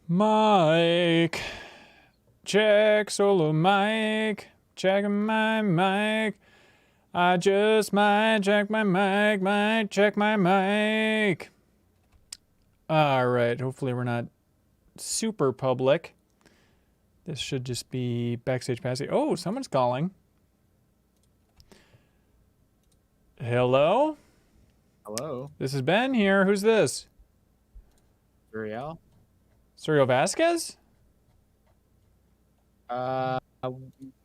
Mic. Check solo mic. Check my mic. I just might check my mic. Check my mic. All right. Hopefully we're not super public. This should just be backstage passing. Oh, someone's calling. Hello? Hello. This is Ben here. Who's this? Uriel. Sergio Vasquez?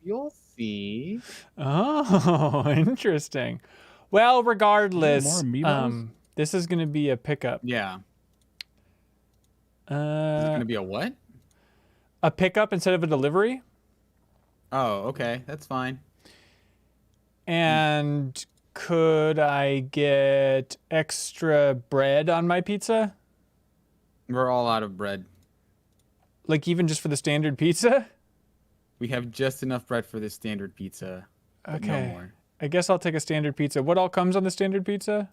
You'll see. Oh, interesting. Well, regardless, More amiibos? this is going to be a pickup. Yeah. Is it gonna be a what? A pickup instead of a delivery. Oh, okay. That's fine. And could I get extra bread on my pizza? We're all out of bread. Like even just for the standard pizza? We have just enough bread for this standard pizza. But Okay. No more. I guess I'll take a standard pizza. What all comes on the standard pizza?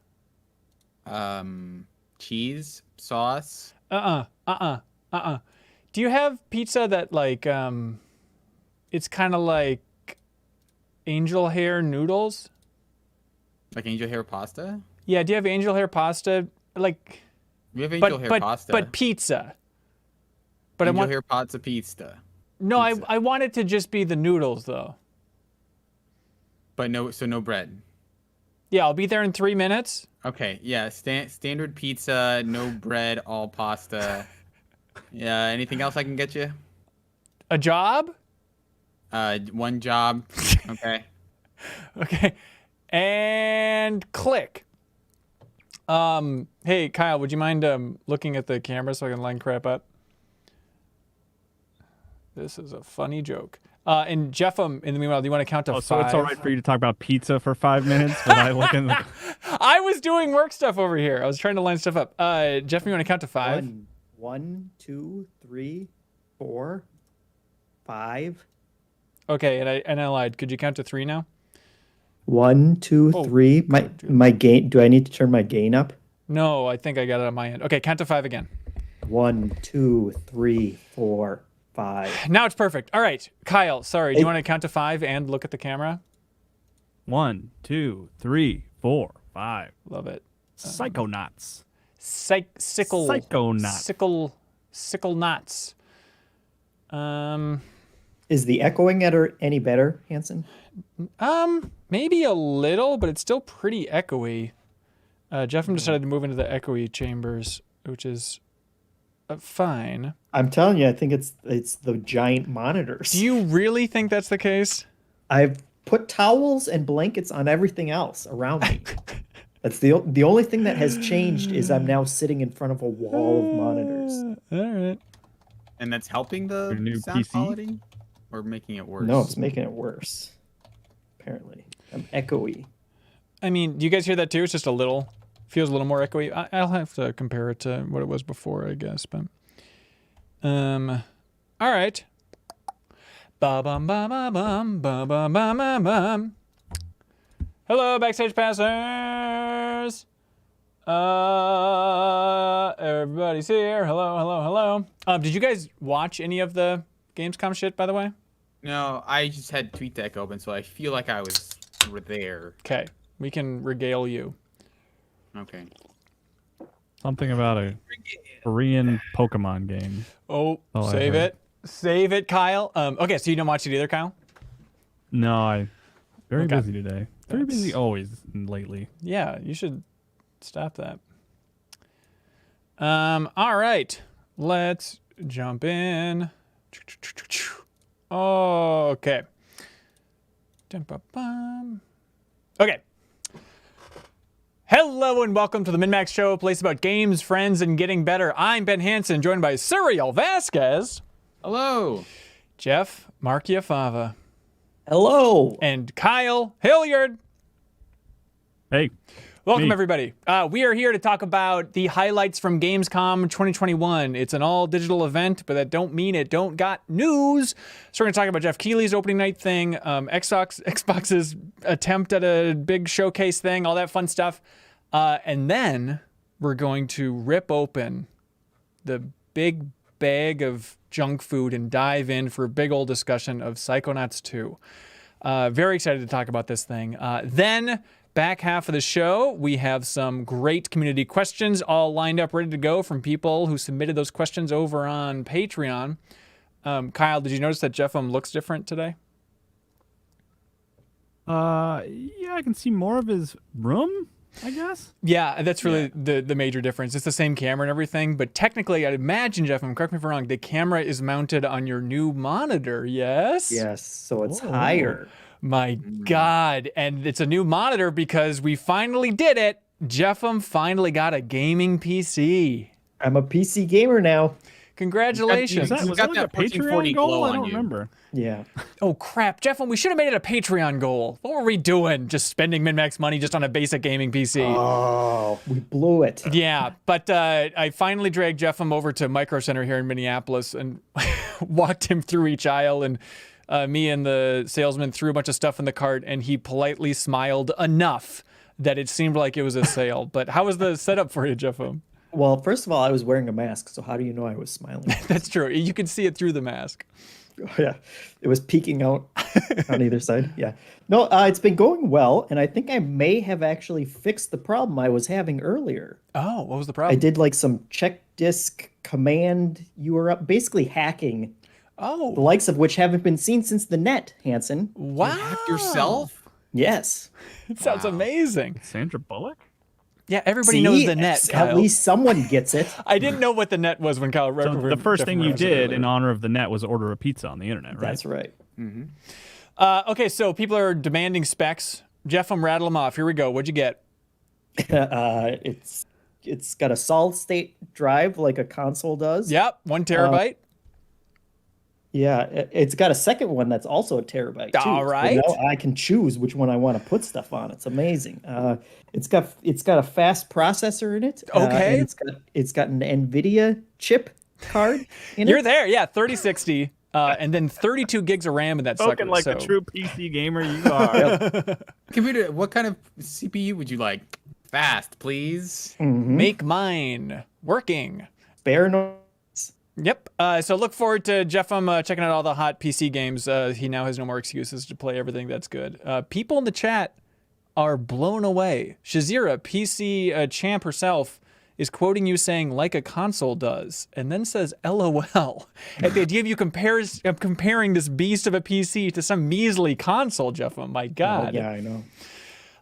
Cheese, sauce. Do you have pizza that like it's kind of like angel hair noodles? Like angel hair pasta? Yeah, do you have angel hair pasta? Like We have angel hair pasta. but pizza. But angel I want hair pasta pizza. No, pizza. I want it to just be the noodles though. But no bread. Yeah, I'll be there in 3 minutes. Okay, yeah, standard pizza, no bread, all pasta. Yeah, anything else I can get you? A job? One job. Okay. Okay. And click. Hey Kyle, would you mind looking at the camera so I can line crap up? This is a funny joke. And Jeff, in the meanwhile, do you want to count to 5? So it's all right for you to talk about pizza for 5 minutes, but I look in the... I was doing work stuff over here. I was trying to line stuff up. Jeff, you want to count to 5? 1, 2, 3, 4, 5. Okay, and I lied. Could you count to 3 now? 1, 2, Oh, 3. My gain. Do I need to turn my gain up? No, I think I got it on my end. Okay, count to 5 again. 1, 2, 3, 4, 5. Now it's perfect. All right, Kyle, sorry. Do you want to count to 5 and look at the camera? 1, 2, 3, 4, 5. Love it. Psychonauts. Sickle Psychonaut. sickle knots. Is the echoing any better, Hanson? Maybe a little, but it's still pretty echoey. Jeff decided to move into the echoey chambers, which is fine. I'm telling you, I think it's the giant monitors. Do you really think that's the case? I've put towels and blankets on everything else around me. That's the only thing that has changed is I'm now sitting in front of a wall of monitors. All right. And that's helping the Your new sound PC? quality? Or making it worse? No, it's making it worse. Apparently, I'm echoey. I mean, do you guys hear that too? It's just a little, feels a little more echoey. I'll have to compare it to what it was before, I guess. But, all right. Ba bum ba ba bum ba ba ba ba bum. Hello, backstage passers. Everybody's here. Hello. Did you guys watch any of the Gamescom shit, by the way? No, I just had TweetDeck open, so I feel like I was there. Okay, we can regale you. Okay. Something about a Korean Pokemon game. Oh, I save heard. Save it, Kyle. Okay, so you don't watch it either, Kyle? No, I very Okay. busy today. Very busy always lately. Yeah, you should stop that. All right, let's jump in. Okay. Okay. Hello and welcome to the MinnMax Show, a place about games, friends, and getting better. I'm Ben Hansen, joined by Sergio Vasquez, Hello. Jeff Marchiafava, Hello. and Kyle Hilliard. Hey, Welcome, Me. everybody. We are here to talk about the highlights from Gamescom 2021. It's an all-digital event, but that don't mean it don't got news. So we're going to talk about Jeff Keighley's opening night thing, Xbox's attempt at a big showcase thing, all that fun stuff. And then we're going to rip open the big bag of junk food and dive in for a big old discussion of Psychonauts 2. Very excited to talk about this thing. Then, back half of the show, we have some great community questions all lined up, ready to go from people who submitted those questions over on Patreon. Kyle, did you notice that Jeffem looks different today? Yeah, I can see more of his room, I guess. Yeah, that's really the major difference. It's the same camera and everything, but technically, I'd imagine, Jeffem, correct me if I'm wrong, the camera is mounted on your new monitor, yes? Yes, so it's higher. My God. And it's a new monitor because we finally did it. Jeffem finally got a gaming PC. I'm a PC gamer now. Congratulations. Was that like a Patreon goal? I don't remember. Yeah. Oh, crap. Jeffem, we should have made it a Patreon goal. What were we doing? Just spending MinnMax money just on a basic gaming PC. Oh, we blew it. Yeah, but I finally dragged Jeffem over to Micro Center here in Minneapolis and walked him through each aisle, and me and the salesman threw a bunch of stuff in the cart, and he politely smiled enough that it seemed like it was a sale. But how was the setup for you, Jeffem? Well, first of all, I was wearing a mask, so how do you know I was smiling? That's true. You could see it through the mask. Yeah, it was peeking out on either side. Yeah. No, it's been going well, and I think I may have actually fixed the problem I was having earlier. Oh, what was the I problem? did like some check disk command URL, basically hacking, the Oh, likes of which haven't been seen since the net, Hanson. wow. Hacked yourself? Yes. It sounds amazing. Sandra Bullock? Yeah, everybody See, knows the net, Kyle. at least someone gets it. I didn't know what the net was when Kyle So the first thing you did in honor of the net was order a pizza on the internet, right? That's right. Okay, so people are demanding specs. Jeffem, rattle them off. Here we go. What'd you get? It's got a solid state drive like a console does. Yep, 1 terabyte. Yeah, it's got a second one that's also a terabyte too. All So right. now I can choose which one I want to put stuff on. It's amazing. It's got a fast processor in it. Okay. And it's got an NVIDIA chip card in You're it. there, yeah, 3060, and then 32 gigs of RAM in that sucker. Spoken like so. a true PC gamer you are. Computer, what kind of CPU would you like? Fast, please. Make mine working. Spare no. Yep. So look forward to Jeffem checking out all the hot PC games. He now has no more excuses to play everything that's good. People in the chat are blown away. Shazira, PC champ herself, is quoting you saying like a console does, and then says LOL. At the idea of you comparing this beast of a PC to some measly console, Jeffem. My God. Yeah, I know.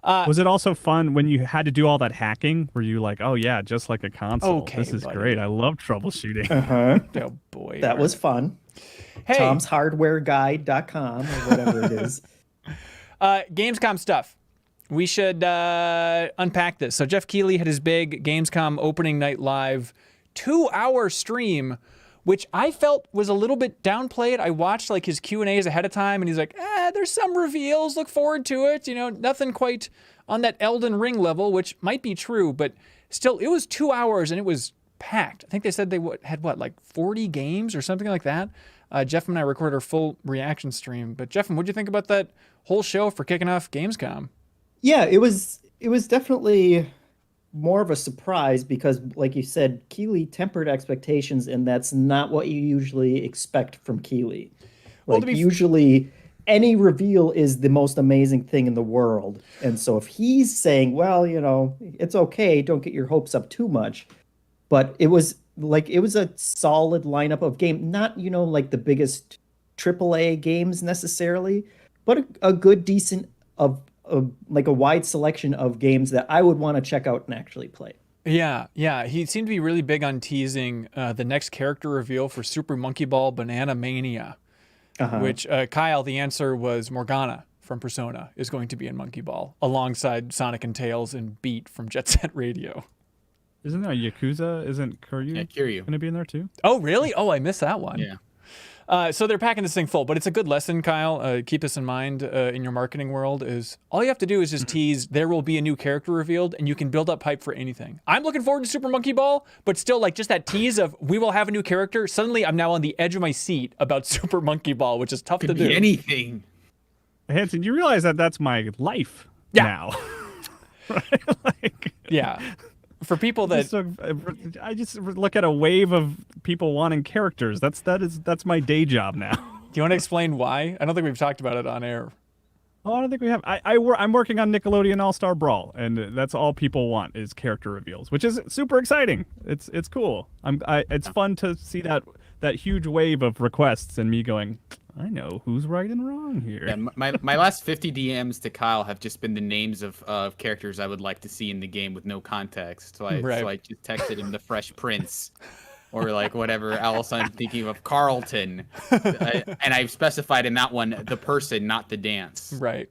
Was it also fun when you had to do all that hacking? Were you like, oh yeah, just like a console? Okay, this is buddy. great. I love troubleshooting. Oh boy. That was fun. Hey. Tom'sHardwareGuide.com or whatever it is. Gamescom stuff. We should unpack this. So Jeff Keighley had his big Gamescom opening night live 2-hour stream, which I felt was a little bit downplayed. I watched like his Q&As ahead of time, and he's like, there's some reveals. Look forward to it. You know, nothing quite on that Elden Ring level, which might be true, but still, it was 2 hours and it was packed. I think they said they had like 40 games or something like that. Jeff and I recorded our full reaction stream. But Jeff, what'd you think about that whole show for kicking off Gamescom? Yeah, it was definitely more of a surprise because, like you said, Keighley tempered expectations, and that's not what you usually expect from Keighley. Well, Like, usually any reveal is the most amazing thing in the world. And so if he's saying, well, you know, it's okay, don't get your hopes up too much. But it was a solid lineup of game, not, you know, like the biggest AAA games necessarily, but a good, decent like a wide selection of games that I would want to check out and actually play. Yeah. He seemed to be really big on teasing the next character reveal for Super Monkey Ball Banana Mania, which, Kyle, the answer was Morgana from Persona is going to be in Monkey Ball alongside Sonic and Tails and Beat from Jet Set Radio. Isn't there a Yakuza? Isn't Kiryu going to be in there too? Oh, really? Oh, I missed that one. Yeah. So they're packing this thing full, but it's a good lesson, Kyle. Keep this in mind in your marketing world is all you have to do is just tease there will be a new character revealed and you can build up hype for anything. I'm looking forward to Super Monkey Ball, but still like just that tease of we will have a new character. Suddenly I'm now on the edge of my seat about Super Monkey Ball, which is tough to do. Anything. Hanson, you realize that that's my life now. Right? Yeah. For people that I just look at a wave of people wanting characters. That's my day job now. Do you want to explain why? I don't think we've talked about it on air. Oh, I don't think we have. I'm working on Nickelodeon All-Star Brawl, and that's all people want is character reveals, which is super exciting. It's cool. It's fun to see that huge wave of requests and me going, I know who's right and wrong here. Yeah, my last 50 DMs to Kyle have just been the names of characters I would like to see in the game with no context. So I just texted him the Fresh Prince. Or like whatever else I'm thinking of, Carlton, and I've specified in that one the person, not the dance. Right.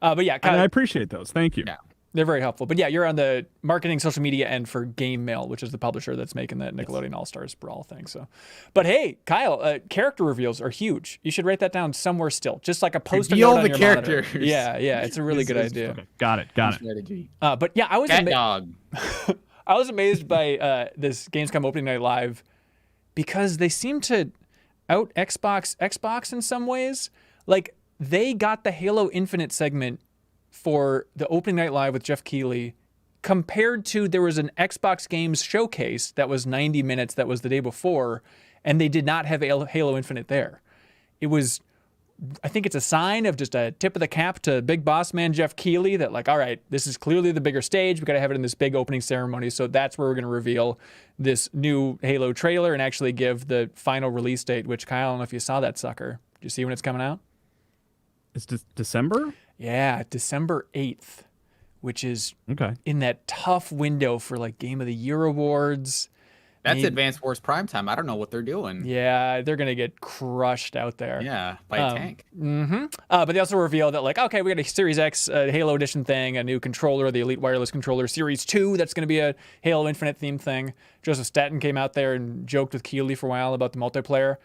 But yeah, and I appreciate those. Thank you. Yeah, they're very helpful. But yeah, you're on the marketing, social media end for Game Mail, which is the publisher that's making that Nickelodeon All Stars Brawl thing. So, but hey, Kyle, character reveals are huge. You should write that down somewhere still, just like a post-it note on your characters. Monitor. Yeah, it's a really good idea. Okay. Got it. Strategy. But yeah, I was dog. I was amazed by this Gamescom opening night live because they seem to out Xbox in some ways. Like, they got the Halo Infinite segment for the opening night live with Jeff Keighley compared to there was an Xbox Games showcase that was 90 minutes that was the day before, and they did not have Halo Infinite there. It was... I think it's a sign of just a tip of the cap to big boss man Jeff Keighley that like, all right, this is clearly the bigger stage. We got to have it in this big opening ceremony. So that's where we're going to reveal this new Halo trailer and actually give the final release date, which Kyle, I don't know if you saw that sucker. Do you see when it's coming out? It's December? Yeah, December 8th, which is in that tough window for like Game of the Year awards. That's Advanced Wars Primetime. I don't know what they're doing. Yeah, they're going to get crushed out there. Yeah, by a tank. But they also revealed that, like, okay, we got a Series X Halo Edition thing, a new controller, the Elite Wireless Controller Series 2. That's going to be a Halo Infinite themed thing. Joseph Staten came out there and joked with Keighley for a while about the multiplayer.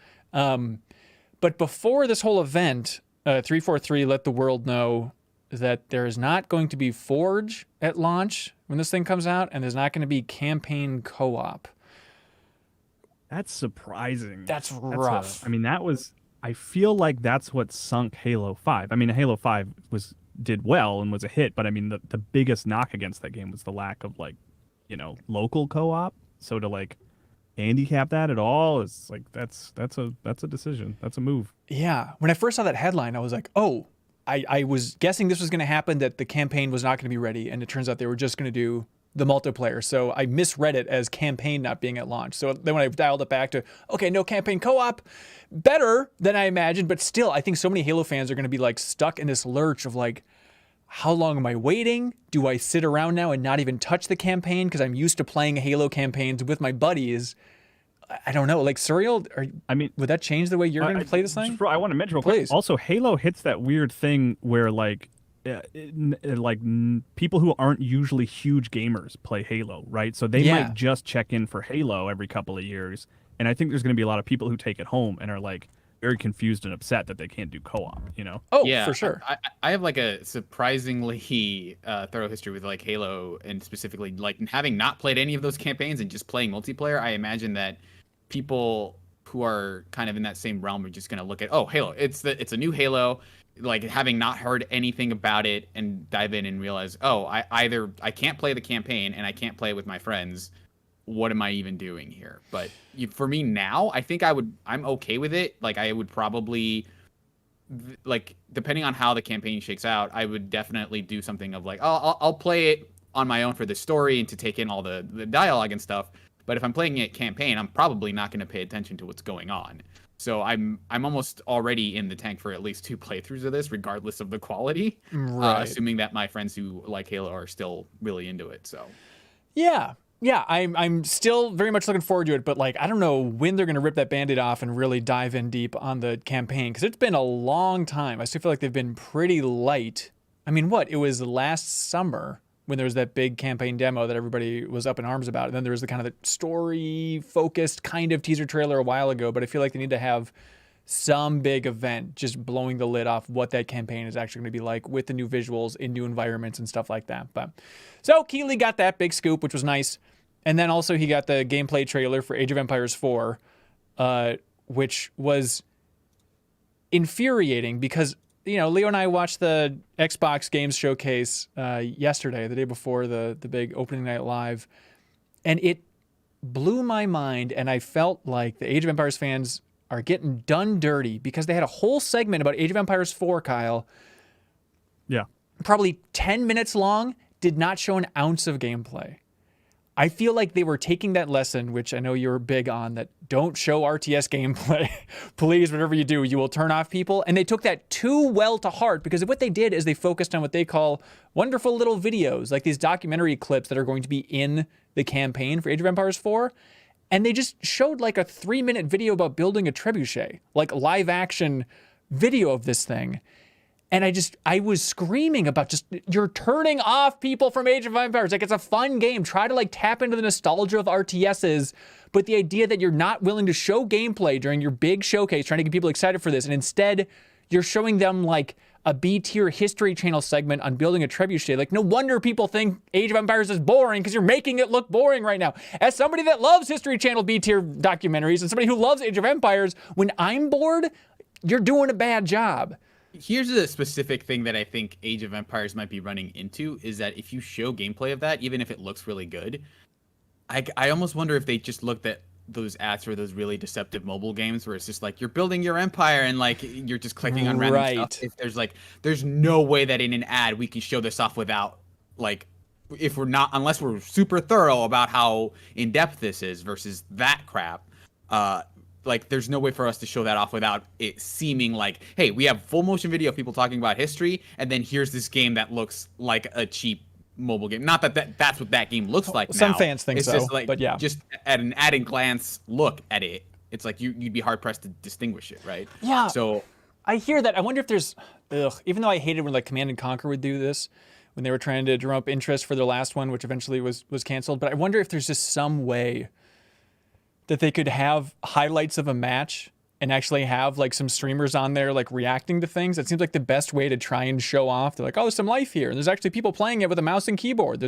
But before this whole event, 343 let the world know that there is not going to be Forge at launch when this thing comes out, and there's not going to be campaign co-op. That's surprising. That's rough. I feel like that's what sunk Halo 5. I mean, Halo 5 did well and was a hit, but I mean, the biggest knock against that game was the lack of local co-op. So to like handicap that at all is like, that's a decision. That's a move. Yeah. When I first saw that headline, I was like, oh, I was guessing this was going to happen, that the campaign was not going to be ready. And it turns out they were just going to do the multiplayer. So I misread it as campaign not being at launch. So then when I dialed it back to, okay, no campaign co-op, better than I imagined, but still, I think so many Halo fans are going to be like stuck in this lurch of like, how long am I waiting? Do I sit around now and not even touch the campaign because I'm used to playing Halo campaigns with my buddies? I don't know. Like, Surreal, would that change the way you're going to play this thing? I want to mention real quick. Also, Halo hits that weird thing where people who aren't usually huge gamers play Halo, right? So they might just check in for Halo every couple of years. And I think there's going to be a lot of people who take it home and are like very confused and upset that they can't do co-op, Oh, yeah, for sure. I have like a surprisingly thorough history with like Halo, and specifically like having not played any of those campaigns and just playing multiplayer. I imagine that people who are kind of in that same realm are just going to look at, oh, Halo, it's a new Halo. Like, having not heard anything about it and dive in and realize, oh, I can't play the campaign and I can't play with my friends. What am I even doing here? But for me now, I think I'm okay with it. Like, I would probably, like, depending on how the campaign shakes out, I would definitely do something of like, I'll play it on my own for the story and to take in all the dialogue and stuff. But if I'm playing it campaign, I'm probably not going to pay attention to what's going on. So I'm almost already in the tank for at least 2 playthroughs of this, regardless of the quality. Right. Assuming that my friends who like Halo are still really into it. So yeah, I'm still very much looking forward to it. But like, I don't know when they're going to rip that Band-Aid off and really dive in deep on the campaign, because it's been a long time. I still feel like they've been pretty light. I mean, it was last summer when there was that big campaign demo that everybody was up in arms about. And then there was the kind of the story-focused kind of teaser trailer a while ago. But I feel like they need to have some big event just blowing the lid off what that campaign is actually going to be like with the new visuals in new environments and stuff like that. But so Keighley got that big scoop, which was nice. And then also he got the gameplay trailer for Age of Empires 4, which was infuriating because Leo and I watched the Xbox Games Showcase yesterday, the day before the big opening night live, and blew my mind, and I felt like the Age of Empires fans are getting done dirty because they had a whole segment about Age of Empires 4, Kyle. Yeah. Probably 10 minutes long, did not show an ounce of gameplay. I feel like they were taking that lesson, which I know you're big on, that don't show RTS gameplay. Please, whatever you do, you will turn off people. And they took that too well to heart, because what they did is they focused on what they call wonderful little videos, like these documentary clips that are going to be in the campaign for Age of Empires 4. And they just showed like a 3-minute video about building a trebuchet, like live action video of this thing. And I was screaming about just, you're turning off people from Age of Empires. Like, it's a fun game. Try to like tap into the nostalgia of RTSs, but the idea that you're not willing to show gameplay during your big showcase, trying to get people excited for this, and instead you're showing them like a B-tier History Channel segment on building a trebuchet. Like, no wonder people think Age of Empires is boring, because you're making it look boring right now. As somebody that loves History Channel B-tier documentaries and somebody who loves Age of Empires, when I'm bored, you're doing a bad job. Here's a specific thing that I think Age of Empires might be running into, is that if you show gameplay of that, even if it looks really good, I almost wonder if they just looked at those ads for those really deceptive mobile games where it's just like, you're building your empire and like you're just clicking on random stuff. If there's no way that in an ad we can show this off without, like, if we're not, unless we're super thorough about how in depth this is versus that crap. Like, there's no way for us to show that off without it seeming like, hey, we have full motion video of people talking about history, and then here's this game that looks like a cheap mobile game. Not that that's what that game looks like. Some now. fans think it's so, just like, but yeah, just at an glance look at it, it's like you'd be hard pressed to distinguish it, right? Yeah. So I hear that. I wonder if there's, even though I hated when like Command and Conquer would do this, when they were trying to drum up interest for their last one, which eventually was canceled. But I wonder if there's just some way that they could have highlights of a match and actually have like some streamers on there like reacting to things. It seems like the best way to try and show off. They're like, oh, there's some life here, and there's actually people playing it with a mouse and keyboard.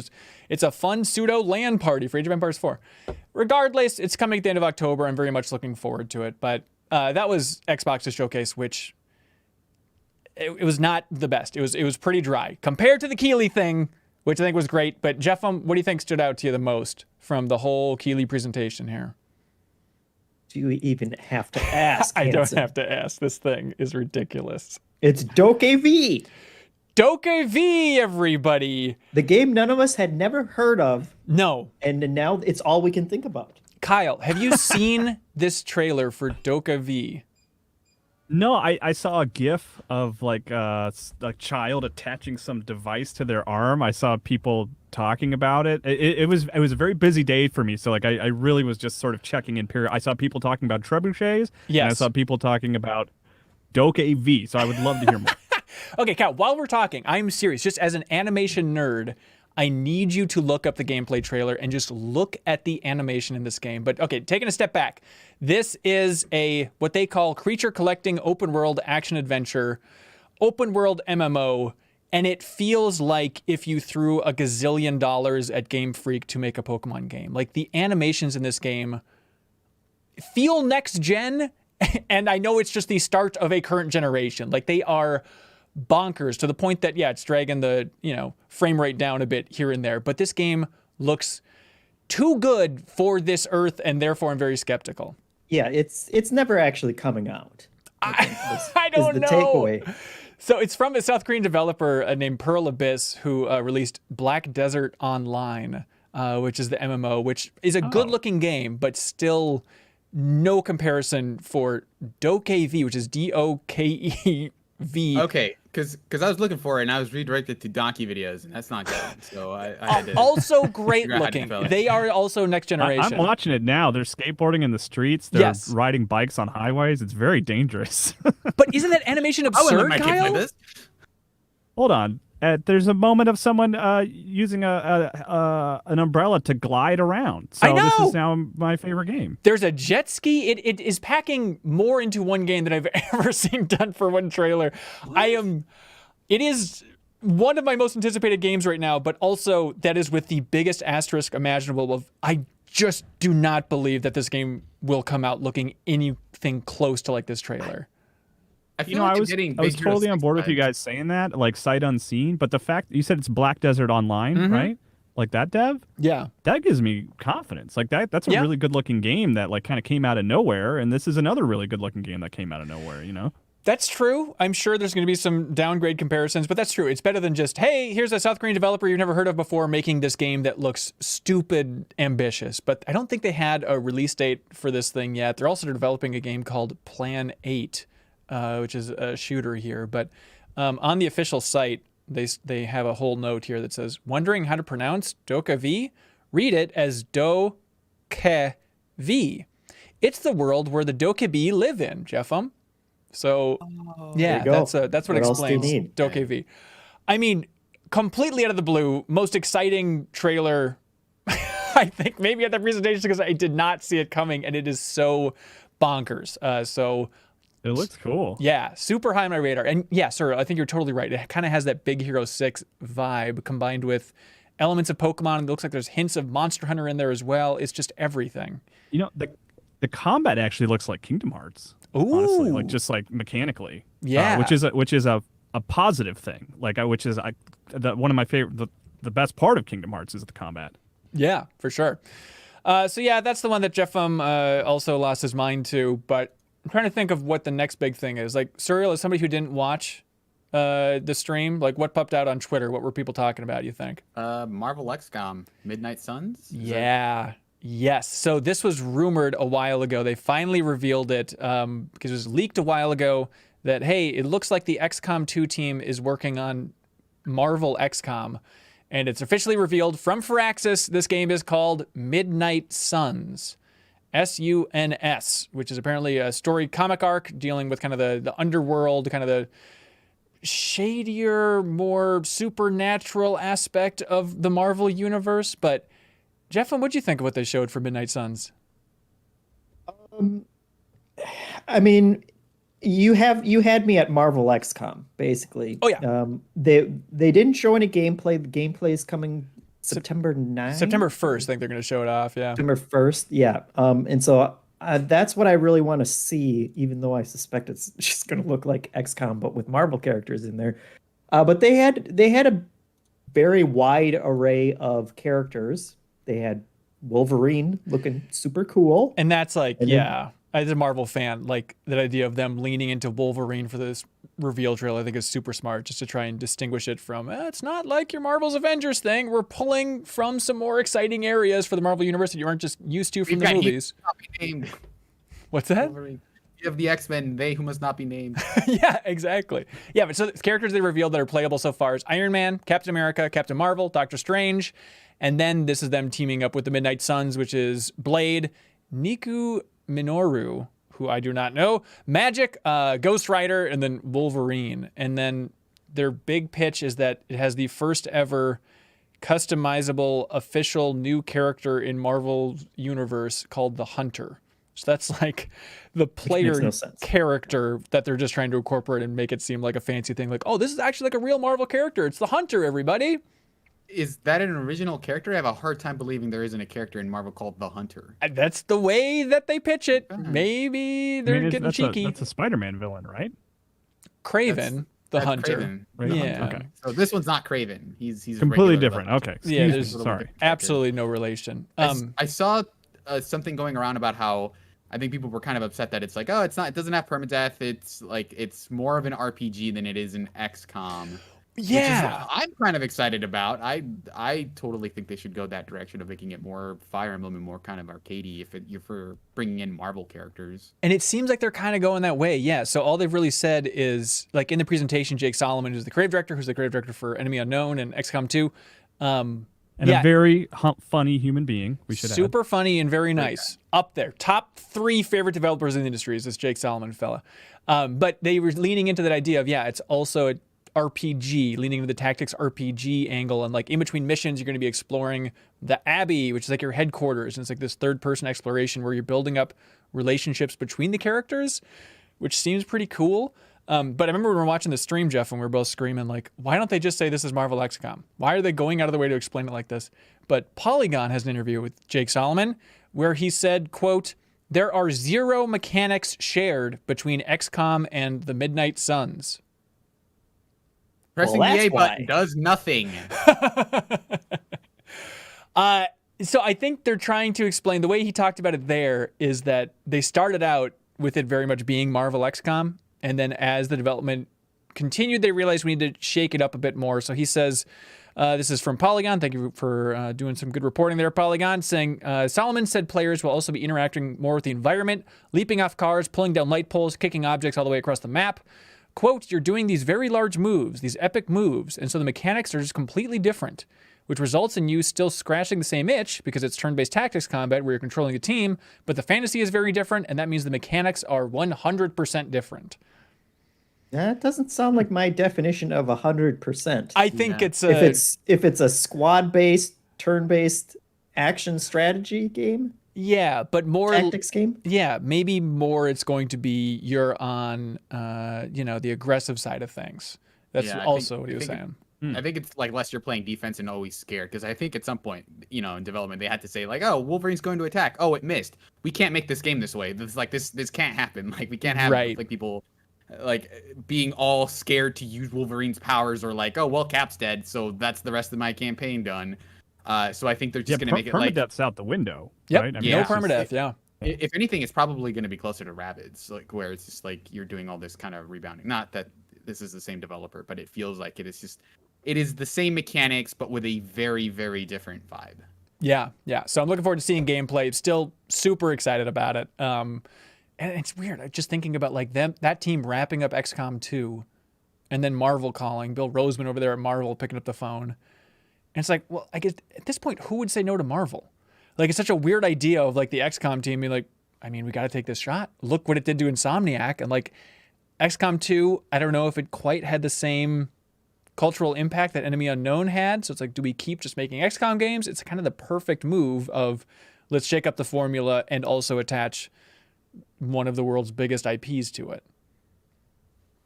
It's a fun pseudo LAN party for Age of Empires 4. Regardless, it's coming at the end of October. I'm very much looking forward to it. But that was Xbox's showcase, which it was not the best. It was pretty dry compared to the Keighley thing, which I think was great. But Jeff, what do you think stood out to you the most from the whole Keighley presentation here? Do you even have to ask? I don't have to ask. This thing is ridiculous. It's Doke V. Doke V, everybody. The game none of us had never heard of. No. And now it's all we can think about. Kyle, have you seen this trailer for Doke V? No, I saw a GIF of like a child attaching some device to their arm. I saw people talking about it. It was a very busy day for me, so like I really was just sort of checking in. I saw people talking about trebuchets. Yes. And I saw people talking about Doke V. So I would love to hear more. Okay, Kyle, while we're talking, I'm serious. Just as an animation nerd, I need you to look up the gameplay trailer and just look at the animation in this game. But okay, taking a step back, this is what they call creature collecting open world action adventure, open world MMO, and it feels like if you threw a gazillion dollars at Game Freak to make a Pokemon game. Like, the animations in this game feel next gen, and I know it's just the start of a current generation. Like, they are bonkers to the point that, yeah, it's dragging the, frame rate down a bit here and there. But this game looks too good for this Earth, and therefore I'm very skeptical. Yeah, it's never actually coming out. I don't know. Is the takeaway. So it's from a South Korean developer named Pearl Abyss, who released Black Desert Online, which is the MMO, which is a good-looking game, but still no comparison for Doke V, which is DOKEV. okay, because I was looking for it and I was redirected to Donkey videos, and that's not good. So I had to also great looking. They are also next generation. I'm watching it now. They're skateboarding in the streets. They're riding bikes on highways. It's very dangerous. But isn't that animation absurd, Kyle? This. Hold on. There's a moment of someone using an umbrella to glide around. So I know. This is now my favorite game. There's a jet ski. It is packing more into one game than I've ever seen done for one trailer. What? It is one of my most anticipated games right now, but also that is with the biggest asterisk imaginable of, I just do not believe that this game will come out looking anything close to like this trailer. I was totally on board with you guys saying that, like sight unseen, but the fact you said it's Black Desert Online, right? like that dev, Yeah. that gives me confidence. Like that's a Yeah. really good looking game that like kind of came out of nowhere, and this is another really good looking game that came out of nowhere. You know. That's true. I'm sure there's going to be some downgrade comparisons, but that's true. It's better than just, hey, here's a South Korean developer you've never heard of before making this game that looks stupid ambitious. But I don't think they had a release date for this thing yet. They're also developing a game called Plan 8, which is a shooter here. But on the official site, they have a whole note here that says, wondering how to pronounce Doka V? Read it as Do-ke V. It's the world where the Dokebi live in, Jeffum. So, yeah, There you that's go. what What else do you explains need? Dokevi. I mean, completely out of the blue, most exciting trailer, I think, maybe at the presentation, because I did not see it coming, and it is so bonkers. So, It looks cool. yeah, super high on my radar. And yeah, sir, I think you're totally right. It kind of has that Big Hero 6 vibe combined with elements of Pokemon. It looks like there's hints of Monster Hunter in there as well. It's just everything. You know, the combat actually looks like Kingdom Hearts. Ooh. Honestly, like just like mechanically. Yeah. Which is a positive thing. Like which is one of my favorite. The best part of Kingdom Hearts is the combat. Yeah, for sure. So yeah, that's the one that Jeff also lost his mind to. But I'm trying to think of what the next big thing is. Like, Surreal, as somebody who didn't watch the stream, like what popped out on Twitter? What were people talking about, you think? Marvel XCOM, Midnight Suns? Yeah. Yes. So this was rumored a while ago. They finally revealed it because it was leaked a while ago that, hey, it looks like the XCOM 2 team is working on Marvel XCOM. And it's officially revealed from Firaxis. This game is called Midnight Suns. S-U-N-S, which is apparently a story comic arc dealing with kind of the underworld, kind of the shadier, more supernatural aspect of the Marvel universe. But Jeff, what'd you think of what they showed for Midnight Suns? I mean, you had me at Marvel XCOM, basically. Oh, yeah. They didn't show any gameplay. The gameplay is coming September 9th? September 1st, I think they're going to show it off, yeah. September 1st, yeah. And so that's what I really want to see, even though I suspect it's just going to look like XCOM, but with Marvel characters in there. But they had a very wide array of characters. They had Wolverine looking super cool. And that's like, And yeah, as a Marvel fan, like that idea of them leaning into Wolverine for this reveal trailer, I think is super smart, just to try and distinguish it from, it's not like your Marvel's Avengers thing. We're pulling from some more exciting areas for the Marvel Universe that you aren't just used to from the movies. Not be named. What's that? Wolverine. You have the X-Men, they who must not be named. Yeah, exactly. Yeah, but so the characters they revealed that are playable so far is Iron Man, Captain America, Captain Marvel, Doctor Strange, and then this is them teaming up with the Midnight Suns, which is Blade, Niku Minoru, who I do not know, Magic, Ghost Rider, and then Wolverine. And then their big pitch is that it has the first ever customizable official new character in Marvel's universe called the Hunter. So that's like the player no sense. character that they're just trying to incorporate and make it seem like a fancy thing. Like, oh, this is actually like a real Marvel character. It's the Hunter, everybody. Is that an original character? I have a hard time believing there isn't a character in Marvel called the Hunter. That's the way that they pitch it. Maybe they're getting cheeky. That's a Spider-Man villain, right? Craven, the That's Hunter. Kraven. Right? Yeah. Okay. So this one's not Craven. He's a Completely regular different. Hunter. Okay. Yeah, Excuse there's me. Sorry. absolutely no relation. I saw something going around about how I think people were kind of upset that it's like, oh, it doesn't have permadeath. It's more of an RPG than it is an XCOM. Yeah. Which is, I'm kind of excited about. I totally think they should go that direction of making it more Fire Emblem and more kind of arcadey if you're for bringing in Marvel characters. And it seems like they're kind of going that way. Yeah. So all they've really said is, like in the presentation, Jake Solomon, who's the creative director, who's the creative director for Enemy Unknown and XCOM 2. And a very funny human being, we should super funny and very nice. Up there. Top 3 favorite developers in the industry is this Jake Solomon fella. But they were leaning into that idea of, it's also a RPG, leaning into the tactics RPG angle, and like in between missions you're going to be exploring the Abbey, which is like your headquarters, and it's like this third-person exploration where you're building up relationships between the characters, which seems pretty cool. But I remember when we were watching the stream, Jeff, and we were both screaming like, why don't they just say this is Marvel XCOM? Why are they going out of the way to explain it like this? But Polygon has an interview with Jake Solomon where he said, quote, "There are 0 mechanics shared between XCOM and the Midnight Suns." Pressing Well, the A that's why. button does nothing. So I think they're trying to explain, the way he talked about it there is that they started out with it very much being Marvel XCOM, and then as the development continued, they realized we need to shake it up a bit more. So he says, this is from Polygon. Thank you for doing some good reporting there, Polygon, saying, Solomon said players will also be interacting more with the environment, leaping off cars, pulling down light poles, kicking objects all the way across the map. Quote, you're doing these very large moves, these epic moves, and so the mechanics are just completely different, which results in you still scratching the same itch because it's turn-based tactics combat where you're controlling a team, but the fantasy is very different, and that means the mechanics are 100% different. That doesn't sound like my definition of 100%. I think it's if it's a squad-based, turn-based action strategy game, but more tactics game. Yeah, maybe more. It's going to be you're on, the aggressive side of things. That's also what he was saying. I think it's like less you're playing defense and always scared, because I think at some point, in development, they had to say like, oh, Wolverine's going to attack. Oh, it missed. We can't make this game this way. This can't happen. Like we can't have like people like being all scared to use Wolverine's powers, or like, oh well, Cap's dead, so that's the rest of my campaign done. So I think they're just gonna make it like permadeath's out the window. Yep. Right? I mean, no permadeath. Yeah. If anything, it's probably going to be closer to Rabbids, like where it's just like you're doing all this kind of rebounding. Not that this is the same developer, but it feels like it is the same mechanics, but with a very, very different vibe. Yeah. So I'm looking forward to seeing gameplay. Still super excited about it. And it's weird. I'm just thinking about like that team wrapping up XCOM 2, and then Marvel calling, Bill Roseman over there at Marvel picking up the phone. And it's like, well, I guess at this point, who would say no to Marvel? Like, it's such a weird idea of like the XCOM team being like, I mean, we got to take this shot. Look what it did to Insomniac. And like XCOM 2, I don't know if it quite had the same cultural impact that Enemy Unknown had. So it's like, do we keep just making XCOM games? It's kind of the perfect move of let's shake up the formula and also attach one of the world's biggest IPs to it.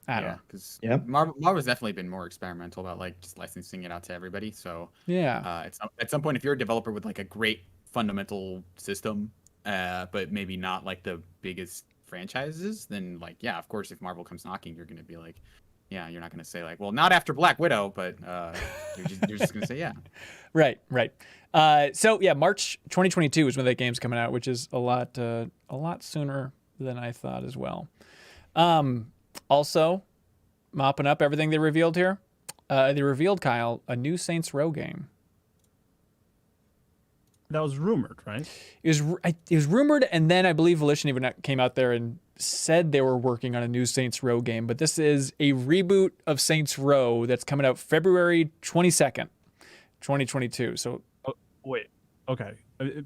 I don't know. Because Marvel's definitely been more experimental about like just licensing it out to everybody. So at some point, if you're a developer with like a great fundamental system, but maybe not like the biggest franchises, then like of course, if Marvel comes knocking, you're gonna be like, you're not gonna say like, well, not after Black Widow, but you're just gonna say Right. So March 2022 is when that game's coming out, which is a lot sooner than I thought as well. Also, mopping up everything they revealed here. They revealed, Kyle, a new Saints Row game. That was rumored, right? It was rumored, and then I believe Volition even came out there and said they were working on a new Saints Row game. But this is a reboot of Saints Row that's coming out February 22nd, 2022. So, wait, okay.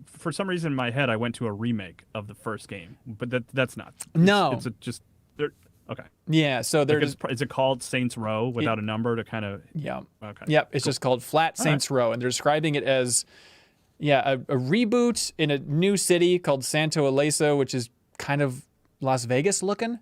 For some reason in my head, I went to a remake of the first game, but that's not. It's just okay. Yeah, so is it called Saints Row without a number to kind of? Yeah. Okay. Yep. It's just called Flat Saints Row, and they're describing it as a reboot in a new city called Santo Ileso, which is kind of Las Vegas looking,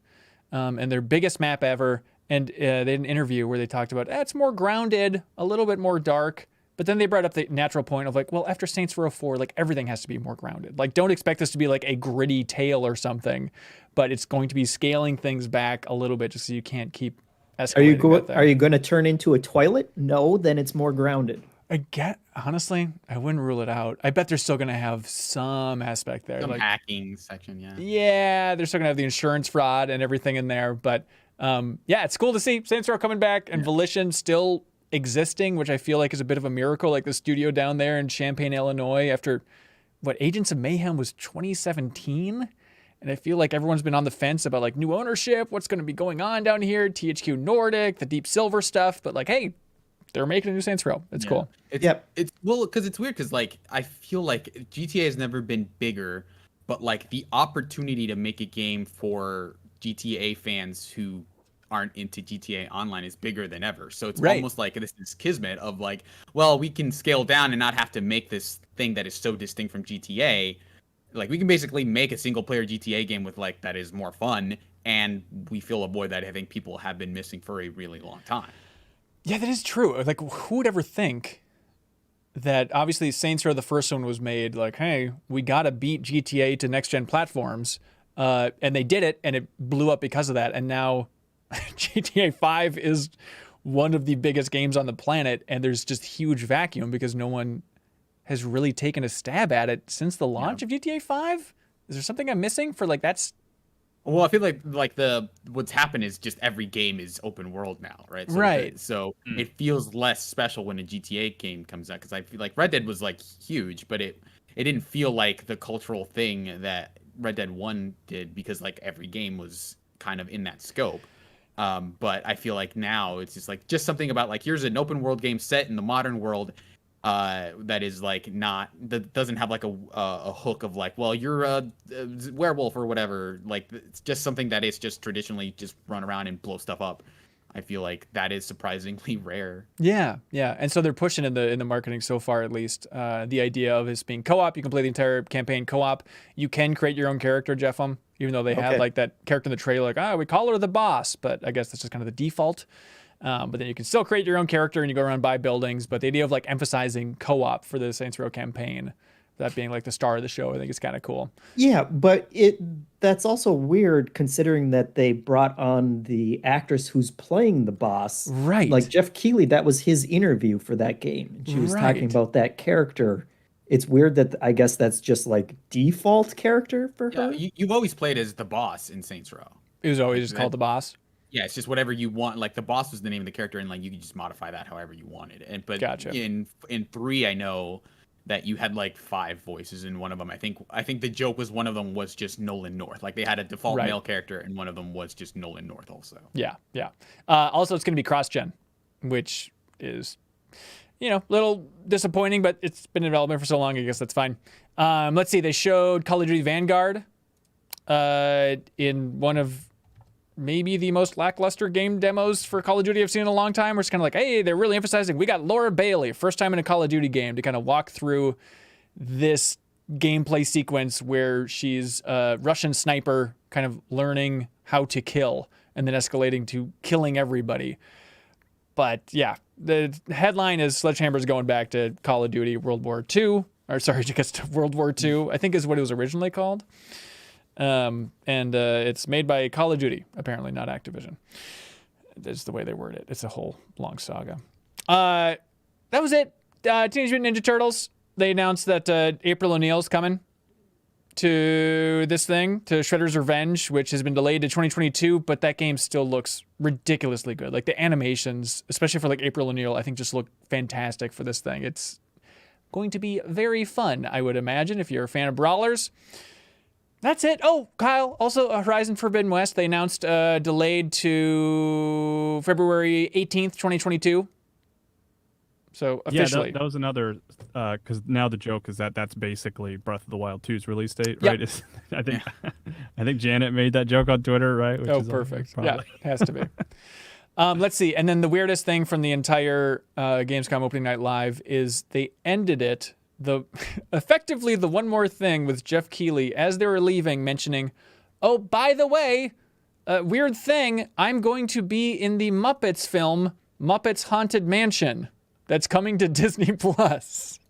and their biggest map ever. And they had an interview where they talked about it's more grounded, a little bit more dark. But then they brought up the natural point of like, well, after Saints Row 4, like everything has to be more grounded. Like, don't expect this to be like a gritty tale or something, but it's going to be scaling things back a little bit just so you can't keep escalating. Are you going to turn into a toilet? No, then it's more grounded. Honestly, I wouldn't rule it out. I bet they're still going to have some aspect there. Some like hacking section, Yeah, they're still going to have the insurance fraud and everything in there. But it's cool to see Saints Row coming back and Volition still existing, which I feel like is a bit of a miracle. Like the studio down there in Champaign, Illinois, after Agents of Mayhem was 2017. And I feel like everyone's been on the fence about like new ownership, what's going to be going on down here, THQ Nordic, the Deep Silver stuff. But like, hey, they're making a new Saints Row. It's cool. It's because it's weird because like I feel like GTA has never been bigger, but like the opportunity to make a game for GTA fans who aren't into GTA Online is bigger than ever. So it's almost like this kismet of like, well, we can scale down and not have to make this thing that is so distinct from GTA. Like we can basically make a single player GTA game with like that is more fun, and we fill a void that I think people have been missing for a really long time. Yeah, that is true. Like who would ever think that obviously Saints Row, the first one, was made like, hey, we got to beat GTA to next gen platforms. And they did it, and it blew up because of that. And now GTA 5 is one of the biggest games on the planet, and there's just huge vacuum because no one has really taken a stab at it since the launch of GTA 5. Is there something I'm missing for like that's? Well, I feel like what's happened is just every game is open world now, right? So Right. So it feels less special when a GTA game comes out, because I feel like Red Dead was like huge, but it didn't feel like the cultural thing that Red Dead 1 did, because like every game was kind of in that scope. But I feel like now it's just something about like, here's an open world game set in the modern world that is like that doesn't have like a hook of like, well, you're a werewolf or whatever. Like, it's just something that is just traditionally just run around and blow stuff up. I feel like that is surprisingly rare. Yeah. And so they're pushing in the marketing so far, at least, the idea of this being co-op. You can play the entire campaign co-op. You can create your own character, Jeffem, even though they had like that character in the trailer, like, we call her the boss, but I guess that's just kind of the default. But then you can still create your own character and you go around and buy buildings. But the idea of like emphasizing co-op for the Saints Row campaign, that being like the star of the show, I think is kind of cool. Yeah, but that's also weird considering that they brought on the actress who's playing the boss. Right. Like Jeff Keighley, that was his interview for that game. And she was talking about that character. It's weird that I guess that's just like default character for her. You've always played as the boss in Saints Row. It was always just called the boss. Yeah, it's just whatever you want. Like, the boss was the name of the character, and like you could just modify that however you wanted. But Gotcha. in 3, I know that you had like 5 voices in one of them. I think the joke was one of them was just Nolan North. Like, they had a default male character, and one of them was just Nolan North also. Yeah. Also, it's going to be cross-gen, which is, a little disappointing, but it's been in development for so long, I guess that's fine. Let's see. They showed Call of Duty Vanguard in one of maybe the most lackluster game demos for Call of Duty I've seen in a long time. We're just kind of like, hey, they're really emphasizing, we got Laura Bailey, first time in a Call of Duty game, to kind of walk through this gameplay sequence where she's a Russian sniper kind of learning how to kill and then escalating to killing everybody. But yeah, the headline is Sledgehammer's going back to Call of Duty World War II, or sorry, just to World War II, I think is what it was originally called. And it's made by Call of Duty, apparently, not Activision. That's the way they word it. It's a whole long saga. That was it. Teenage Mutant Ninja Turtles. They announced that April O'Neil's coming to this thing, to Shredder's Revenge, which has been delayed to 2022, but that game still looks ridiculously good. Like, the animations, especially for like April O'Neil, I think just look fantastic for this thing. It's going to be very fun, I would imagine, if you're a fan of brawlers. That's it. Oh, Kyle, also Horizon Forbidden West, they announced delayed to February 18th, 2022. So officially. Yeah, that was another, because now the joke is that that's basically Breath of the Wild 2's release date, right? Yep. I think Janet made that joke on Twitter, right? Which oh, is perfect. Probably. Yeah, it has to be. Let's see. And then the weirdest thing from the entire Gamescom opening night live is they ended it, effectively the one more thing, with Jeff Keighley as they were leaving mentioning, oh, by the way, weird thing, I'm going to be in the Muppets film Muppets Haunted Mansion that's coming to Disney Plus.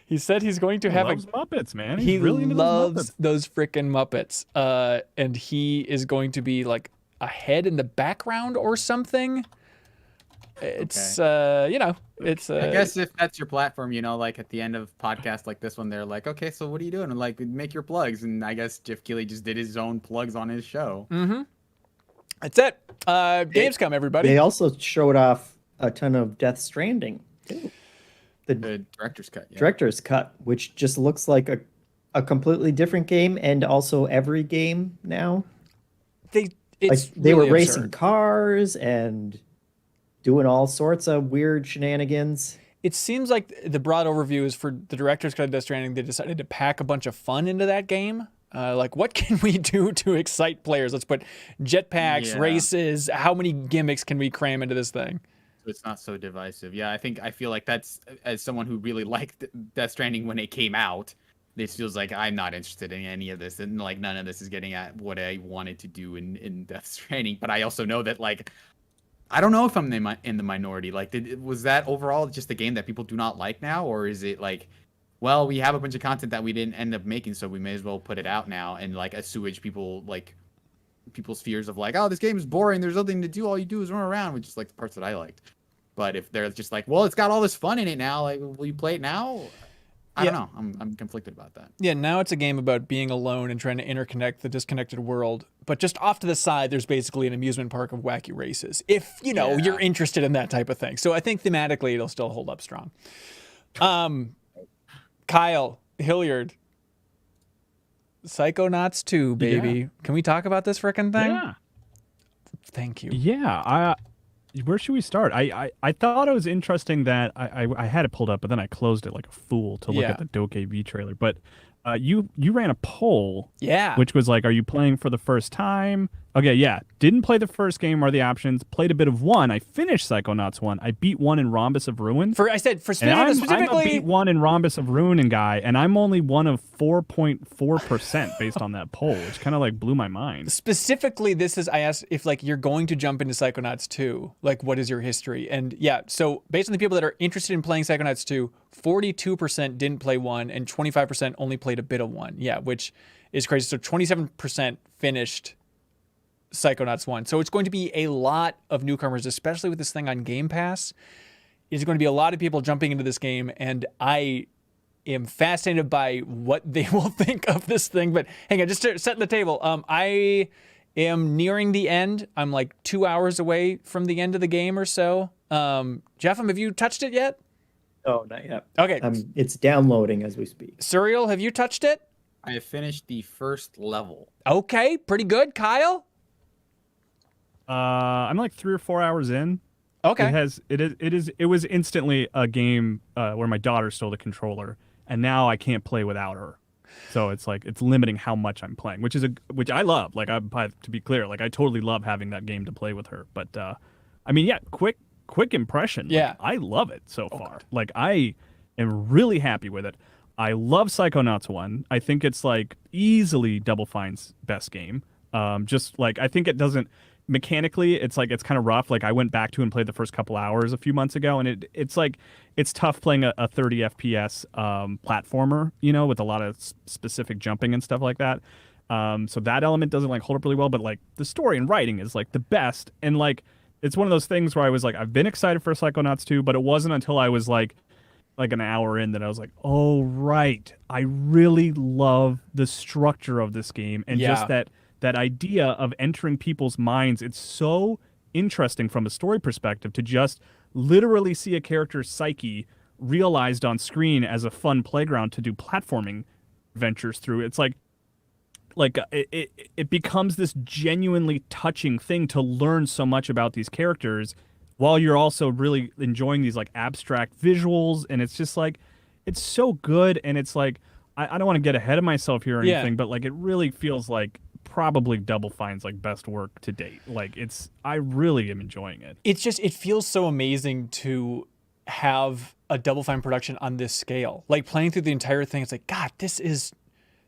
He said he's going to have loves Muppets, man. He really loves those freaking Muppets. And he is going to be like a head in the background or something. It's it's I guess if that's your platform, like at the end of podcasts like this one, they're like, okay, so what are you doing? And like, make your plugs. And I guess Jeff Keighley just did his own plugs on his show. Mm-hmm. That's it. Gamescom, everybody. They also showed off a ton of Death Stranding too. The director's cut. Yeah. Director's cut, which just looks like a completely different game, and also every game now. They really were racing cars and doing all sorts of weird shenanigans. It seems like the broad overview is for the director's cut of Death Stranding, they decided to pack a bunch of fun into that game. Like, what can we do to excite players? Let's put jetpacks, races. How many gimmicks can we cram into this thing? So it's not so divisive. Yeah, I feel like that's, as someone who really liked Death Stranding when it came out, it feels like I'm not interested in any of this, and like none of this is getting at what I wanted to do in Death Stranding. But I also know that, like, I don't know if I'm in the minority. Like, was that overall just a game that people do not like now? Or is it like, well, we have a bunch of content that we didn't end up making, so we may as well put it out now, and like assuage people's fears of like, oh, this game is boring, there's nothing to do, all you do is run around, which is like the parts that I liked. But if they're just like, well, it's got all this fun in it now, like, will you play it now? I don't know. I'm conflicted about that. Yeah, now it's a game about being alone and trying to interconnect the disconnected world. But just off to the side, there's basically an amusement park of wacky races. If, you're interested in that type of thing. So I think thematically it'll still hold up strong. Kyle Hilliard. Psychonauts 2, baby. Yeah. Can we talk about this frickin' thing? Yeah. Thank you. Yeah. Where should we start? I thought it was interesting that I had it pulled up, but then I closed it like a fool to look at the Doke V trailer. But you ran a poll, which was like, are you playing for the first time? Okay, yeah. Didn't play the first game or the options. Played a bit of 1. I finished Psychonauts 1. I beat 1 in Rhombus of Ruin. For I'm specifically, a beat 1 in Rhombus of Ruin guy, and I'm only one of 4.4% based on that poll, which kind of like blew my mind. Specifically, I asked if like you're going to jump into Psychonauts 2, like what is your history? And yeah, so based on the people that are interested in playing Psychonauts 2, 42% didn't play 1 and 25% only played a bit of 1. Yeah, which is crazy. So 27% finished Psychonauts 1. So it's going to be a lot of newcomers, especially with this thing on Game Pass. It's going to be a lot of people jumping into this game, and I am fascinated by what they will think of this thing. But hang on, just setting the table. I am nearing the end. I'm like 2 hours away from the end of the game or so. Jeff, have you touched it yet? Oh, not yet. Okay. It's downloading as we speak. Suriel, have you touched it? I have finished the first level. Okay, pretty good. Kyle? I'm like 3 or 4 hours in. Okay. It was instantly a game where my daughter stole the controller, and now I can't play without her. So it's like it's limiting how much I'm playing, which I love. Like to be clear, like I totally love having that game to play with her. But I mean, yeah, quick impression. Yeah, like, I love it so far. Like I am really happy with it. I love Psychonauts 1. I think it's like easily Double Fine's best game. Just like I think it doesn't. Mechanically, it's kind of rough. Like I went back to and played the first couple hours a few months ago, and it's like it's tough playing a 30 FPS platformer, with a lot of specific jumping and stuff like that. So that element doesn't like hold up really well, but like the story and writing is like the best. And like it's one of those things where I was like, I've been excited for Psychonauts 2, but it wasn't until I was like an hour in that I was like, oh right, I really love the structure of this game and just that idea of entering people's minds. It's so interesting from a story perspective to just literally see a character's psyche realized on screen as a fun playground to do platforming ventures through. It's like it becomes this genuinely touching thing to learn so much about these characters while you're also really enjoying these like abstract visuals. And it's just like, it's so good. And it's like, I don't want to get ahead of myself here or anything, but like it really feels like probably Double Fine's like best work to date. Like I really am enjoying it. It's just, it feels so amazing to have a Double Fine production on this scale. Like playing through the entire thing, it's like, God, this is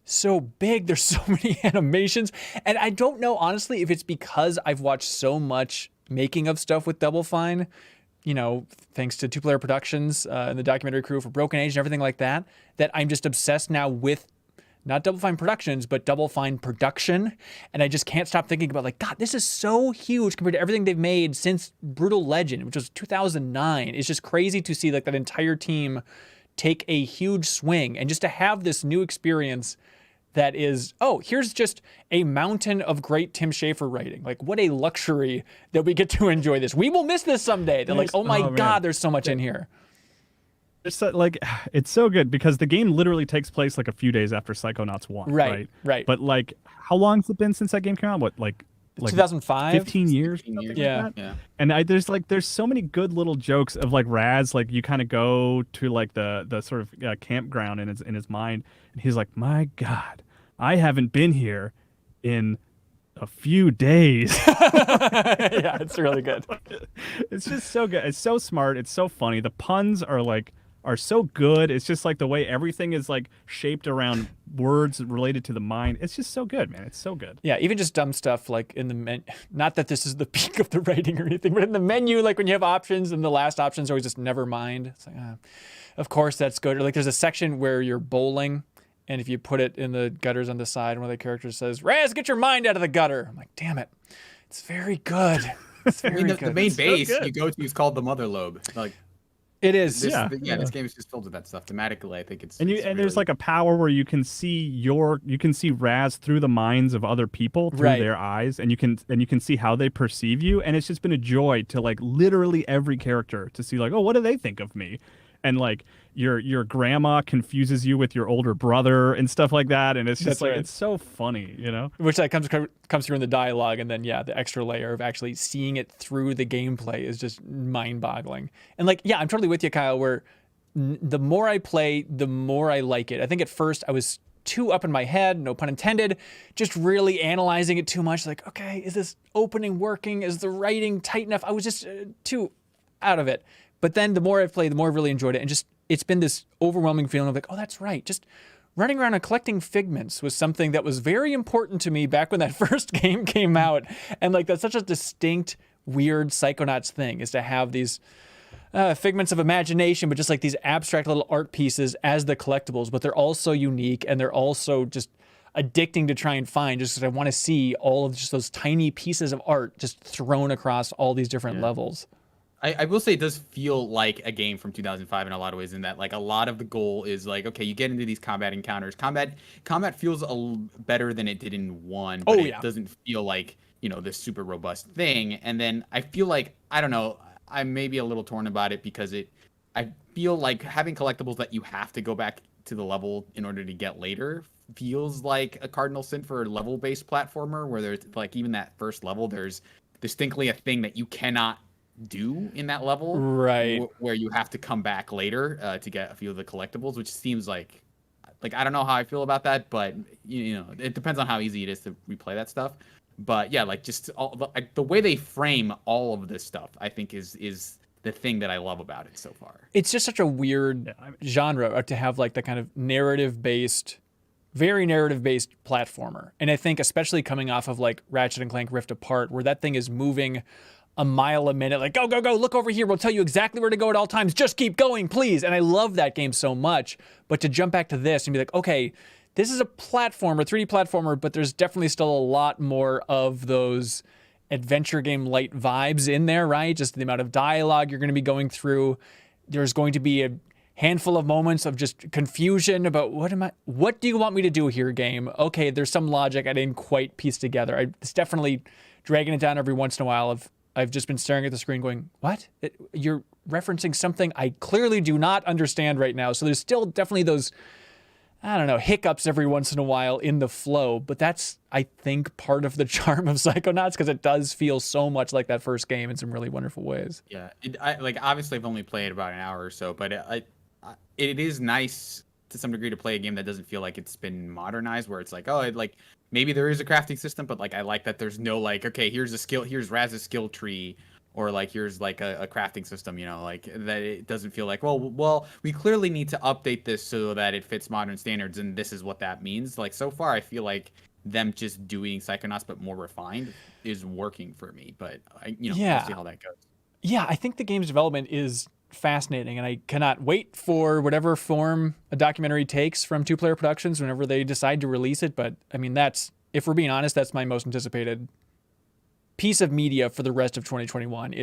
so big. There's so many animations. And I don't know, honestly, if it's because I've watched so much making of stuff with Double Fine, thanks to Two Player Productions and the documentary crew for Broken Age and everything like that, that I'm just obsessed now with not Double Fine Productions, but Double Fine Production. And I just can't stop thinking about like, God, this is so huge compared to everything they've made since Brutal Legend, which was 2009. It's just crazy to see like that entire team take a huge swing and just to have this new experience that is, here's just a mountain of great Tim Schafer writing. Like what a luxury that we get to enjoy this. We will miss this someday. They're like, oh my God, there's so much in here. It's like it's so good because the game literally takes place like a few days after Psychonauts 1. Right. But like, how long has it been since that game came out? What, like 2005? 15 years? Yeah. Like yeah. And there's so many good little jokes of like Raz, like you kind of go to like the sort of campground in his mind, and he's like, my God, I haven't been here in a few days. Yeah, it's really good. It's just so good. It's so smart. It's so funny. The puns are so good. It's just like the way everything is like shaped around words related to the mind. It's just so good, man. It's so good. Yeah, even just dumb stuff like in the menu. Not that this is the peak of the writing or anything, but in the menu, like when you have options and the last options are always just never mind. It's like, of course that's good. Or like there's a section where you're bowling, and if you put it in the gutters on the side, one of the characters says, "Raz, get your mind out of the gutter." I'm like, damn it. It's very good. It's very good. The main base you go to is called the Mother Lobe. Like, It is. This, Yeah. this game is just filled with that stuff. Thematically, I think it's And it's there's really- like a power where you can see Raz through the minds of other people through Right. their eyes, and you can see how they perceive you, and it's just been a joy to like literally every character to see like, oh, what do they think of me? And like your grandma confuses you with your older brother and stuff like that, and it's just That's like right. it's so funny, you know? Which that comes through in the dialogue, and then the extra layer of actually seeing it through the gameplay is just mind-boggling. And like, I'm totally with you, Kyle. Where the more I play, the more I like it. I think at first I was too up in my head, no pun intended, just really analyzing it too much. Like, okay, is this opening working? Is the writing tight enough? I was just too out of it. But then the more I've played, the more I've really enjoyed it, and just it's been this overwhelming feeling of like, oh, that's right, just running around and collecting figments was something that was very important to me back when that first game came out. And like, that's such a distinct, weird Psychonauts thing, is to have these figments of imagination, but just like these abstract little art pieces as the collectibles, but they're also unique and they're also just addicting to try and find, just because I want to see all of just those tiny pieces of art just thrown across all these different levels. I will say it does feel like a game from 2005 in a lot of ways, in that like a lot of the goal is like, okay, you get into these combat encounters. Combat feels better than it did in 1, but it doesn't feel like, this super robust thing. And then I feel like, I don't know, I may be a little torn about it because I feel like having collectibles that you have to go back to the level in order to get later feels like a cardinal sin for a level-based platformer, where there's like, even that first level, there's distinctly a thing that you cannot do in that level, right? Where you have to come back later to get a few of the collectibles, which seems like I don't know how I feel about that, but it depends on how easy it is to replay that stuff. But yeah, like just the way they frame all of this stuff, I think is the thing that I love about it so far. It's just such a weird genre to have like the kind of very narrative-based platformer. And I think especially coming off of like Ratchet and Clank Rift Apart, where that thing is moving a mile a minute, like, go, look over here, we'll tell you exactly where to go at all times, just keep going, please. And I love that game so much. But to jump back to this and be like, okay, this is a platformer, 3D platformer, but there's definitely still a lot more of those adventure game light vibes in there, right? Just the amount of dialogue you're going to be going through. There's going to be a handful of moments of just confusion about what do you want me to do here, game? Okay, there's some logic I didn't quite piece together. It's definitely dragging it down every once in a while. I've just been staring at the screen going, what? You're referencing something I clearly do not understand right now. So there's still definitely those, I don't know, hiccups every once in a while in the flow. But that's, I think, part of the charm of Psychonauts, because it does feel so much like that first game in some really wonderful ways. Yeah, obviously I've only played about an hour or so, but it is nice to some degree to play a game that doesn't feel like it's been modernized, where it's like, maybe there is a crafting system, but like I like that there's no like, okay, here's Raz's skill tree, or like here's like a crafting system, like that. It doesn't feel like, well, we clearly need to update this so that it fits modern standards, and this is what that means. Like so far, I feel like them just doing Psychonauts but more refined is working for me. But we'll see how that goes. Yeah, I think the game's development is fascinating, and I cannot wait for whatever form a documentary takes from Two Player Productions whenever they decide to release it. But I mean, if we're being honest, that's my most anticipated piece of media for the rest of 2021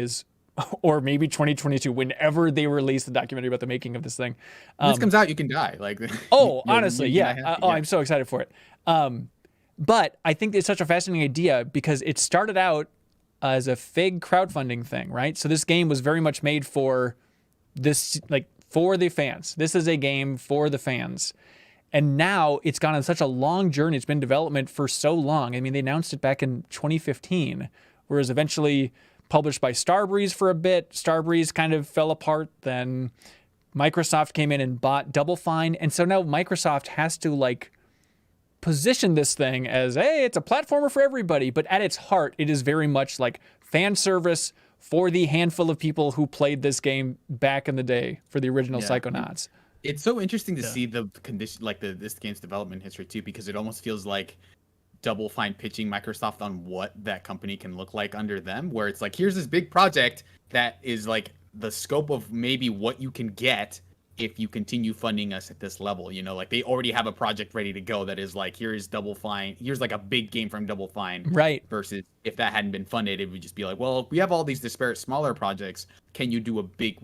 or maybe 2022, whenever they release the documentary about the making of this thing. When this comes out, you can die. Like, honestly, yeah. I'm so excited for it. But I think it's such a fascinating idea because it started out as a Fig crowdfunding thing, right? So this game was very much made for this, like, for the fans. This is a game for the fans. And now it's gone on such a long journey. It's been in development for so long. I mean, they announced it back in 2015, whereas eventually published by Starbreeze for a bit. Starbreeze kind of fell apart. Then Microsoft came in and bought Double Fine. And so now Microsoft has to like position this thing as, hey, it's a platformer for everybody. But at its heart, it is very much like fan service for the handful of people who played this game back in the day for the original Psychonauts. It's so interesting to see the condition, like this game's development history too, because it almost feels like Double Fine pitching Microsoft on what that company can look like under them, where it's like, here's this big project that is like the scope of maybe what you can get if you continue funding us at this level. Like they already have a project ready to go that is like, here's Double Fine, here's like a big game from Double Fine. Right. Versus if that hadn't been funded, it would just be like, well, we have all these disparate smaller projects, can you do a big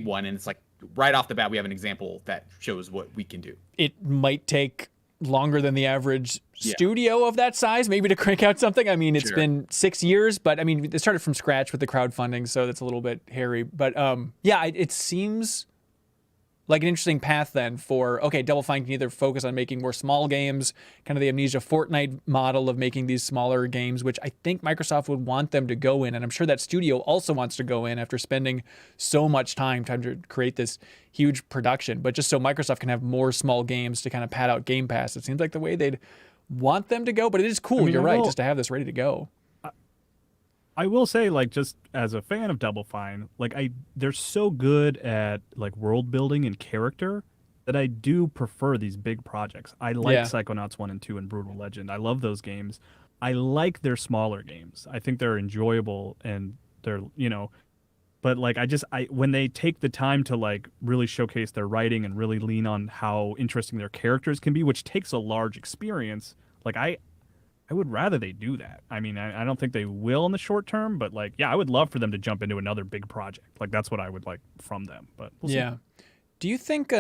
one? And it's like right off the bat, we have an example that shows what we can do. It might take longer than the average studio of that size, maybe, to crank out something. I mean, it's been 6 years, but I mean, they started from scratch with the crowdfunding, so that's a little bit hairy. But yeah, it seems like an interesting path then for, okay, Double Fine can either focus on making more small games, kind of the Amnesia Fortnite model of making these smaller games, which I think Microsoft would want them to go in. And I'm sure that studio also wants to go in after spending so much time trying to create this huge production. But just so Microsoft can have more small games to kind of pad out Game Pass, it seems like the way they'd want them to go. But it is cool, you're right, just to have this ready to go. I will say, like, just as a fan of Double Fine, like, they're so good at, like, world building and character that I do prefer these big projects. I like Psychonauts 1 and 2 and Brutal Legend. I love those games. I like their smaller games. I think they're enjoyable and they're, you know, but like, when they take the time to like really showcase their writing and really lean on how interesting their characters can be, which takes a large experience, like I would rather they do that. I mean, I don't think they will in the short term, but like, yeah, I would love for them to jump into another big project. Like, that's what I would like from them. But we'll see. Do you think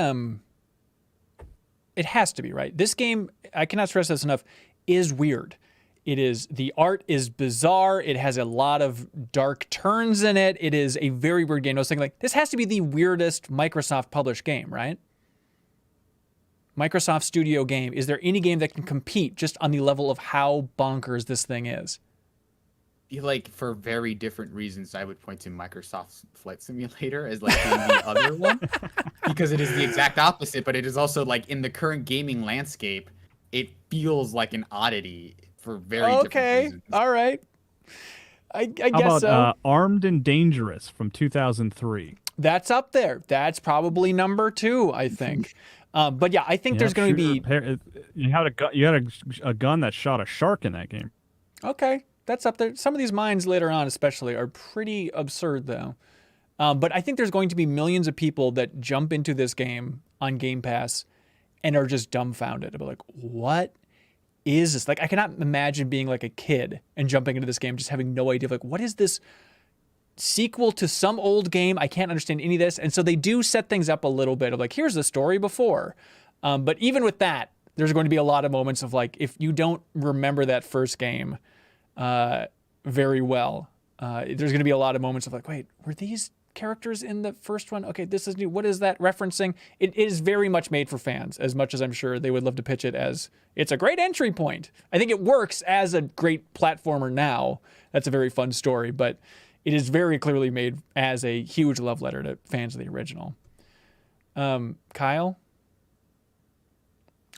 it has to be, right? This game, I cannot stress this enough, is weird. The art is bizarre. It has a lot of dark turns in it. It is a very weird game. I was thinking, like, this has to be the weirdest Microsoft published game, right? Microsoft Studio game. Is there any game that can compete just on the level of how bonkers this thing is? Like, for very different reasons, I would point to Microsoft's Flight Simulator as like being the other one, because it is the exact opposite, but it is also like in the current gaming landscape, it feels like an oddity for very different reasons. All right. I guess about, so. Armed and Dangerous from 2003. That's up there. That's probably number 2, I think. But yeah, I think there's going to be... You had a gun that shot a shark in that game. Okay, that's up there. Some of these mines later on especially are pretty absurd, though. But I think there's going to be millions of people that jump into this game on Game Pass and are just dumbfounded about, like, what is this? Like, I cannot imagine being like a kid and jumping into this game just having no idea, like, what is this sequel to some old game? I can't understand any of this. And so they do set things up a little bit of like, here's the story before. But even with that, there's going to be a lot of moments of like, if you don't remember that first game very well, there's going to be a lot of moments of like, wait, were these characters in the first one? Okay, this is new. What is that referencing? It is very much made for fans, as much as I'm sure they would love to pitch it as it's a great entry point. I think it works as a great platformer now. That's a very fun story, but it is very clearly made as a huge love letter to fans of the original. Kyle,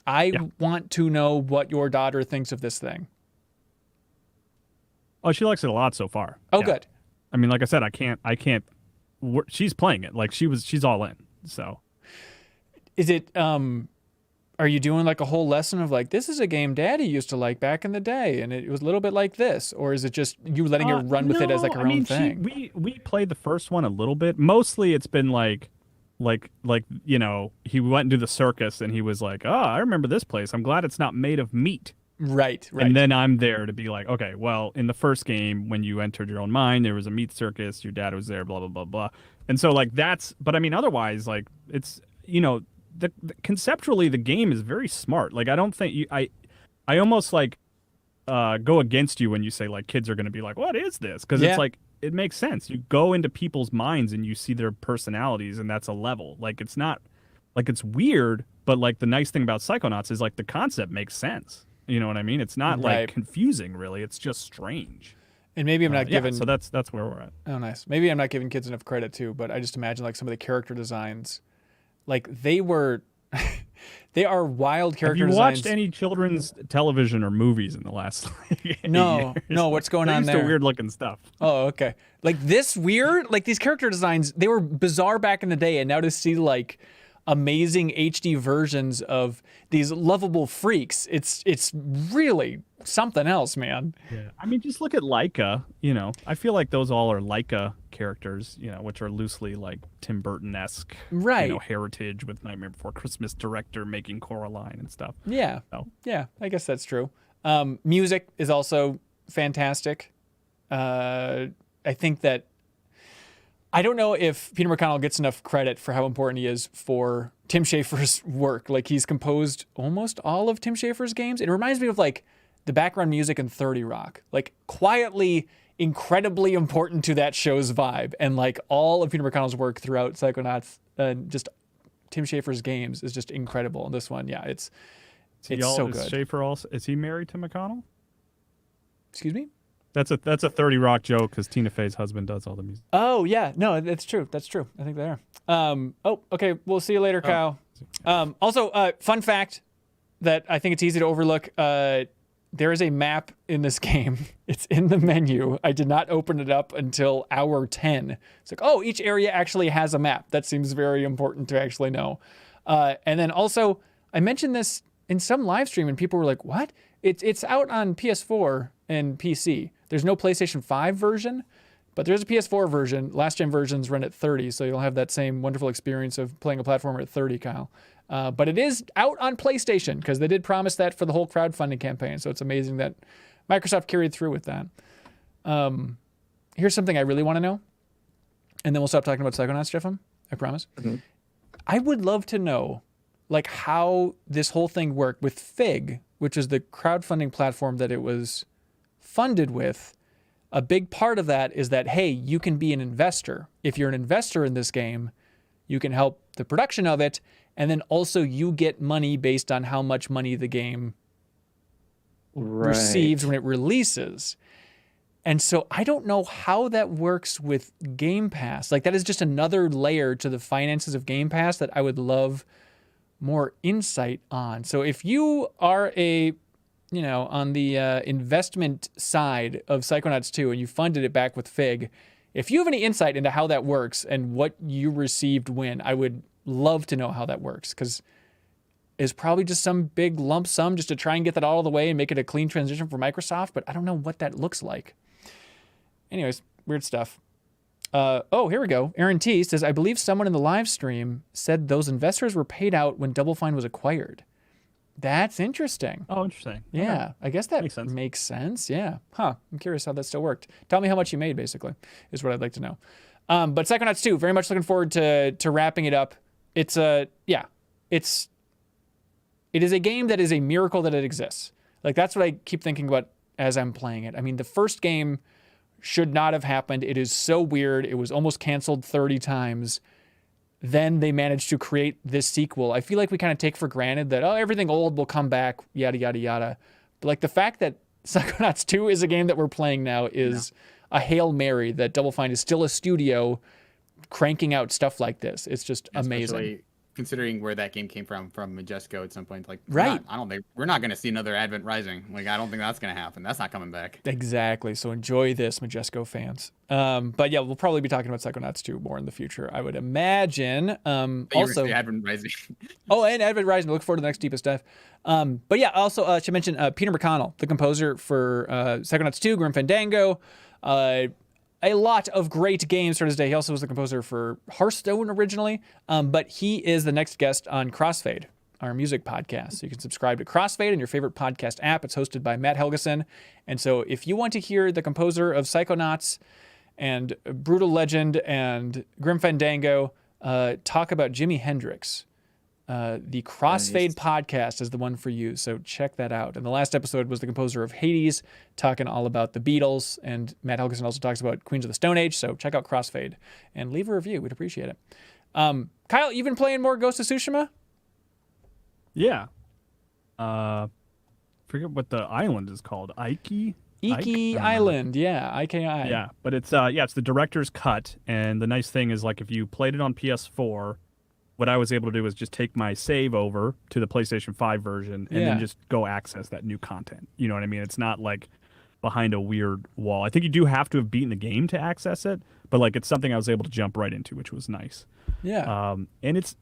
I want to know what your daughter thinks of this thing. Oh, she likes it a lot so far. Oh, good. I mean, like I said, I can't. She's playing it like she's all in. So, is it? Are you doing like a whole lesson of like, this is a game Daddy used to like back in the day, and it was a little bit like this, or is it just you letting her run with it as like her own thing? We played the first one a little bit. Mostly, it's been like you know, he went into the circus and he was like, oh, I remember this place. I'm glad it's not made of meat. Right. And then I'm there to be like, okay, well, in the first game, when you entered your own mind, there was a meat circus, your dad was there, blah, blah, blah, blah. And so, like, but I mean, otherwise, like, it's, you know, conceptually, the game is very smart. Like, I don't think I almost, like, go against you when you say, like, kids are going to be like, what is this? Because it's like, it makes sense. You go into people's minds and you see their personalities, and that's a level. Like, it's not, like, it's weird, but, like, the nice thing about Psychonauts is, like, the concept makes sense. You know what I mean? It's not like confusing, really. It's just strange. And maybe I'm not giving. So that's where we're at. Oh, nice. Maybe I'm not giving kids enough credit too. But I just imagine like some of the character designs, like they are wild character designs. Have you watched any children's television or movies in the last? No. What's going on there? Weird looking stuff. Oh, okay. Like this weird, like these character designs, they were bizarre back in the day, and now to see like amazing HD versions of these lovable freaks, it's really something else, man. Yeah, I mean, just look at Laika. You know, I feel like those all are Laika characters. You know, which are loosely like Tim Burton-esque, right? You know, heritage with Nightmare Before Christmas director making Coraline and stuff. Yeah, yeah, I guess that's true. Music is also fantastic. I think that I don't know if Peter McConnell gets enough credit for how important he is for Tim Schafer's work. Like, he's composed almost all of Tim Schafer's games. It reminds me of like the background music in 30 Rock, like quietly incredibly important to that show's vibe. And like all of Peter McConnell's work throughout Psychonauts, just Tim Schafer's games is just incredible. And this one, yeah, it's so good. Is Schafer also, is he married to McConnell? Excuse me? That's a 30 Rock joke because Tina Fey's husband does all the music. Oh yeah, no, that's true. That's true. I think they are. Oh, okay. We'll see you later, Kyle. Also, fun fact that I think it's easy to overlook. There is a map in this game. It's in the menu. I did not open it up until hour 10. It's like, oh, each area actually has a map. That seems very important to actually know. And then also, I mentioned this in some live stream, and people were like, "What?" It's out on PS4 and PC. There's no PlayStation 5 version, but there's a PS4 version. Last gen versions run at 30, so you'll have that same wonderful experience of playing a platformer at 30, Kyle. But it is out on PlayStation because they did promise that for the whole crowdfunding campaign. So it's amazing that Microsoft carried through with that. Here's something I really want to know, and then we'll stop talking about Psychonauts, Jeffem. I promise. Mm-hmm. I would love to know, like, how this whole thing worked with Fig, which is the crowdfunding platform that it was funded with. A big part of that is that, hey, you can be an investor. If you're an investor in this game, you can help the production of it, and then also you get money based on how much money the game receives when it releases. And so I don't know how that works with Game Pass. Like, that is just another layer to the finances of Game Pass that I would love more insight on. So if you are on the investment side of Psychonauts 2 and you funded it back with Fig, if you have any insight into how that works and what you received when, I would love to know how that works, because it's probably just some big lump sum just to try and get that all the way and make it a clean transition for Microsoft, but I don't know what that looks like. Anyways, weird stuff. Here we go. Aaron T says, I believe someone in the live stream said those investors were paid out when Double Fine was acquired. That's interesting. Oh, interesting. Yeah, okay. I guess that makes sense. Yeah. Huh. I'm curious how that still worked. Tell me how much you made, basically, is what I'd like to know. But Psychonauts 2, very much looking forward to wrapping it up. It is a game that is a miracle that it exists. Like, that's what I keep thinking about as I'm playing it. I mean, the first game should not have happened. It is so weird. It was almost canceled 30 times. Then they managed to create this sequel. I feel like we kind of take for granted that, everything old will come back, yada, yada, yada. But like, the fact that Psychonauts 2 is a game that we're playing now is a Hail Mary that Double Fine is still a studio cranking out stuff like this. It's just amazing. Especially considering where that game came from Majesco at some point. Like, right. I don't think we're not going to see another Advent Rising. Like, I don't think that's going to happen. That's not coming back. Exactly. So enjoy this, Majesco fans. But yeah, we'll probably be talking about Psychonauts 2 more in the future, I would imagine. Also, Advent Rising. And Advent Rising. Look forward to the next Deepest Dive. But yeah, also I should mention Peter McConnell, the composer for Psychonauts 2, Grim Fandango. A lot of great games for his day. He also was the composer for Hearthstone originally, but he is the next guest on Crossfade, our music podcast. So you can subscribe to Crossfade in your favorite podcast app. It's hosted by Matt Helgeson. And so if you want to hear the composer of Psychonauts and Brutal Legend and Grim Fandango talk about Jimi Hendrix, the Crossfade podcast is the one for you, so check that out. And the last episode was the composer of Hades, talking all about the Beatles, and Matt Helgeson also talks about Queens of the Stone Age, so check out Crossfade and leave a review. We'd appreciate it. Kyle, you been playing more Ghost of Tsushima? Yeah. Forget what the island is called. Iki Island, yeah, IKI. Yeah, but it's it's the director's cut, and the nice thing is, like, if you played it on PS4, what I was able to do was just take my save over to the PlayStation 5 version and then just go access that new content. You know what I mean? It's not like behind a weird wall. I think you do have to have beaten the game to access it, but like, it's something I was able to jump right into, which was nice. Yeah. And it's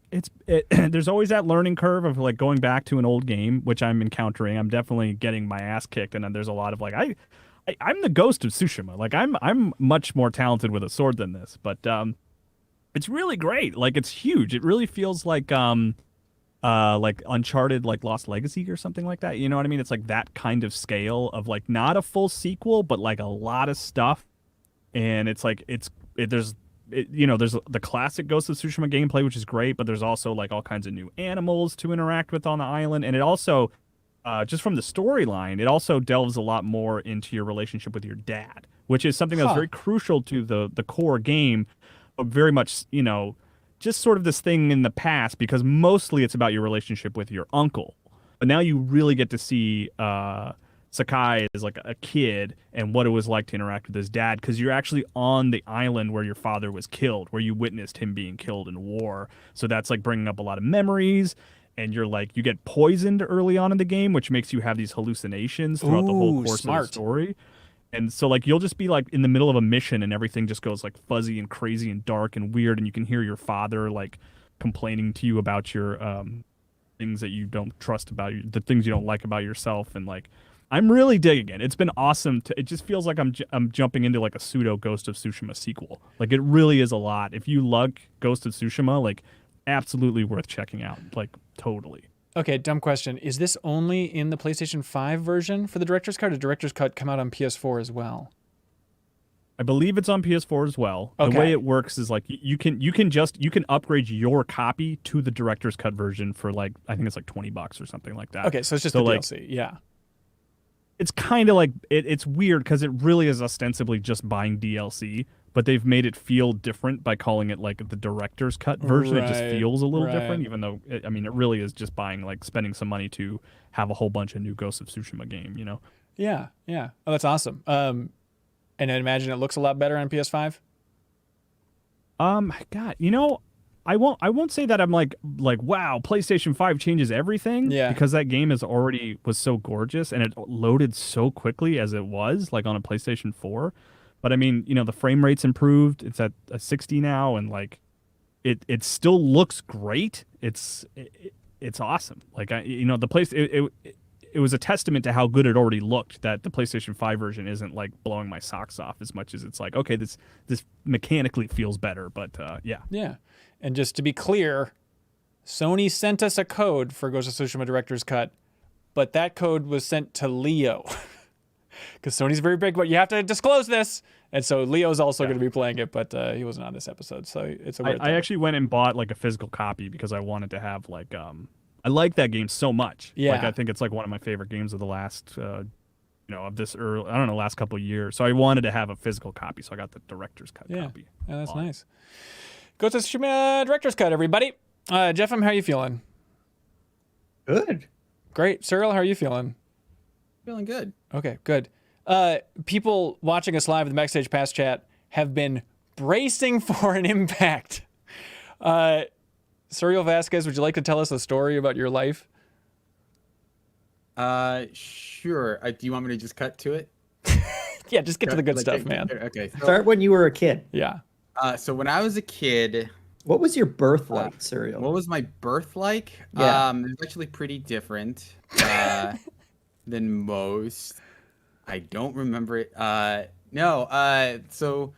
there's always that learning curve of like going back to an old game, which I'm encountering. I'm definitely getting my ass kicked, and then there's a lot of like I'm the Ghost of Tsushima. Like, I'm much more talented with a sword than this, but it's really great. Like, it's huge. It really feels like Uncharted, like Lost Legacy or something like that. You know what I mean? It's like that kind of scale of like not a full sequel, but like a lot of stuff. And it's like there's there's the classic Ghost of Tsushima gameplay, which is great, but there's also like all kinds of new animals to interact with on the island, and it also, just from the storyline, it also delves a lot more into your relationship with your dad, which is something that's very crucial to the core game, but very much, just sort of this thing in the past, because mostly it's about your relationship with your uncle. But now you really get to see Sakai as like a kid and what it was like to interact with his dad, because you're actually on the island where your father was killed, where you witnessed him being killed in war. So that's like bringing up a lot of memories, and you're like, you get poisoned early on in the game, which makes you have these hallucinations throughout the whole course of the story. And so like you'll just be like in the middle of a mission and everything just goes like fuzzy and crazy and dark and weird, and you can hear your father like complaining to you about your things that you don't trust about you, the things you don't like about yourself. And like I'm really digging it. It's been awesome. It just feels like I'm jumping into like a pseudo Ghost of Tsushima sequel. Like it really is a lot. If you love Ghost of Tsushima, like absolutely worth checking out. Like totally. Okay, dumb question. Is this only in the PlayStation 5 version for the Director's Cut? Or did Director's Cut come out on PS4 as well? I believe it's on PS4 as well. Okay. The way it works is like you can upgrade your copy to the Director's Cut version for like, I think it's like $20 or something like that. Okay, so it's just the DLC. Yeah. It's kind of like it's weird because it really is ostensibly just buying DLC, but they've made it feel different by calling it like the Director's Cut version. It just feels a little different, even though it really is just spending some money to have a whole bunch of new Ghost of Tsushima game. Yeah. Oh, that's awesome. And I imagine it looks a lot better on PS5. God, I won't say that I'm like wow, PlayStation 5 changes everything. Yeah. Because that game was so gorgeous and it loaded so quickly as it was like on a PlayStation 4. But I mean, the frame rate's improved. It's at a 60 now, and like it still looks great. It's awesome. Like the place it was a testament to how good it already looked that the PlayStation 5 version isn't like blowing my socks off as much as it's like, okay, this mechanically feels better, but yeah. Yeah. And just to be clear, Sony sent us a code for Ghost of Tsushima Director's Cut, but that code was sent to Leo. Because Sony's very big, but you have to disclose this. And so Leo's also going to be playing it, but he wasn't on this episode, so it's a weird I actually went and bought like a physical copy because I wanted to have like I like that game so much. Yeah. Like I think it's like one of my favorite games of the last of this early, I don't know, last couple of years. So I wanted to have a physical copy, so I got the Director's Cut copy. Yeah, that's nice. Go to Tsushima Director's Cut, everybody. Jeff, how are you feeling? Good. Great. Cyril, how are you feeling? Feeling good. Okay, good. People watching us live in the Backstage Pass chat have been bracing for an impact. Cyril Vasquez, would you like to tell us a story about your life? Sure. Do you want me to just cut to it? Yeah, just get to the good stuff, man. Okay. So, Start when you were a kid. Yeah. So when I was a kid, What was your birth like, Cyril? what was my birth like? Yeah. It was actually pretty different than most. I don't remember it. No. So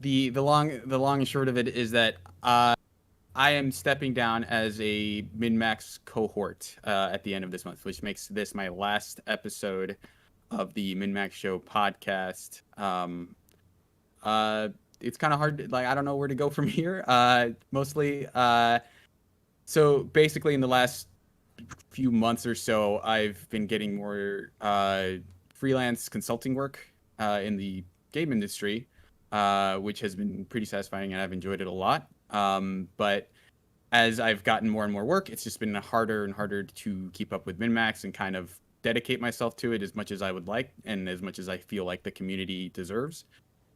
the long and short of it is that I am stepping down as a MinnMax cohort at the end of this month, which makes this my last episode of the MinnMax Show podcast. It's kind of hard. I don't know where to go from here. Mostly. So basically, in the last few months or so, I've been getting more freelance consulting work in the game industry, which has been pretty satisfying, and I've enjoyed it a lot. But as I've gotten more and more work, it's just been harder and harder to keep up with MinnMax and kind of dedicate myself to it as much as I would like and as much as I feel like the community deserves.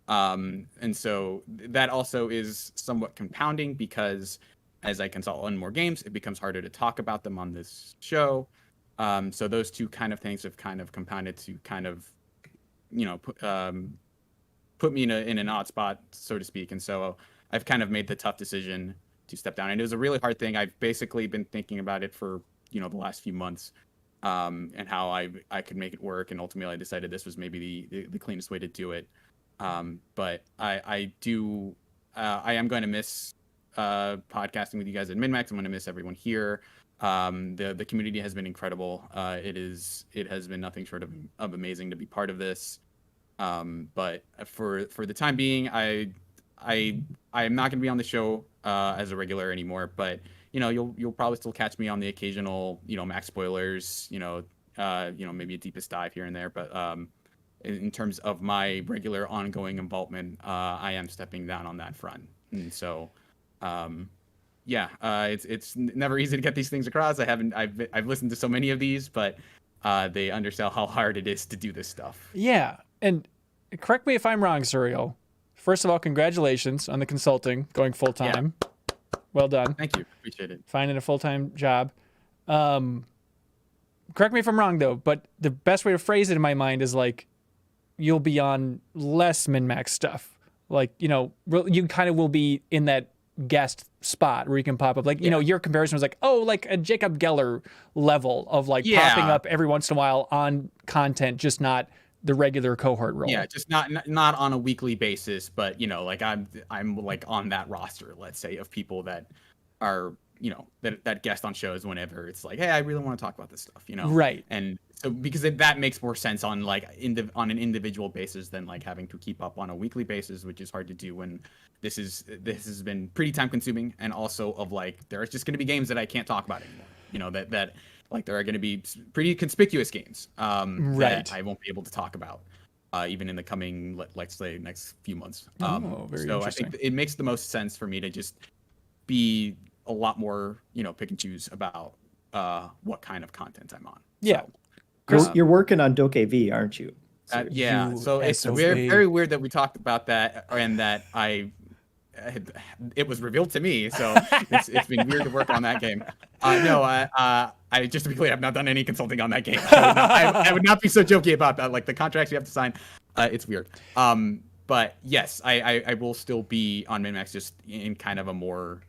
And so that also is somewhat compounding because as I consult on more games, it becomes harder to talk about them on this show. So those two kind of things have kind of compounded to kind of, put me in an odd spot, so to speak. And so I've kind of made the tough decision to step down. And it was a really hard thing. I've basically been thinking about it for, the last few months, and how I could make it work. And ultimately I decided this was maybe the cleanest way to do it. But I am going to miss podcasting with you guys at MinnMax. I'm going to miss everyone here. The community has been incredible. It has been nothing short of amazing to be part of this. But for the time being, I'm not going to be on the show as a regular anymore, but you'll probably still catch me on the occasional max spoilers, maybe a deepest dive here and there, but in terms of my regular ongoing involvement, I am stepping down on that front. And so it's never easy to get these things across. I've listened to so many of these, but they undersell how hard it is to do this stuff. Yeah, and correct me if I'm wrong, Surreal. First of all, congratulations on the consulting going full time. Yeah. Well done. Thank you. Appreciate it. Finding a full-time job. Correct me if I'm wrong, though, but the best way to phrase it in my mind is like you'll be on less MinnMax stuff. Like, you kind of will be in that guest spot where you can pop up. Like, your comparison was like, like a Jacob Geller level of like popping up every once in a while on content, just not the regular cohort role. Yeah, just not on a weekly basis, but like I'm like on that roster, let's say, of people that are that guest on shows whenever it's like, hey, I really want to talk about this stuff, Right. And so because that makes more sense on like on an individual basis than like having to keep up on a weekly basis, which is hard to do when this has been pretty time consuming, and also of like there's just going to be games that I can't talk about anymore. That like there are going to be pretty conspicuous games that I won't be able to talk about even in the coming, let's say, next few months. Very so I interesting. think it makes the most sense for me to just be a lot more, pick and choose about what kind of content I'm on. Yeah. So, Chris, you're working on Doke V, aren't you? yeah. So it's SOV. very weird that we talked about that and that it was revealed to me. So it's been weird to work on that game. I just to be clear, I've not done any consulting on that game. I would not be so jokey about that. Like the contracts you have to sign, it's weird. But yes, I will still be on MinnMax, just in kind of a more,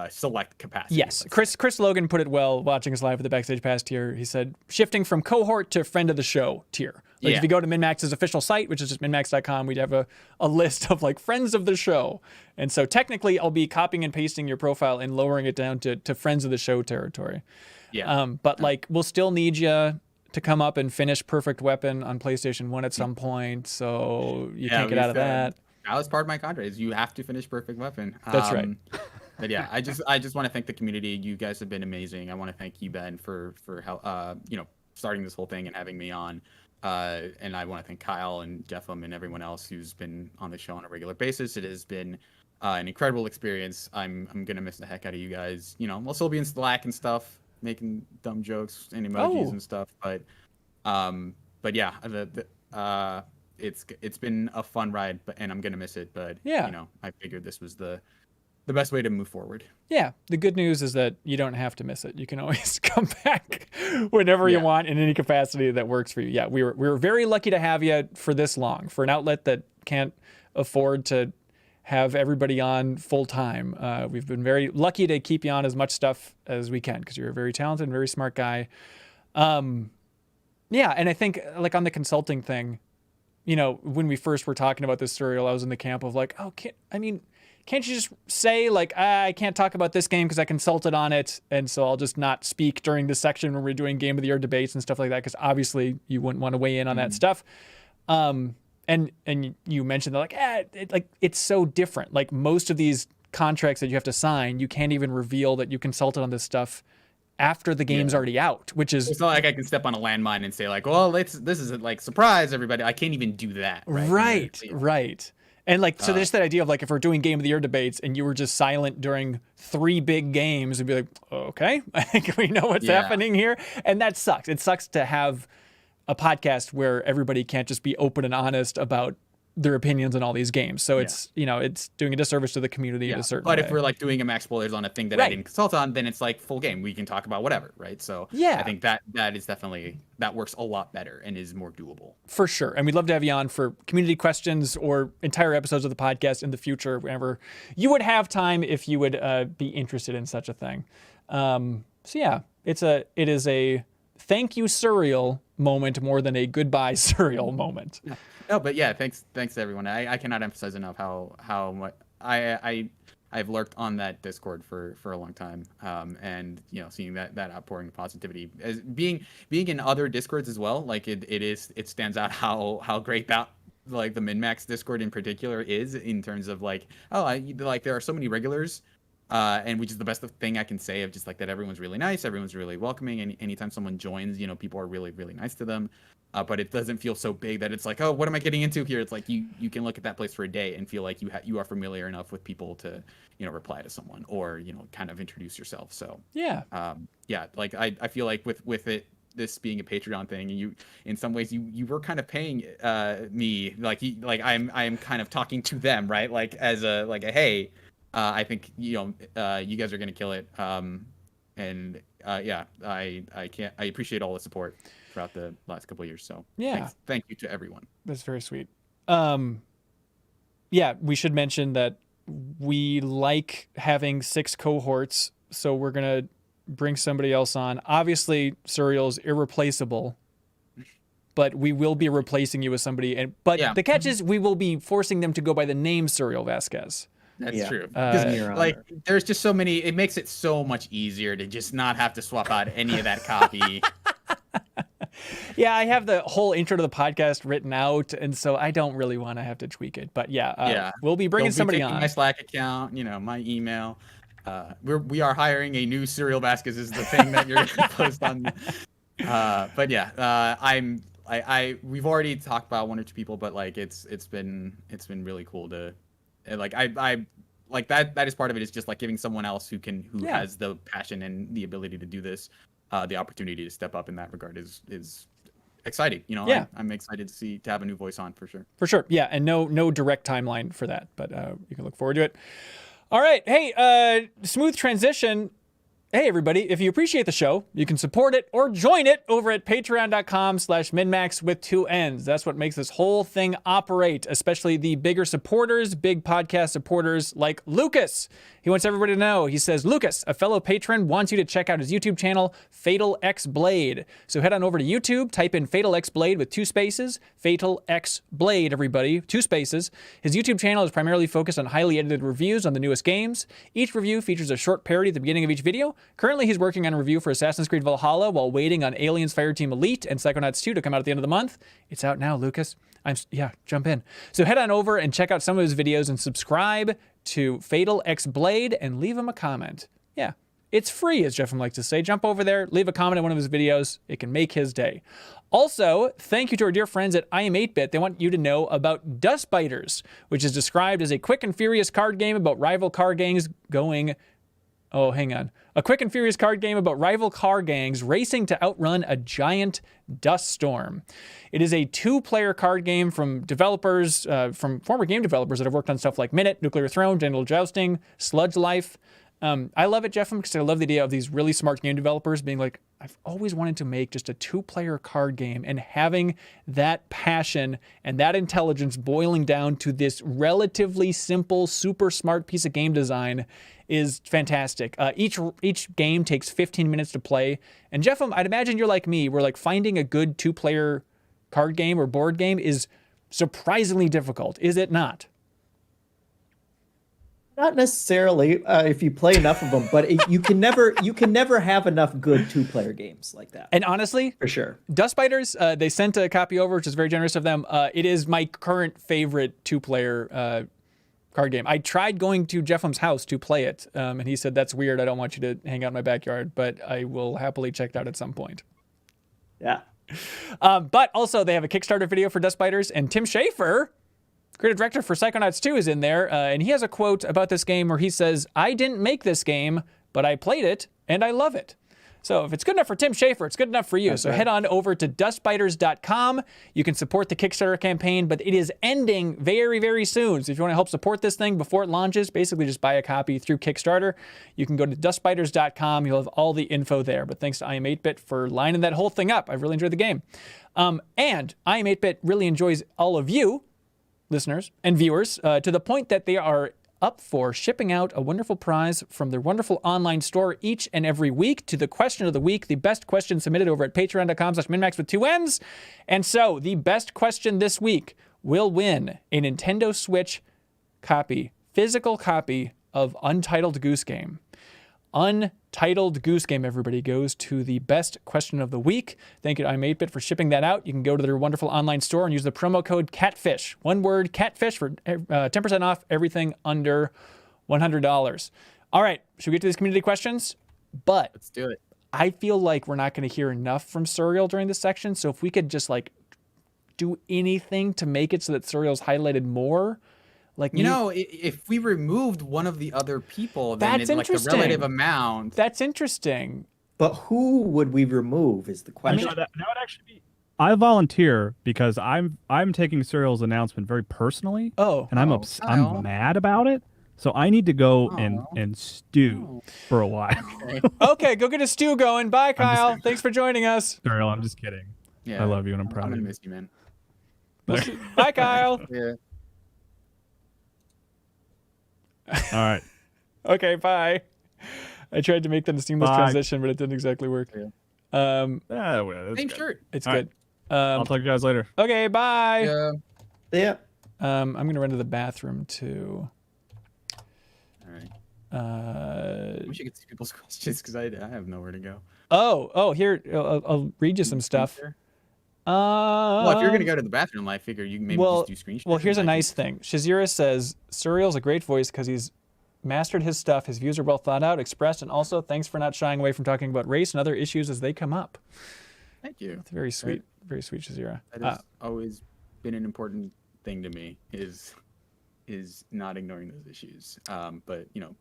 select capacity. Yes, Chris Logan put it well watching us live at the Backstage Pass tier. He said, shifting from cohort to friend of the show tier. Like if you go to MinnMax's official site, which is just MinnMax.com, we'd have a list of like friends of the show. And so technically I'll be copying and pasting your profile and lowering it down to friends of the show territory. Yeah. But like we'll still need you to come up and finish Perfect Weapon on PlayStation 1 at some point. So you can't get out of that. That was part of my contract, is you have to finish Perfect Weapon. That's right. But yeah, I just want to thank the community. You guys have been amazing. I want to thank you, Ben, for how starting this whole thing and having me on. And I want to thank Kyle and Jeffem and everyone else who's been on the show on a regular basis. It has been an incredible experience. I'm gonna miss the heck out of you guys. We'll still be in Slack and stuff, making dumb jokes and emojis and stuff. But yeah, it's been a fun ride, and I'm gonna miss it. But I figured this was the best way to move forward. Yeah, the good news is that you don't have to miss it. You can always come back whenever you want in any capacity that works for you. Yeah, we were very lucky to have you for this long, for an outlet that can't afford to have everybody on full time. We've been very lucky to keep you on as much stuff as we can because you're a very talented, very smart guy. And I think like on the consulting thing, when we first were talking about this serial, I was in the camp of like, can't you just say like, I can't talk about this game because I consulted on it, and so I'll just not speak during this section when we're doing Game of the Year debates and stuff like that, because obviously you wouldn't want to weigh in on that stuff. And you mentioned that it's so different. Like most of these contracts that you have to sign, you can't even reveal that you consulted on this stuff after the game's already out, which is... It's not like I can step on a landmine and say like, well, this is like surprise everybody. I can't even do that. Right. And like, so there's that idea of like, if we're doing Game of the Year debates and you were just silent during 3 big games, it'd be like, okay, I think we know what's happening here. And that sucks. It sucks to have a podcast where everybody can't just be open and honest about their opinions on all these games. So it's, it's doing a disservice to the community in a certain way. But if we're like doing a max spoilers on a thing that I didn't consult on, then it's like full game. We can talk about whatever, right? So I think that is definitely, that works a lot better and is more doable. For sure. And we'd love to have you on for community questions or entire episodes of the podcast in the future, whenever you would have time, if you would be interested in such a thing. It is a thank you Surreal moment more than a goodbye Surreal moment. No, but yeah, thanks to everyone. I cannot emphasize enough how much I've lurked on that Discord for a long time, and seeing that outpouring of positivity, as being in other Discords as well. Like it stands out how great that like the MinnMax Discord in particular is, in terms of like, there are so many regulars, and which is the best thing I can say of just like that everyone's really nice, everyone's really welcoming, and anytime someone joins, people are really, really nice to them. But it doesn't feel so big that it's like, oh, what am I getting into here? It's like you can look at that place for a day and feel like you are familiar enough with people to, reply to someone or, kind of introduce yourself. So Yeah. Like I feel like with this being a Patreon thing, and you, in some ways, you were kind of paying me like I'm kind of talking to them, right? Like as a hey, I think you guys are gonna kill it. I appreciate all the support throughout the last couple of years. So Yeah. thank you to everyone. That's very sweet. Yeah, we should mention that we like having 6 cohorts, so we're going to bring somebody else on. Obviously, Suriel's irreplaceable, but we will be replacing you with somebody. But the catch is we will be forcing them to go by the name Suriel Vasquez. That's true. There's just so many. It makes it so much easier to just not have to swap out any of that copy. Yeah, I have the whole intro to the podcast written out, and so I don't really want to have to tweak it. But we'll be bringing somebody on. My Slack account, my email. We are hiring a new Suriel Vasquez is the thing that you're going to post on. We've already talked about 1 or 2 people, but like it's been really cool to, like I like that is part of it, is just like giving someone else who has the passion and the ability to do this, the opportunity to step up in that regard is exciting. I'm excited to have a new voice on for sure. For sure. Yeah. And no direct timeline for that, but you can look forward to it. All right. Hey, smooth transition. Hey, everybody, if you appreciate the show, you can support it or join it over at patreon.com/MinnMax with 2 N's. That's what makes this whole thing operate, especially the bigger supporters, big podcast supporters like Lucas. He wants everybody to know. He says, Lucas, a fellow patron, wants you to check out his YouTube channel, Fatal X Blade. So head on over to YouTube, type in Fatal X Blade with 2 spaces, Fatal X Blade, everybody, 2 spaces. His YouTube channel is primarily focused on highly edited reviews on the newest games. Each review features a short parody at the beginning of each video. Currently, he's working on a review for Assassin's Creed Valhalla while waiting on Aliens Fireteam Elite and Psychonauts 2 to come out at the end of the month. It's out now, Lucas. Jump in. So head on over and check out some of his videos and subscribe to Fatal X Blade and leave him a comment. Yeah, it's free, as Jeff likes to say. Jump over there, leave a comment on one of his videos. It can make his day. Also, thank you to our dear friends at I Am 8-Bit. They want you to know about Dust Biters, which is described as a quick and furious card game about rival car gangs going... Oh, hang on. A quick and furious card game about rival car gangs racing to outrun a giant dust storm. It is a 2-player card game from developers, from former game developers that have worked on stuff like Minute, Nuclear Throne, Genital Jousting, Sludge Life. I love it, Jeff, because I love the idea of these really smart game developers being like, I've always wanted to make just a 2-player card game, and having that passion and that intelligence boiling down to this relatively simple, super smart piece of game design is fantastic. Each game takes 15 minutes to play. And Jeff, I'd imagine you're like me, where like finding a good 2-player card game or board game is surprisingly difficult, is it not? Not necessarily if you play enough of them, but you can never have enough good 2-player games like that. And honestly, for sure, Dust Biters, they sent a copy over, which is very generous of them. It is my current favorite 2-player card game. I tried going to Jeffham's house to play it, and he said, that's weird. I don't want you to hang out in my backyard, but I will happily check it out at some point. Yeah. But also, they have a Kickstarter video for Dust Biters, and Tim Schafer, creative director for Psychonauts 2, is in there, and he has a quote about this game where he says, I didn't make this game, but I played it, and I love it. So if it's good enough for Tim Schafer, it's good enough for you. That's so right. Head on over to dustbiters.com. You can support the Kickstarter campaign, but it is ending very, very soon. So if you want to help support this thing before it launches, basically just buy a copy through Kickstarter. You can go to dustbiters.com. You'll have all the info there. But thanks to I Am 8-Bit for lining that whole thing up. I've really enjoyed the game. And I Am 8-Bit really enjoys all of you, listeners and viewers, to the point that they are up for shipping out a wonderful prize from their wonderful online store each and every week to the question of the week, the best question submitted over at patreon.com/MinnMax with 2 N's. And so the best question this week will win a Nintendo Switch copy, physical copy of Untitled Goose Game. Untitled titled Goose Game, everybody, goes to the best question of the week. Thank you to I'm8bit for shipping that out. You can go to their wonderful online store and use the promo code CATFISH. One word, CATFISH, for 10% off everything under $100. All right, should we get to these community questions? But Let's do it. I feel like we're not going to hear enough from Suriel during this section. So if we could just like do anything to make it so that Suriel's highlighted more. Like, You know, if we removed one of the other people, then That's it's like the interesting. relative amount. That's interesting. But who would we remove is the question. that would actually be. I volunteer because I'm taking Suriel's announcement very personally, Oh, and Kyle. I'm mad about it. So I need to go and stew for a while. okay. Go get a stew going. Bye, Kyle. Thanks for joining us. Suriel, I'm just kidding. Yeah, I love you and I'm proud I'm of gonna you. miss you, man. Bye, Kyle. Yeah. All right. Okay, bye. I tried to make that a seamless Bye. transition, but it didn't exactly work. Yeah. Well, That's Same good. shirt. it's All good. I'll talk to you guys later. Okay, bye. Yeah. Yeah. I'm gonna run to the bathroom too. All right. Uh, We should get to people's questions because I have nowhere to go. oh, here I'll read you some stuff. Well, if you're gonna go to the bathroom, I figure you can maybe just do screen sharing. Well, here's a and I nice thing. Shazira says Suriel's a great voice because he's mastered his stuff. His views are well thought out, expressed, and also thanks for not shying away from talking about race and other issues as they come up. Thank you. It's very sweet, Shazira. That has always been an important thing to me. Is not ignoring those issues. But you know,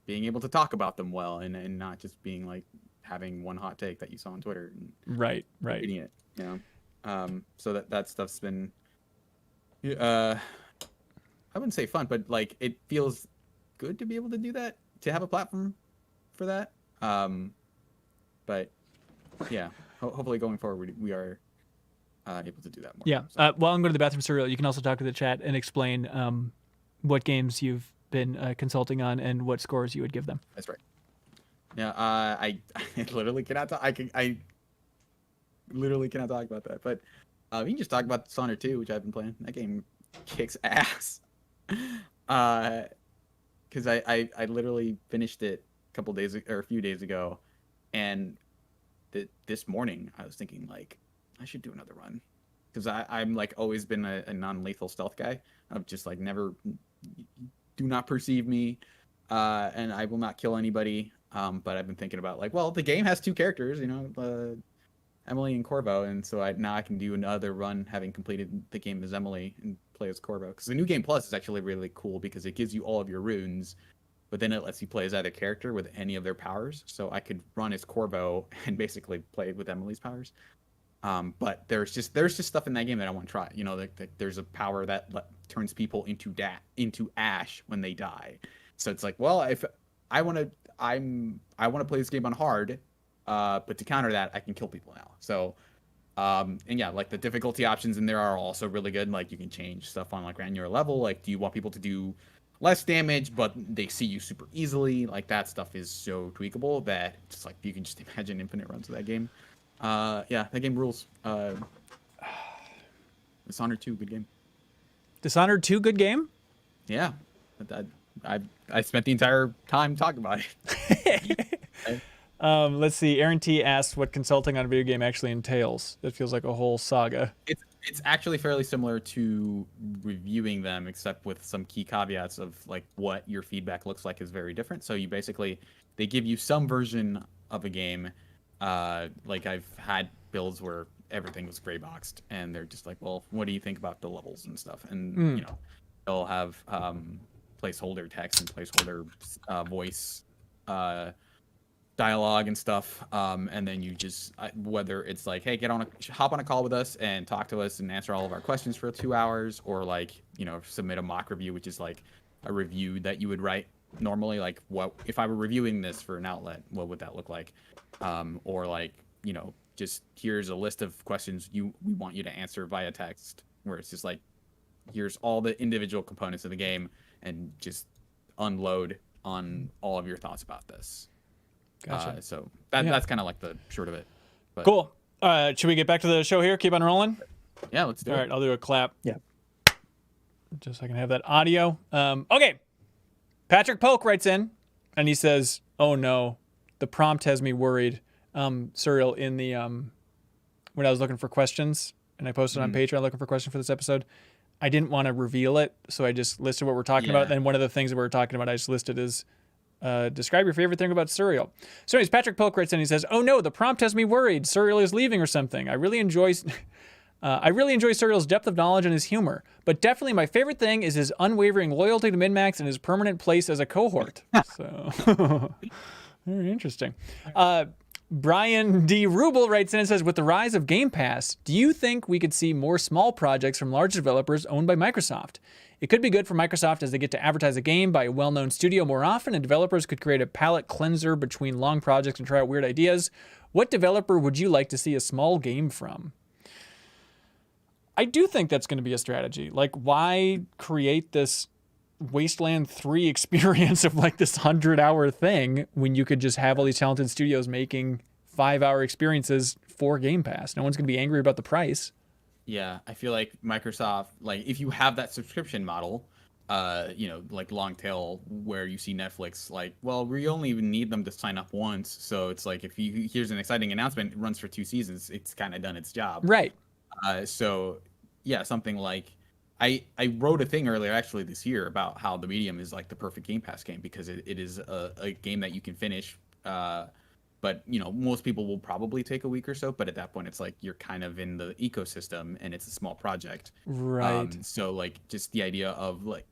being able to talk about them well and not just being like having one hot take that you saw on Twitter and Right. reading it. You know, so that stuff's been, I wouldn't say fun, but like it feels good to be able to do that, to have a platform for that. But yeah, hopefully going forward we are able to do that more. Yeah. So, While I'm going to the bathroom, Suriel, you can also talk to the chat and explain what games you've been consulting on and what scores you would give them. that's right. Yeah, I literally cannot talk. I literally cannot talk about that. But you can just talk about Dishonored 2, which I've been playing. That game kicks ass. Because I literally finished it a few days ago, and this morning I was thinking like I should do another run, because I'm like always been a non-lethal stealth guy. I've just like never, do not perceive me, and I will not kill anybody. But I've been thinking about like, well, the game has two characters, you know, Emily and Corvo, and so now I can do another run having completed the game as Emily and play as Corvo. Because the New Game Plus is actually really cool because it gives you all of your runes, but then it lets you play as either character with any of their powers. So I could run as Corvo and basically play with Emily's powers. But there's just stuff in that game that I want to try. You know, like there's a power that turns people into ash when they die. So it's like, well, if I want to play this game on hard, but to counter that, I can kill people now. So, and yeah, like the difficulty options in there are also really good. Like you can change stuff on like granular level. Like, do you want people to do less damage, but they see you super easily? Like that stuff is so tweakable that it's like you can just imagine infinite runs of that game. Yeah, that game rules. Dishonored 2, good game. Dishonored 2, good game? Yeah, I spent the entire time talking about it. Let's see. Aaron T asked what consulting on a video game actually entails. It feels like a whole saga. It's actually fairly similar to reviewing them, except with some key caveats of like what your feedback looks like is very different. So you basically, they give you some version of a game. Like I've had builds where everything was gray boxed, and they're just like, well, what do you think about the levels and stuff? And you know, they'll have placeholder text and placeholder voice dialogue and stuff, and then you just whether it's like, hey, hop on a call with us and talk to us and answer all of our questions for 2 hours, or like, you know, submit a mock review, which is like a review that you would write normally, like what if I were reviewing this for an outlet, what would that look like? Or like, you know, just here's a list of questions we want you to answer via text, where it's just like, here's all the individual components of the game and just unload on all of your thoughts about this. Gotcha. So that's kind of like the short of it. But, Cool. Should we get back to the show here? Keep on rolling? Yeah, let's do All it. right, I'll do a clap. Yeah. Just so I can have that audio. Okay. Patrick Polk writes in, and he says, oh no, the prompt has me worried, Serial, in the when I was looking for questions and I posted on Patreon looking for questions for this episode. I didn't want to reveal it, so I just listed what we're talking about. And one of the things that we were talking about, I just listed is describe your favorite thing about Serial. So anyways, Patrick Polk writes in, he says, "Oh no, the prompt has me worried. Serial is leaving or something. I really enjoy Serial's depth of knowledge and his humor, but definitely my favorite thing is his unwavering loyalty to MinnMax and his permanent place as a cohort." So very interesting. Brian D. Rubel writes in and says, "With the rise of Game Pass, do you think we could see more small projects from large developers owned by Microsoft? It could be good for Microsoft as they get to advertise a game by a well-known studio more often, and developers could create a palate cleanser between long projects and try out weird ideas. What developer would you like to see a small game from?" I do think that's going to be a strategy. Like, why create this Wasteland 3 experience of like this 100-hour thing when you could just have all these talented studios making 5-hour experiences for Game Pass? No one's going to be angry about the price. Yeah, I feel like Microsoft, like if you have that subscription model, like long tail where you see Netflix, like, well, we only need them to sign up once. So it's like, if here's an exciting announcement, it runs for 2 seasons, it's kind of done its job. Right. So yeah, something like, I wrote a thing earlier actually this year about how The Medium is like the perfect Game Pass game because it is a game that you can finish. But most people will probably take a week or so. But at that point, it's like you're kind of in the ecosystem and it's a small project. Right. So like just the idea of like,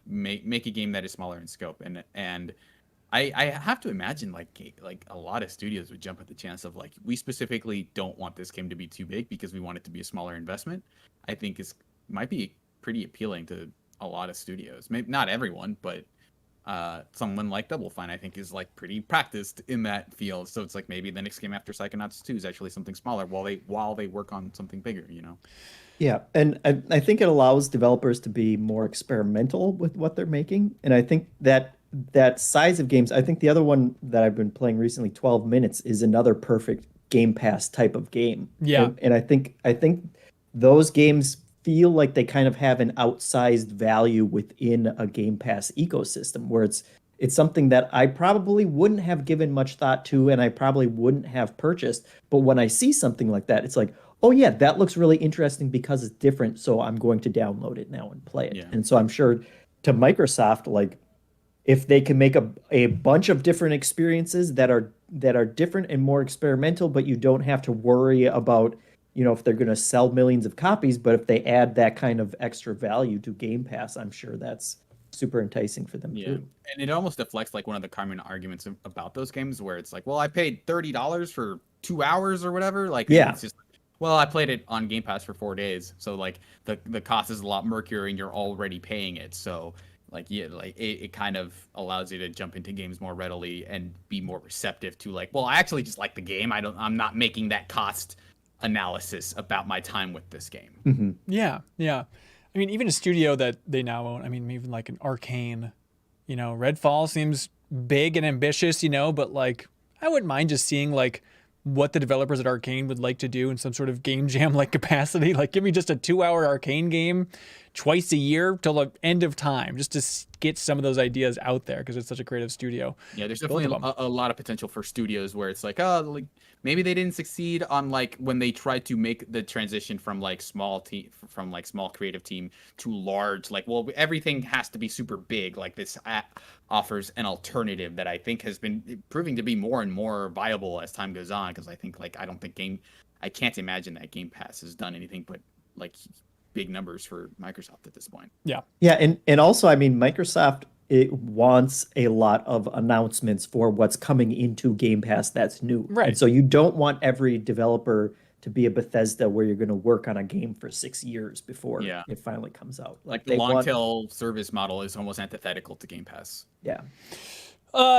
make a game that is smaller in scope. And I have to imagine like a lot of studios would jump at the chance of like, we specifically don't want this game to be too big because we want it to be a smaller investment. I think might be pretty appealing to a lot of studios. Maybe not everyone, but someone like Double Fine, I think, is like pretty practiced in that field. So it's like maybe the next game after Psychonauts 2 is actually something smaller while they work on something bigger, Yeah, and I think it allows developers to be more experimental with what they're making. And I think that size of games, I think the other one that I've been playing recently, 12 Minutes, is another perfect Game Pass type of game. Yeah. And I think those games feel like they kind of have an outsized value within a Game Pass ecosystem where it's something that I probably wouldn't have given much thought to and I probably wouldn't have purchased. But when I see something like that, it's like, oh yeah, that looks really interesting because it's different, so I'm going to download it now and play it. Yeah. And so I'm sure to Microsoft, like, if they can make a bunch of different experiences that are different and more experimental, but you don't have to worry about if they're going to sell millions of copies, but if they add that kind of extra value to Game Pass, I'm sure that's super enticing for them too. And it almost deflects like one of the common arguments about those games where it's like, well, I paid $30 for 2 hours or whatever. Like, it's just, well, I played it on Game Pass for 4 days. So like the cost is a lot murkier and you're already paying it. So like, yeah, like it kind of allows you to jump into games more readily and be more receptive to like, well, I actually just like the game. I'm not making that cost analysis about my time with this game. Mm-hmm. Yeah. I mean, even a studio that they now own, I mean, even like an Arcane, Redfall seems big and ambitious, but like, I wouldn't mind just seeing like what the developers at Arcane would like to do in some sort of game jam like capacity. Like, give me just a 2-hour Arcane game twice a year till the end of time, just to get some of those ideas out there because it's such a creative studio. Yeah, there's definitely a lot of potential for studios where it's like, like maybe they didn't succeed on like when they tried to make the transition from like small creative team to large. Like, well, everything has to be super big. Like this offers an alternative that I think has been proving to be more and more viable as time goes on. Because I think I can't imagine that Game Pass has done anything but like big numbers for Microsoft at this point. Yeah, and also, I mean, Microsoft, it wants a lot of announcements for what's coming into Game Pass that's new. Right. And so you don't want every developer to be a Bethesda where you're going to work on a game for 6 years before it finally comes out. Like the long tail service model is almost antithetical to Game Pass. Yeah.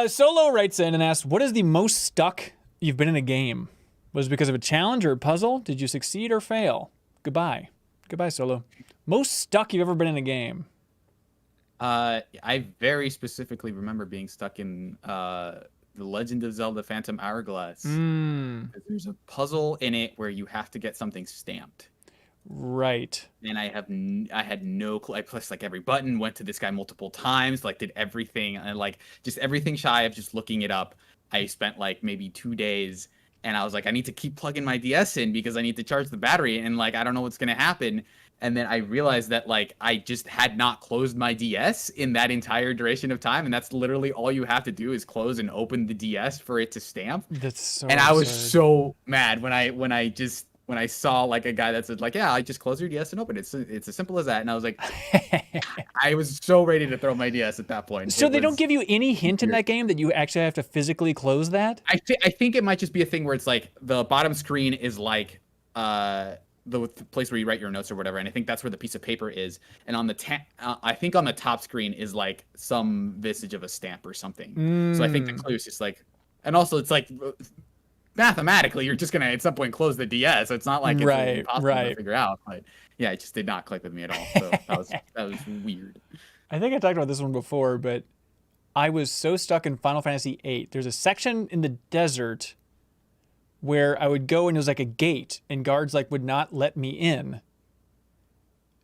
Solo writes in and asks, what is the most stuck you've been in a game? Was it because of a challenge or a puzzle? Did you succeed or fail? Goodbye, Solo. Most stuck you've ever been in a game? I very specifically remember being stuck in The Legend of Zelda Phantom Hourglass. There's a puzzle in it where you have to get something stamped. Right. And I had no clue. I pressed like every button, went to this guy multiple times, like did everything, and like just everything shy of just looking it up. I spent like maybe 2 days, and I was like, I need to keep plugging my DS in because I need to charge the battery, and like I don't know what's gonna happen. And then I realized that like I just had not closed my DS in that entire duration of time, and that's literally all you have to do is close and open the DS for it to stamp. That's so And I was absurd. so mad when I saw like a guy that said like, yeah, I just close your DS and open it. It's as simple as that. And I was like, I was so ready to throw my DS at that point. So they don't give you any hint in that game that you actually have to physically close that? I think it might just be a thing where it's like the bottom screen is like the place where you write your notes or whatever, and I think that's where the piece of paper is. And on the I think on the top screen is like some vestige of a stamp or something. So I think the clue is just like, and also it's like mathematically you're just gonna at some point close the DS. So it's not like it's impossible to figure out. But yeah, it just did not click with me at all. So that was weird. I think I talked about this one before, but I was so stuck in Final Fantasy VIII. There's a section in the desert where I would go and it was like a gate and guards like would not let me in.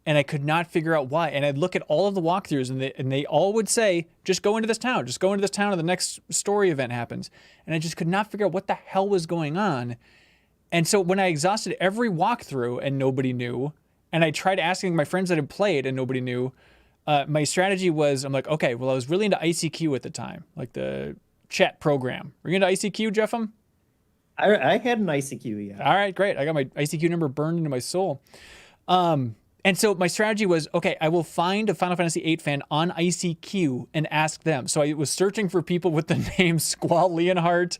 And I could not figure out why. And I'd look at all of the walkthroughs and they all would say, just go into this town. Just go into this town and the next story event happens. And I just could not figure out what the hell was going on. And so when I exhausted every walkthrough and nobody knew, and I tried asking my friends that had played and nobody knew, my strategy was, I'm like, okay, well, I was really into ICQ at the time, like the chat program. Were you into ICQ, Jeffem? I had an ICQ, yeah. All right, great. I got my ICQ number burned into my soul. And so my strategy was, okay, I will find a Final Fantasy VIII fan on ICQ and ask them. So I was searching for people with the name Squall Leonhardt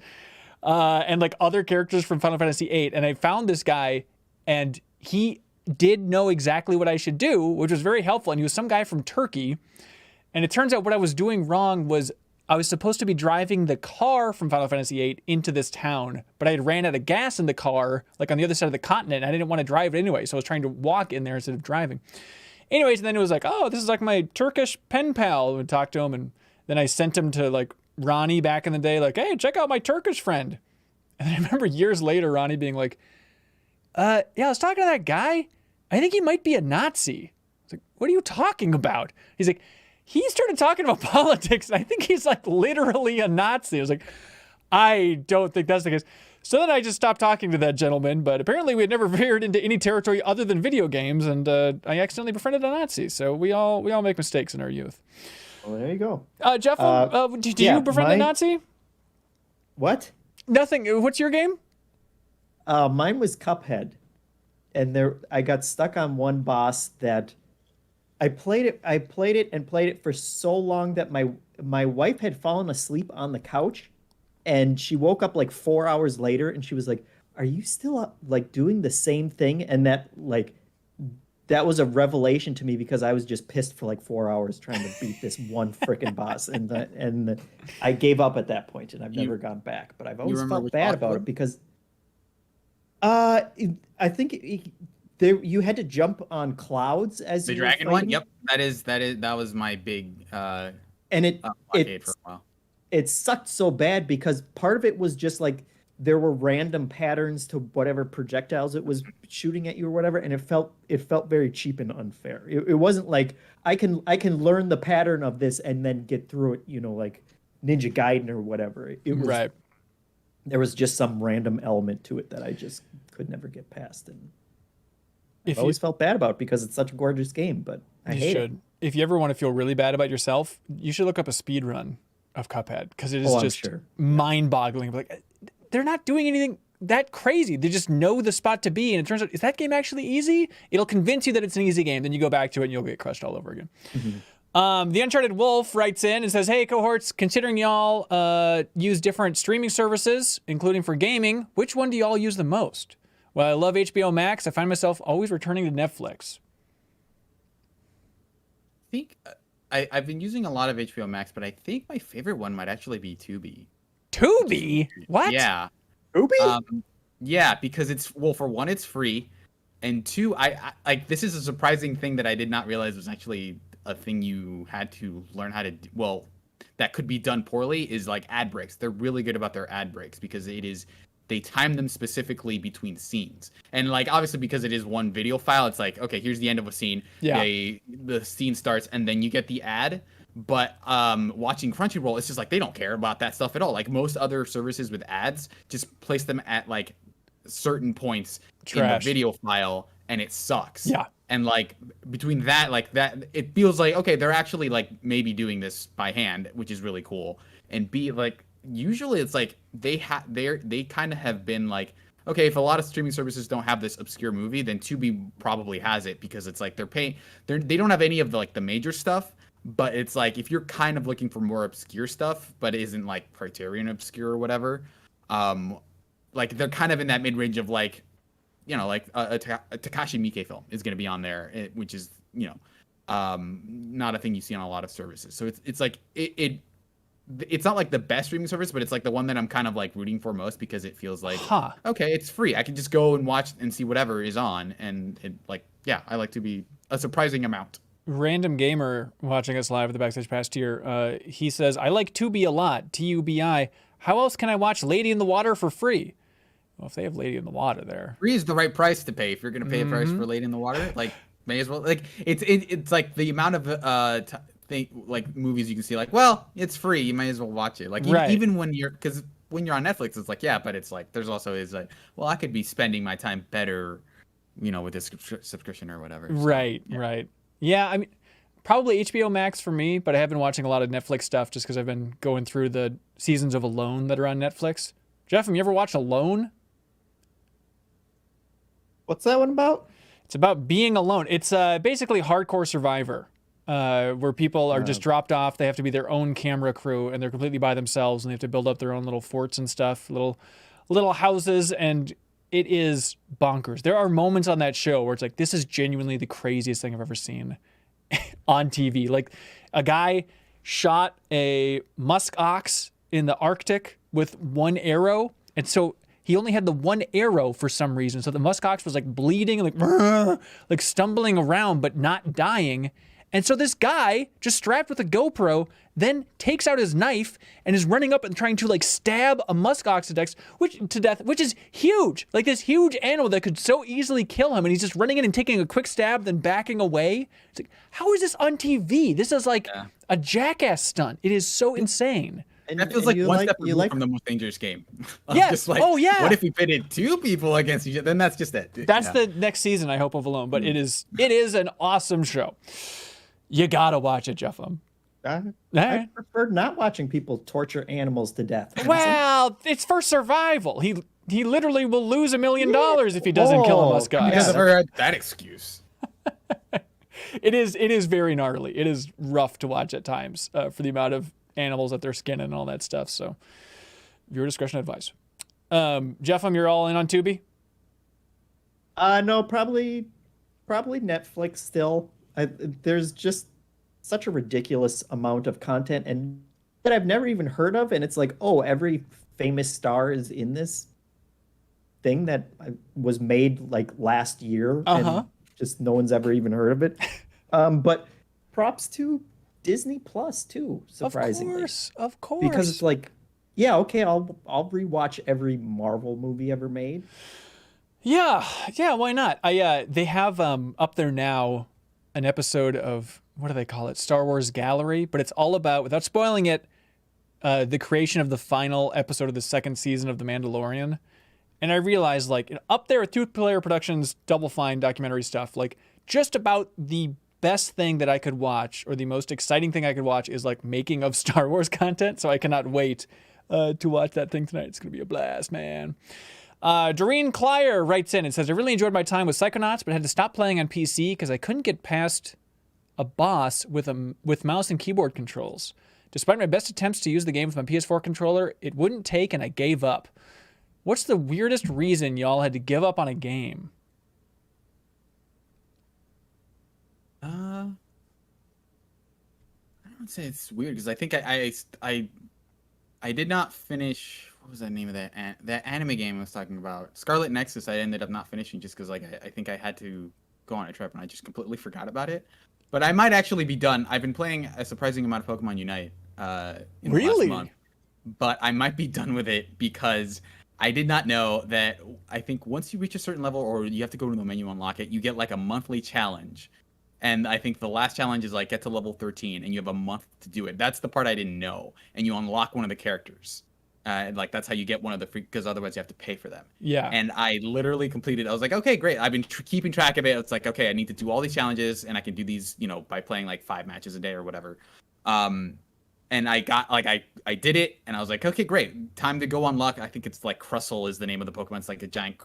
and like other characters from Final Fantasy VIII. And I found this guy and he did know exactly what I should do, which was very helpful. And he was some guy from Turkey. And it turns out what I was doing wrong was I was supposed to be driving the car from Final Fantasy VIII into this town, but I had ran out of gas in the car, like on the other side of the continent, and I didn't want to drive it anyway, so I was trying to walk in there instead of driving. Anyways, and then it was like, oh, this is like my Turkish pen pal. I would talk to him, and then I sent him to like Ronnie back in the day, like, hey, check out my Turkish friend. And I remember years later, Ronnie being like, yeah, I was talking to that guy. I think he might be a Nazi. I was like, what are you talking about? He's like, he started talking about politics, and I think he's like literally a Nazi. I was like, I don't think that's the case. So then I just stopped talking to that gentleman, but apparently we had never veered into any territory other than video games, and I accidentally befriended a Nazi. So we all make mistakes in our youth. Well, there you go. Jeff, did you befriend a Nazi? What? Nothing. What's your game? Mine was Cuphead, and I got stuck on one boss that I played it for so long that my wife had fallen asleep on the couch, and she woke up like 4 hours later, and she was like, "Are you still up, like doing the same thing?" And that was a revelation to me because I was just pissed for like 4 hours trying to beat this one freaking boss, and I gave up at that point, and I've never gone back. But I've always felt bad about it because I think you had to jump on clouds as the dragon one. Yep, that was my big and it for a while. It sucked so bad because part of it was just like there were random patterns to whatever projectiles it was shooting at you or whatever, and it felt very cheap and unfair. It wasn't like I can learn the pattern of this and then get through it, like Ninja Gaiden or whatever. It was right. There was just some random element to it that I just could never get past, and I always felt bad about it because it's such a gorgeous game, but I hate it. If you ever want to feel really bad about yourself, you should look up a speed run of Cuphead because it is just mind-boggling. Like, they're not doing anything that crazy. They just know the spot to be, and it turns out, is that game actually easy? It'll convince you that it's an easy game, then you go back to it and you'll get crushed all over again. Mm-hmm. The Uncharted Wolf writes in and says, hey, cohorts, considering y'all use different streaming services, including for gaming, which one do y'all use the most? Well, I love HBO Max. I find myself always returning to Netflix. I think I've been using a lot of HBO Max, but I think my favorite one might actually be Tubi. Tubi? What? Yeah. Tubi? Yeah, because for one, it's free, and two, I like this is a surprising thing that I did not realize was actually a thing you had to learn how to do. Well, that could be done poorly is like ad breaks. They're really good about their ad breaks because they time them specifically between scenes. And like, obviously because it is one video file, it's like, okay, here's the end of a scene. Yeah. The scene starts and then you get the ad. But watching Crunchyroll, it's just like they don't care about that stuff at all. Like most other services with ads, just place them at like certain points in the video file, and it sucks. Yeah. And like between that, like that, it feels like okay, they're actually like maybe doing this by hand, which is really cool. And B, like usually it's like they kind of have been like, okay, if a lot of streaming services don't have this obscure movie, then Tubi probably has it because it's like they don't have any of the like the major stuff. But it's like if you're kind of looking for more obscure stuff, but it isn't like Criterion obscure or whatever, like they're kind of in that mid range of like, you know, like a Takashi Miike film is going to be on there, which is, you know, not a thing you see on a lot of services. So it's like it's not like the best streaming service, but it's like the one that I'm kind of like rooting for most because it feels like, okay, it's free. I can just go and watch and see whatever is on, and it like, yeah, I like to be a surprising amount. Random Gamer watching us live at the Backstage past year, he says, I like Tubi a lot, TUBI. How else can I watch Lady in the Water for free? Well, if they have Lady in the Water there. Free is the right price to pay. If you're going to pay a price for Lady in the Water, like, may as well. Like, it's like the amount of like movies you can see, like, well, it's free. You might as well watch it. Like, even when because when you're on Netflix, it's like, yeah, but it's like, there's also is like, well, I could be spending my time better, you know, with this subscription or whatever. So, right. Yeah, I mean, probably HBO Max for me, but I have been watching a lot of Netflix stuff just because I've been going through the seasons of Alone that are on Netflix. Jeff, have you ever watched Alone? What's that one about? It's about being alone. It's basically Hardcore Survivor, where people are just dropped off. They have to be their own camera crew, and they're completely by themselves, and they have to build up their own little forts and stuff, little houses, and it is bonkers. There are moments on that show where it's like, this is genuinely the craziest thing I've ever seen on TV. Like, a guy shot a musk ox in the Arctic with one arrow, and so he only had the one arrow for some reason. So the musk ox was like bleeding, like stumbling around, but not dying. And so this guy, just strapped with a GoPro, then takes out his knife and is running up and trying to like stab a musk ox to death, which is huge. Like this huge animal that could so easily kill him. And he's just running in and taking a quick stab, then backing away. It's like, how is this on TV? This is like a jackass stunt. It is so insane. And that feels like one step removed from the most dangerous game. Yes. Just like, what if we pitted two people against each other? Then that's just it. That's the next season, I hope, of Alone. But it is an awesome show. You gotta watch it, Jeff. I prefer not watching people torture animals to death. Well, it's for survival. He literally will lose $1 million if he doesn't kill a musk ox. I've never heard that excuse. It is very gnarly. It is rough to watch at times for the amount of animals that they're skinning and all that stuff. So, viewer discretion advised. Jeff, you're all in on Tubi? No, probably Netflix still. There's just such a ridiculous amount of content and that I've never even heard of, and it's like, oh, every famous star is in this thing that was made like last year, and just no one's ever even heard of it. But props to Disney Plus too, surprisingly. Of course. Because it's like, yeah, okay, I'll rewatch every Marvel movie ever made. Yeah, why not? They have up there now an episode of, what do they call it? Star Wars Gallery, but it's all about, without spoiling it, the creation of the final episode of the second season of The Mandalorian. And I realized, like, up there with Two Player Productions, Double Fine documentary stuff, like, just about the best thing that I could watch, or the most exciting thing I could watch, is like making of Star Wars content. So I cannot wait to watch that thing tonight. It's gonna be a blast, man. Doreen Clyer writes in and says, I really enjoyed my time with Psychonauts, but had to stop playing on PC because I couldn't get past a boss with mouse and keyboard controls. Despite my best attempts to use the game with my PS4 controller, it wouldn't take and I gave up. What's the weirdest reason y'all had to give up on a game? I don't say it's weird because I think I did not finish. What was the name of that anime game I was talking about? Scarlet Nexus. I ended up not finishing just because I think I had to go on a trip and I just completely forgot about it. But I might actually be done. I've been playing a surprising amount of Pokemon Unite in the last month, but I might be done with it because I did not know that. I think once you reach a certain level, or you have to go to the menu and unlock it, you get like a monthly challenge. And I think the last challenge is like get to level 13 and you have a month to do it. That's the part I didn't know. And you unlock one of the characters. Like that's how you get one of the free, because otherwise you have to pay for them. Yeah. And I literally completed. I was like, okay, great. I've been keeping track of it. It's like, okay, I need to do all these challenges, and I can do these, by playing like 5 matches a day or whatever. And I got like I did it, and I was like, okay, great. Time to go unlock. I think it's like Crustle is the name of the Pokemon. It's like a giant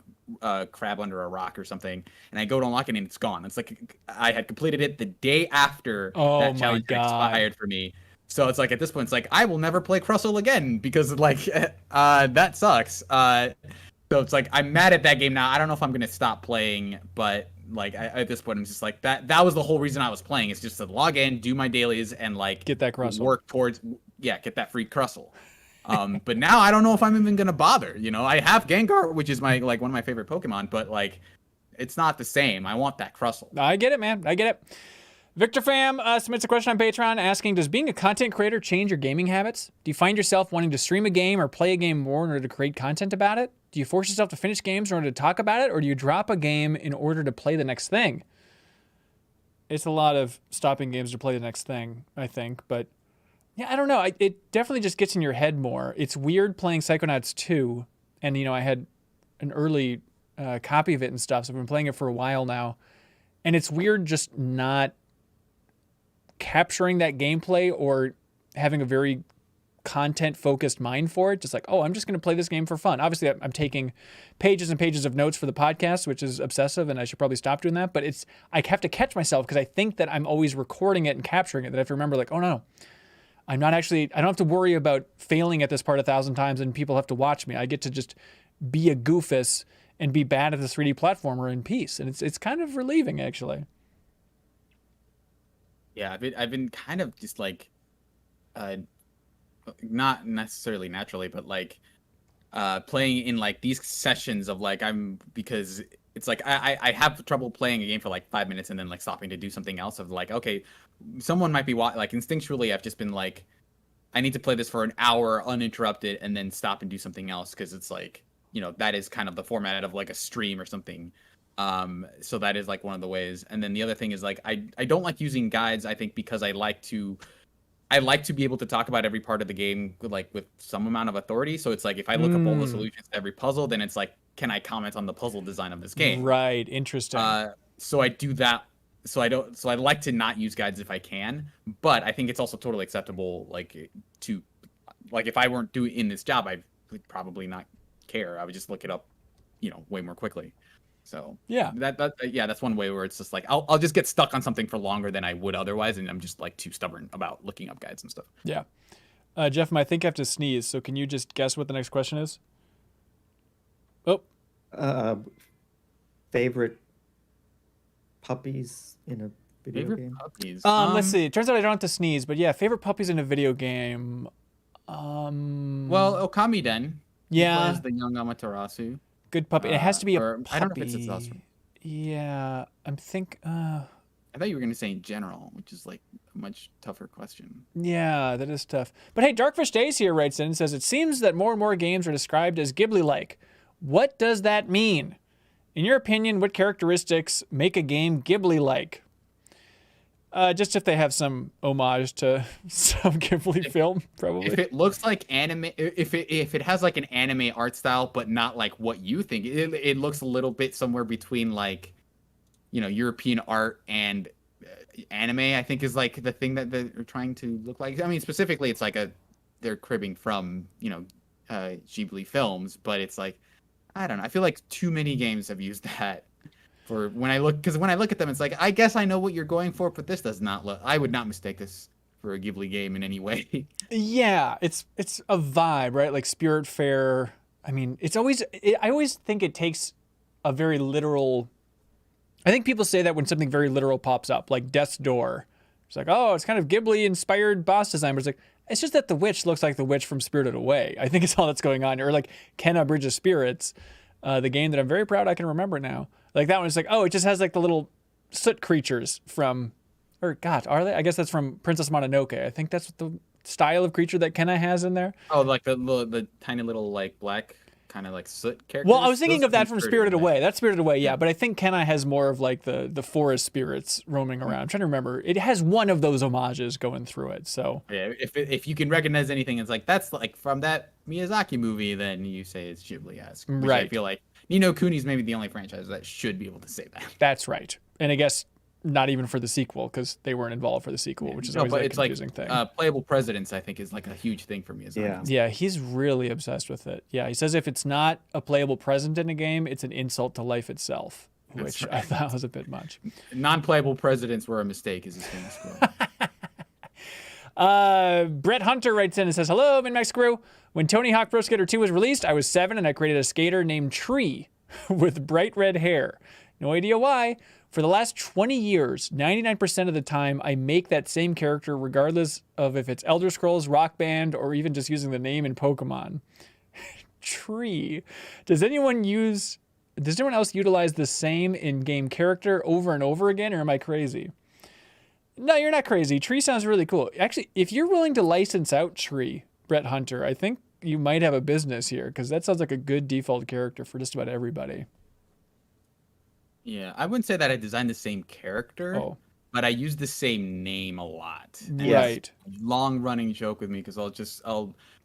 crab under a rock or something. And I go to unlock it, and it's gone. It's like I had completed it the day after that challenge expired for me. So it's like at this point, it's like I will never play Crustle again because like that sucks. So it's like I'm mad at that game now. I don't know if I'm gonna stop playing, but like at this point, I'm just like that was the whole reason I was playing. It's just to log in, do my dailies, and like get that Crustle. Work towards get that free Crustle. But now I don't know if I'm even gonna bother. I have Gengar, which is my like one of my favorite Pokemon, but like it's not the same. I want that Crustle. I get it, man. I get it. Victor Pham submits a question on Patreon asking, does being a content creator change your gaming habits? Do you find yourself wanting to stream a game or play a game more in order to create content about it? Do you force yourself to finish games in order to talk about it, or do you drop a game in order to play the next thing? It's a lot of stopping games to play the next thing, I think. But yeah, I don't know. It definitely just gets in your head more. It's weird playing Psychonauts 2, and I had an early copy of it and stuff, so I've been playing it for a while now. And it's weird just not capturing that gameplay or having a very content-focused mind for it. Just like, oh, I'm just going to play this game for fun. Obviously, I'm taking pages and pages of notes for the podcast, which is obsessive, and I should probably stop doing that. But I have to catch myself because I think that I'm always recording it and capturing it, that I have to remember, like, oh, no, I don't have to worry about failing at this part 1,000 times and people have to watch me. I get to just be a goofus and be bad at the 3D platformer in peace. And it's kind of relieving, actually. Yeah, I've been kind of just like, not necessarily naturally, but like, playing in like these sessions of like because it's like I have trouble playing a game for like 5 minutes and then like stopping to do something else. Of like, okay, someone might be like instinctually I've just been like, I need to play this for an hour uninterrupted and then stop and do something else because it's like that is kind of the format of like a stream or something. So that is like one of the ways. And then the other thing is like I don't like using guides, I think, because I like to be able to talk about every part of the game with some amount of authority. So it's like if I look up all the solutions to every puzzle, then it's like, can I comment on the puzzle design of this game? Right, interesting. So I do that. So I like to not use guides if I can, but I think it's also totally acceptable if I weren't doing in this job, I would probably not care. I would just look it up, way more quickly. So yeah, that's one way where it's just like I'll just get stuck on something for longer than I would otherwise, and I'm just like too stubborn about looking up guides and stuff. Yeah, Jeff, I think I have to sneeze. So can you just guess what the next question is? Oh, favorite puppies in a video game. Puppies. Let's see. It turns out I don't have to sneeze, but yeah, favorite puppies in a video game. Well, Okami Den. Yeah, plays the young Amaterasu. Good puppy. It has to be a puppy. I don't know if it's a Yeah, I thought you were going to say in general, which is like a much tougher question. Yeah, that is tough. But hey, Darkfish Days here writes in and says, it seems that more and more games are described as Ghibli-like. What does that mean? In your opinion, what characteristics make a game Ghibli-like? Just if they have some homage to some Ghibli film, probably. If it looks like anime, if it has like an anime art style, but not like what you think, it looks a little bit somewhere between like, European art and anime. I think is like the thing that they're trying to look like. I mean, specifically, it's like they're cribbing from Ghibli films, but it's like I don't know. I feel like too many games have used that. When I look at them, it's like, I guess I know what you're going for, but this does not look. I would not mistake this for a Ghibli game in any way. Yeah, it's a vibe, right? Like Spirit Fair. I mean, I always think it takes a very literal. I think people say that when something very literal pops up, like Death's Door. It's like, oh, it's kind of Ghibli-inspired boss design. But it's like, it's just that the witch looks like the witch from Spirited Away. I think it's all that's going on. Or like Kenna Bridge of Spirits, the game that I'm very proud I can remember now. Like that one is like, oh, it just has like the little soot creatures are they? I guess that's from Princess Mononoke. I think that's the style of creature that Kenna has in there. Oh, like the tiny little like black kind of like soot characters. Well, I was thinking Those of that are from Spirited Away. Away. That's Spirited Away, yeah. But I think Kenai has more of like the forest spirits roaming around. I'm trying to remember. It has one of those homages going through it. So Yeah, if you can recognize anything, it's like that's like from that Miyazaki movie, then you say it's Ghibli-esque. Which Right. I feel like Ni no Kuni's maybe the only franchise that should be able to say that. that's right. And I guess not even for the sequel because they weren't involved for the sequel, which is always a confusing thing. Playable presidents, I think, is like a huge thing for Miyazaki. Yeah. Yeah, he's really obsessed with it. Yeah, he says if it's not a playable present in a game, it's an insult to life itself, which That's I right. thought was a bit much. Non-playable presidents were a mistake, is his famous quote. Brett Hunter writes in and says, "Hello, MinnMax crew. When Tony Hawk Pro Skater 2 was released, I was 7 and I created a skater named Tree with bright red hair. No idea why. For the last 20 years, 99% of the time, I make that same character regardless of if it's Elder Scrolls, Rock Band, or even just using the name in Pokemon. Tree. Does anyone else utilize the same in-game character over and over again, or am I crazy?" No, you're not crazy. Tree sounds really cool. Actually, if you're willing to license out Tree, Brett Hunter, I think you might have a business here because that sounds like a good default character for just about everybody. Yeah, I wouldn't say that I designed the same character, Oh, but I use the same name a lot. right. Long running joke with me because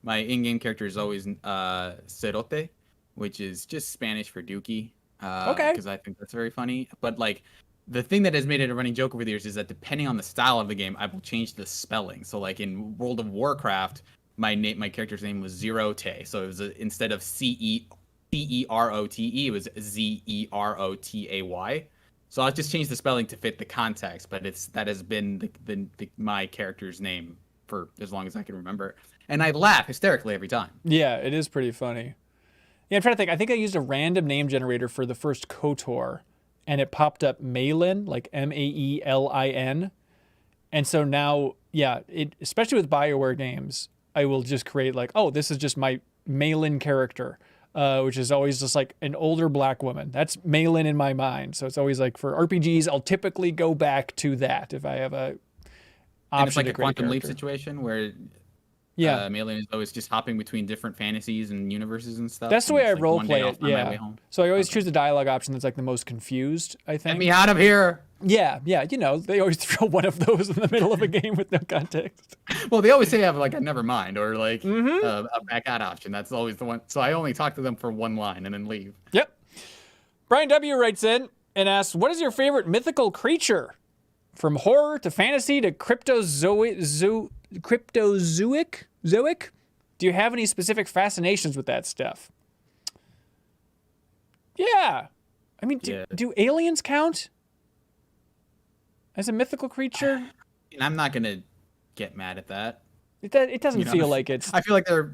my in-game character is always Cerote, which is just Spanish for Dookie. Okay. Because I think that's very funny. But like the thing that has made it a running joke over the years is that depending on the style of the game, I will change the spelling. So like in World of Warcraft, my character's name was Zerote. So it was instead of Cerote, it was Zerotay. So I'll just change the spelling to fit the context, but that has been my character's name for as long as I can remember. And I laugh hysterically every time. Yeah, it is pretty funny. Yeah, I'm trying to think. I think I used a random name generator for the first KOTOR, and it popped up Maelin, like Maelin. And so now, yeah, especially with BioWare games, I will just create like, oh, this is just my Maelin character. Which is always just like an older black woman. That's Maelin in my mind. So it's always like for RPGs, I'll typically go back to that if I have a option. And it's like to a create quantum leap character. situation where Maelin is always just hopping between different fantasies and universes and stuff. That's the and way I it's like role one play day I'll it. find my Yeah. way home. So I always choose the dialogue option that's like the most confused, I think. Get me out of here. Yeah. You know, they always throw one of those in the middle of a game with no context. Well, they always say have like a never mind or like Mm-hmm. a back out option. That's always the one. So I only talk to them for one line and then leave. Yep. Brian W. writes in and asks, what is your favorite mythical creature? From horror to fantasy to cryptozoic? Do you have any specific fascinations with that stuff? Yeah. I mean, do aliens count as a mythical creature? And I'm not going to get mad at that. It doesn't feel like it's... I feel like they're,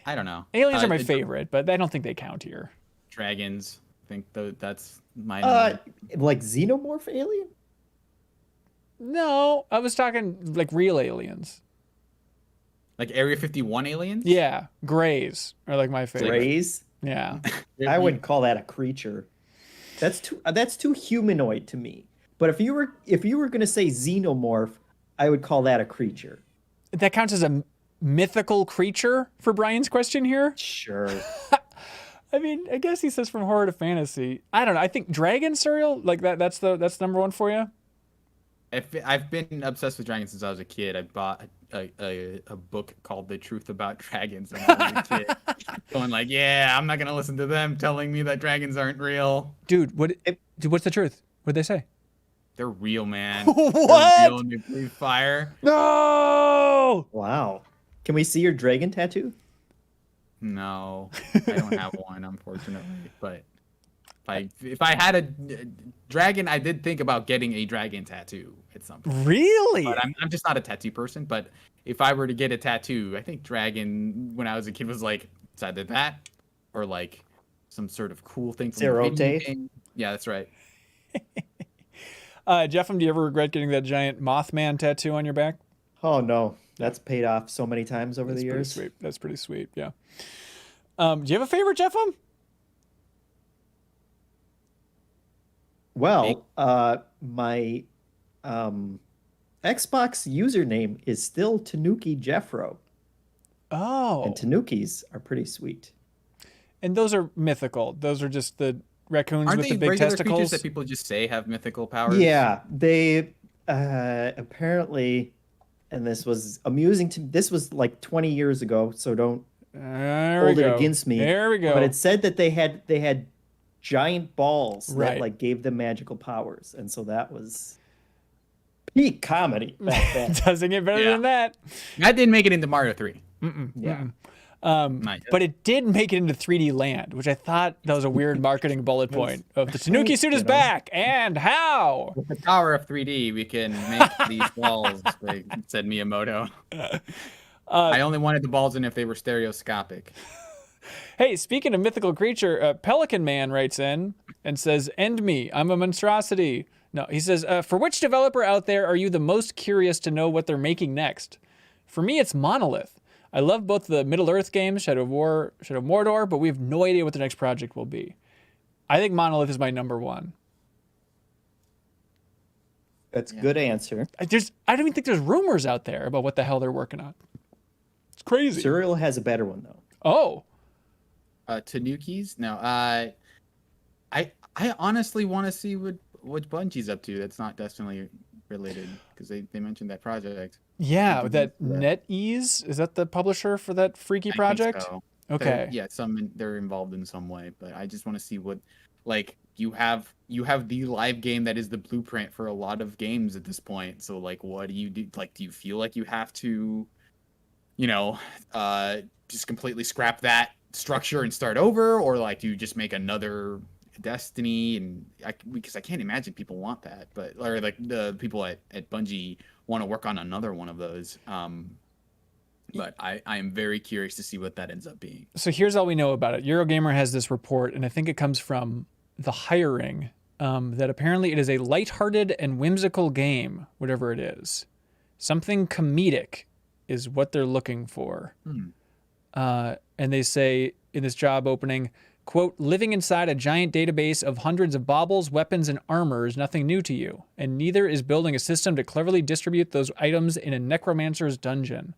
I don't know. Aliens are my favorite, but I don't think they count here. Dragons. I think that's my like xenomorph alien? No, I was talking like real aliens. Like Area 51 aliens? Yeah, Greys are like my favorite. Greys? Yeah. I wouldn't call that a creature. That's too humanoid to me. But if you were gonna say xenomorph, I would call that a creature. That counts as a mythical creature for Brian's question here? Sure. I mean, I guess he says from horror to fantasy. I don't know. I think dragon cereal, like that's number one for you. I've been obsessed with dragons since I was a kid. I bought a book called The Truth About Dragons when I was a kid. Going like, yeah, I'm not gonna listen to them telling me that dragons aren't real. Dude, what's the truth? What'd they say? They're real, man. What? They're real and they breathe fire. No! Wow. Can we see your dragon tattoo? No, I don't have one, unfortunately. But if I had a dragon, I did think about getting a dragon tattoo at some point. Really? But I'm just not a tattoo person. But if I were to get a tattoo, I think dragon, when I was a kid, was like, it's either that or like some sort of cool thing from the video game. Yeah, that's right. Jeff, do you ever regret getting that giant Mothman tattoo on your back? Oh no, that's paid off so many times over the years. Pretty sweet. That's pretty sweet. Yeah. Do you have a favorite, Jeff? Well, my Xbox username is still Tanuki Jeffro. Oh. And Tanukis are pretty sweet. And those are mythical. Those are just the raccoons Aren't with they the big regular testicles. creatures that people just say have mythical powers? Yeah, they apparently, and this was amusing to. This was like 20 years ago, so don't There hold we it go. against me. There we go. But it said that they had giant balls Right. that like gave them magical powers, and so that was peak comedy back then. Doesn't get better Yeah. than that. That didn't make it into Mario 3. Yeah. Not yet. But it did make it into 3D Land, which I thought that was a weird marketing bullet point of the Tanuki suit is back, and how? With the power of 3D, we can make these balls, like said Miyamoto. I only wanted the balls in if they were stereoscopic. Hey, speaking of mythical creature, Pelican Man writes in and says, "End me, I'm a monstrosity." No, he says, "For which developer out there are you the most curious to know what they're making next?" For me, it's Monolith. I love both the Middle-earth games, Shadow of War, Shadow of Mordor, but we have no idea what the next project will be. I think Monolith is my number one. That's a good answer. I don't even think there's rumors out there about what the hell they're working on. It's crazy. Serial has a better one though. Oh, Tanukis? No. I honestly want to see what Bungie's up to. That's not Destiny related because they mentioned that project. yeah, Thank that you for that. NetEase, is that the publisher for that freaky I think project? so. Okay. Yeah, they're involved in some way, but I just want to see what, like, you have the live game that is the blueprint for a lot of games at this point. So like, what do you do? Like, do you feel like you have to, just completely scrap that structure and start over, or like, do you just make another Destiny? And because I can't imagine people want that, or like the people at Bungie want to work on another one of those. But I am very curious to see what that ends up being. So here's all we know about it. Eurogamer has this report, and I think it comes from The Hiring, that apparently it is a lighthearted and whimsical game, whatever it is. Something comedic is what they're looking for. And they say in this job opening, quote, "Living inside a giant database of hundreds of baubles, weapons, and armor is nothing new to you, and neither is building a system to cleverly distribute those items in a necromancer's dungeon."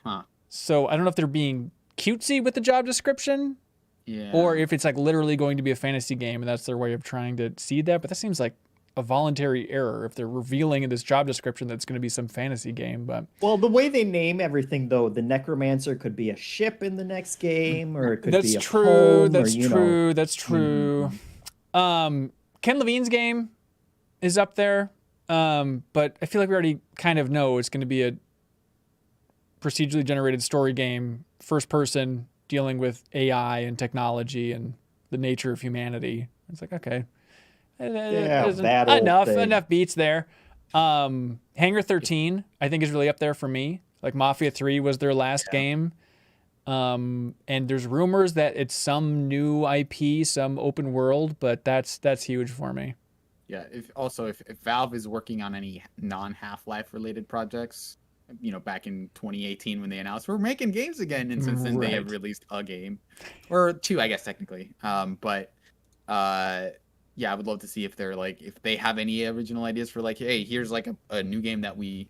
Huh. So I don't know if they're being cutesy with the job description, Yeah. or if it's like literally going to be a fantasy game and that's their way of trying to seed that. But that seems like a voluntary error if they're revealing in this job description that's going to be some fantasy game. But Well, the way they name everything, though, the Necromancer could be a ship in the next game, or it could that's be a true. home, That's or, you true. know. That's true. Ken Levine's game is up there, but I feel like we already kind of know it's going to be a procedurally generated story game, first person, dealing with AI and technology and the nature of humanity. It's like, okay. There's that old thing. enough beats there. Hangar 13, I think, is really up there for me. Like Mafia 3 was their last game. And there's rumors that it's some new IP, some open world, but that's huge for me. Yeah. If Valve is working on any non-Half-Life related projects, back in 2018 when they announced we're making games again, and since then they have Right. released a game or two, I guess technically. Yeah, I would love to see if they're like, if they have any original ideas for like, hey, here's like a new game that we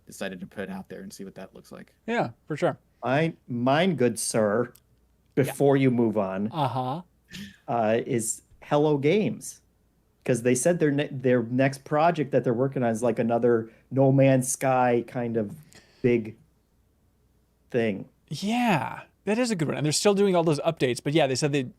decided to put out there and see what that looks like. Yeah, for sure. Mine, good sir, before you move on, is Hello Games. Because they said their next project that they're working on is like another No Man's Sky kind of big thing. Yeah, that is a good one. And they're still doing all those updates. But yeah, they said they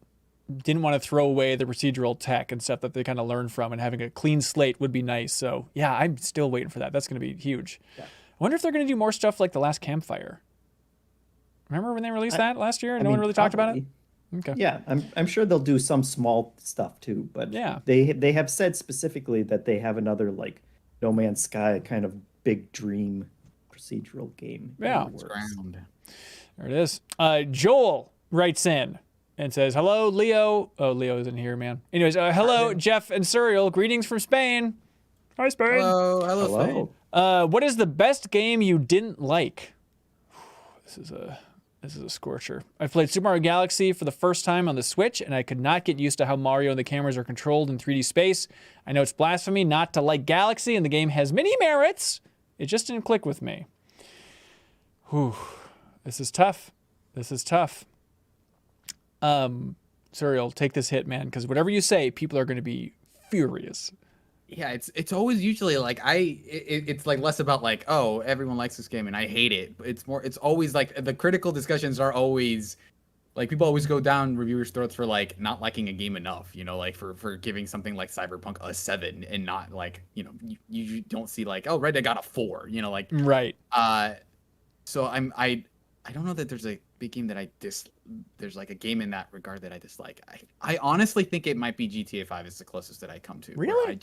didn't want to throw away the procedural tech and stuff that they kind of learned from, and having a clean slate would be nice. So yeah, I'm still waiting for that. That's going to be huge. Yeah. I wonder if they're going to do more stuff like The Last Campfire. Remember when they released that last year and no one really talked about it? Okay. Yeah, I'm sure they'll do some small stuff too, but yeah, they have said specifically that they have another like No Man's Sky kind of big dream procedural game. Yeah. There it is. Joel writes in and says, "Hello, Leo." Oh, Leo isn't here, man. Anyways, hello, Jeff and Serial. Greetings from Spain. Hi, Spain. Hello. Spain. What is the best game you didn't like? This is a scorcher. I played Super Mario Galaxy for the first time on the Switch, and I could not get used to how Mario and the cameras are controlled in 3D space. I know it's blasphemy not to like Galaxy, and the game has many merits. It just didn't click with me. Whew. This is tough. Serial, take this hit, man, because whatever you say, people are going to be furious. Yeah, it's always usually like it's like less about like, oh, everyone likes this game and I hate it. It's always like the critical discussions are always like people always go down reviewers' throats for like not liking a game enough, like for giving something like Cyberpunk a 7 and not like, you don't see like, oh, Red Dead got a 4, like Right. So I don't know that there's a big game that there's like a game in that regard that I dislike. I honestly think it might be GTA 5 is the closest that I come to. Really?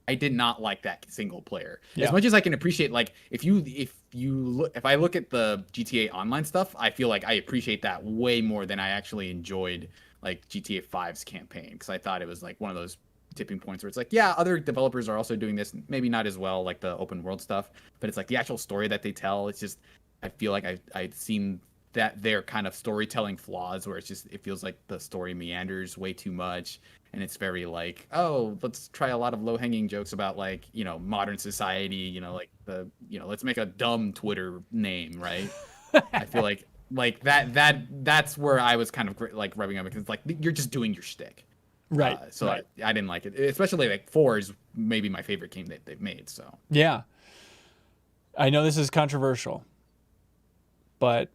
I did not like that single player. Yeah. As much as I can appreciate, like if I look at the GTA Online stuff, I feel like I appreciate that way more than I actually enjoyed like GTA 5's campaign, because I thought it was like one of those tipping points where it's like, yeah, other developers are also doing this, maybe not as well, like the open world stuff, but it's like the actual story that they tell. It's just I feel like I've seen that their kind of storytelling flaws where it feels like the story meanders way too much. And it's very like, oh, let's try a lot of low-hanging jokes about like, modern society, like let's make a dumb Twitter name, right? I feel like that's where I was kind of like rubbing up, because it's like you're just doing your shtick. Right. So right. I didn't like it, especially like 4 is maybe my favorite game that they've made. So Yeah. I know this is controversial, but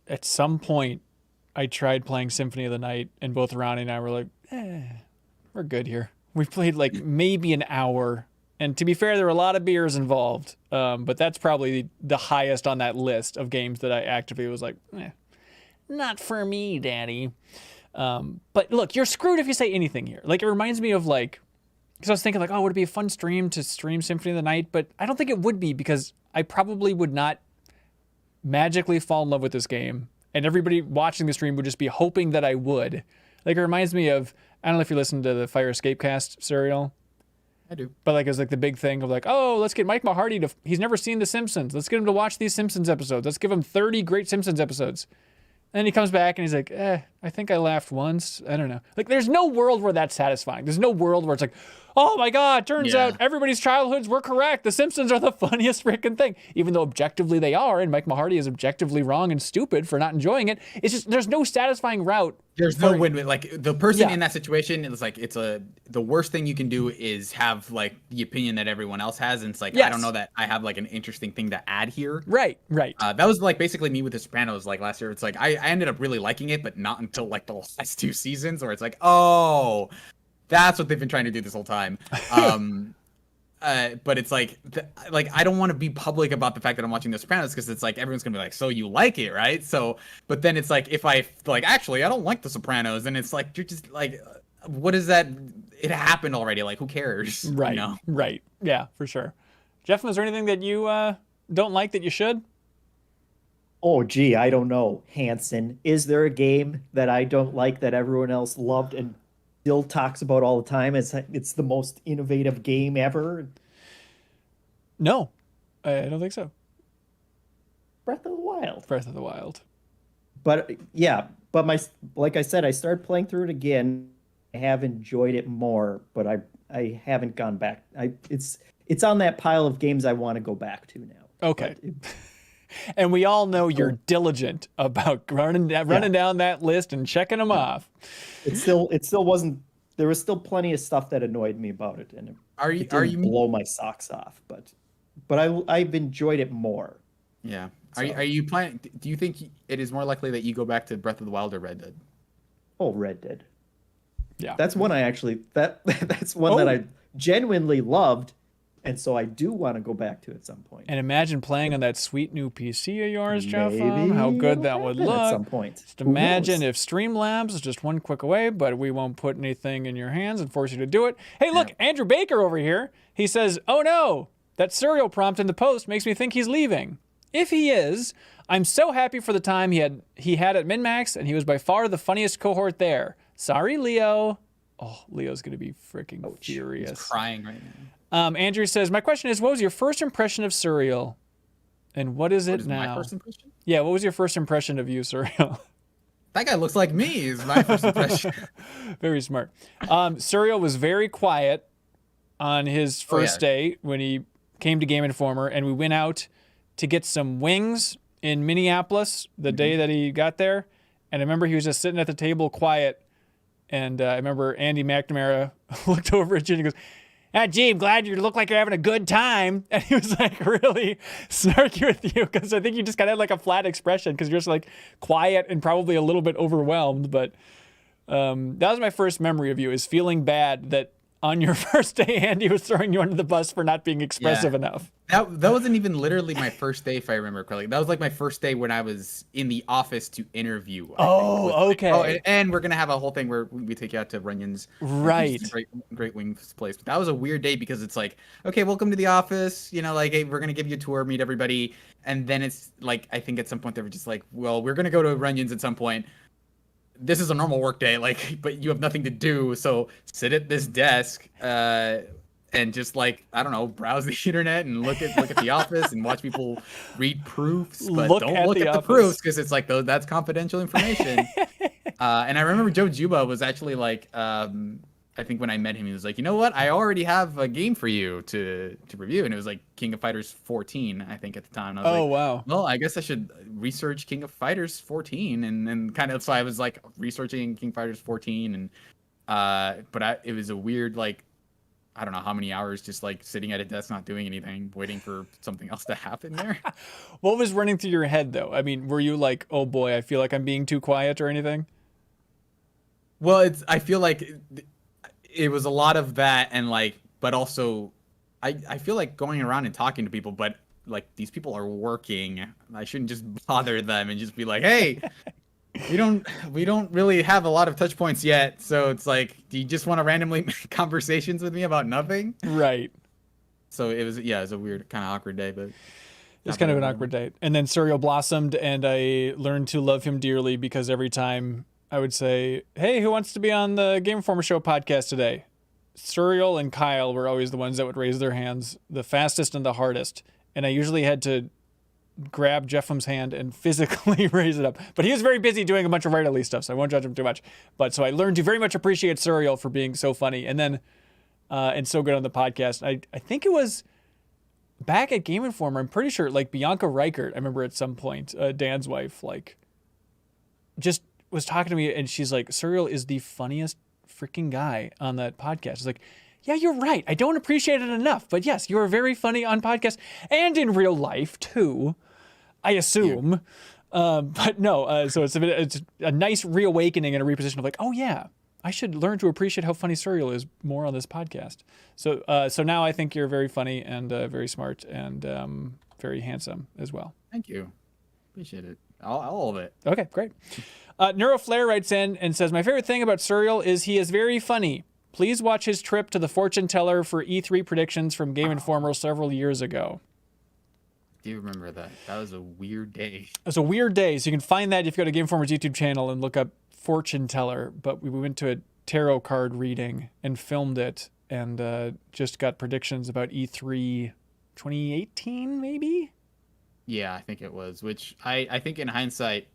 at some point I tried playing Symphony of the Night, and both Ronnie and I were like, we're good here. We've played like maybe an hour. And to be fair, there were a lot of beers involved. But that's probably the highest on that list of games that I actively was like, not for me, Daddy. But look, you're screwed if you say anything here. Like, it reminds me of like, because I was thinking like, oh, would it be a fun stream to stream Symphony of the Night? But I don't think it would be, because I probably would not magically fall in love with this game. And everybody watching the stream would just be hoping that I would. Like, it reminds me of, I don't know if you listen to the Fire Escape cast, Serial. I do. But like, it was like the big thing of like, oh, let's get Mike Mahardy to, he's never seen The Simpsons. Let's get him to watch these Simpsons episodes. Let's give him 30 great Simpsons episodes. And then he comes back and he's like, I think I laughed once. I don't know. Like, there's no world where that's satisfying. There's no world where it's like, oh my God, turns out everybody's childhoods were correct. The Simpsons are the funniest freaking thing. Even though objectively they are, and Mike Mahardy is objectively wrong and stupid for not enjoying it. It's just, there's no satisfying route. There's no win-win. Like, the person in that situation, it's like, the worst thing you can do is have like the opinion that everyone else has. And it's like, I don't know that I have like an interesting thing to add here. Right. That was like basically me with The Sopranos like last year. It's like, I ended up really liking it, but not until like the last 2 seasons, where it's like, oh, that's what they've been trying to do this whole time. But it's like I don't want to be public about the fact that I'm watching The Sopranos, because it's like everyone's gonna be like, so you like it, right? So, but then it's like, if I like, actually, I don't like The Sopranos, and it's like, you're just like, what is that? It happened already. Like, who cares? Right. Right. Yeah, for sure. Jeff, is there anything that you don't like that you should? Oh, gee, I don't know. Hanson, is there a game that I don't like that everyone else loved and still talks about all the time? It's the most innovative game ever? No, I don't think so. Breath of the Wild. Breath of the Wild. But yeah, like I said, I started playing through it again. I have enjoyed it more, but I haven't gone back. It's on that pile of games I want to go back to now. Okay. And we all know you're diligent about running down that list and checking them off. It still wasn't. There was still plenty of stuff that annoyed me about it, and it didn't blow my socks off. But I've enjoyed it more. Yeah. So. Are you planning? Do you think it is more likely that you go back to Breath of the Wild or Red Dead? Oh, Red Dead. Yeah. That's one that's one that I genuinely loved. And so I do want to go back to it at some point. And imagine playing on that sweet new PC of yours, Jeff. Maybe How good that would look. At some point. Just imagine if Streamlabs is just one click away, but we won't put anything in your hands and force you to do it. Hey, look, Andrew Baker over here. He says, oh no, that serial prompt in the post makes me think he's leaving. If he is, I'm so happy for the time he had at MinnMax, and he was by far the funniest cohort there. Sorry, Leo. Oh, Leo's going to be freaking furious. He's crying right now. Andrew says, my question is, what was your first impression of Serial? And what is it now? My first impression? Yeah, what was your first impression of you, Serial? That guy looks like me is my first impression. Very smart. Serial was very quiet on his first day when he came to Game Informer, and we went out to get some wings in Minneapolis the day that he got there. And I remember he was just sitting at the table quiet. And I remember Andy McNamara looked over at you and he goes, gee, I'm glad you look like you're having a good time. And he was like really snarky with you because I think you just kind of had like a flat expression because you're just like quiet and probably a little bit overwhelmed. But that was my first memory of you, is feeling bad that on your first day, Andy was throwing you under the bus for not being expressive enough. That wasn't even literally my first day, if I remember correctly. That was like my first day when I was in the office to interview. Okay. And we're gonna have a whole thing where we take you out to Runyon's. Right. Great Wings place. But that was a weird day because it's like, okay, welcome to the office. You know, like, hey, we're gonna give you a tour, meet everybody, and then it's like, I think at some point they were just like, well, we're gonna go to Runyon's at some point. This is a normal work day, like, but you have nothing to do, so sit at this desk and just like, I don't know, browse the internet and look at the office and watch people read proofs, but don't look at the proofs because it's like that's confidential information. And I remember Joe Juba was actually like, I think when I met him, he was like, you know what? I already have a game for you to review, and it was like King of Fighters 14, I think at the time. And I was like, wow. Well, I guess I should research King of Fighters 14, and kind of so I was like researching King of Fighters 14, and it was a weird, like, I don't know how many hours just like sitting at a desk not doing anything, waiting for something else to happen there. What was running through your head though? I mean, were you like, oh boy, I feel like I'm being too quiet or anything? Well, I feel like it was a lot of that, and like, but also I feel like going around and talking to people, but like these people are working. I shouldn't just bother them and just be like, hey, we don't really have a lot of touch points yet. So it's like, do you just want to randomly make conversations with me about nothing? Right. So it was a weird, kind of awkward day, but it's kind of an awkward day. And then Suriel blossomed, and I learned to love him dearly because every time I would say, hey, who wants to be on the Game Informer Show podcast today? Suriel and Kyle were always the ones that would raise their hands the fastest and the hardest. And I usually had to grab Jeffem's hand and physically raise it up. But he was very busy doing a bunch of writerly stuff, so I won't judge him too much. But so I learned to very much appreciate Suriel for being so funny and then and so good on the podcast. I think it was back at Game Informer, I'm pretty sure, like Bianca Reichert, I remember at some point, Dan's wife, like just was talking to me and she's like, Suriel is the funniest freaking guy on that podcast. It's like, yeah, you're right. I don't appreciate it enough. But yes, you're very funny on podcasts and in real life too, I assume. Yeah. But no, so it's a nice reawakening and a reposition of like, oh yeah, I should learn to appreciate how funny Suriel is more on this podcast. So now I think you're very funny and very smart and very handsome as well. Thank you. Appreciate it. All of it. Okay, great. Neuroflare writes in and says, my favorite thing about Suriel is he is very funny. Please watch his trip to the fortune teller for E3 predictions from Game Informer several years ago. Do you remember that? That was a weird day. It was a weird day. So you can find that if you go to Game Informer's YouTube channel and look up fortune teller. But we went to a tarot card reading and filmed it and just got predictions about E3 2018, maybe? Yeah, I think it was, which I think in hindsight,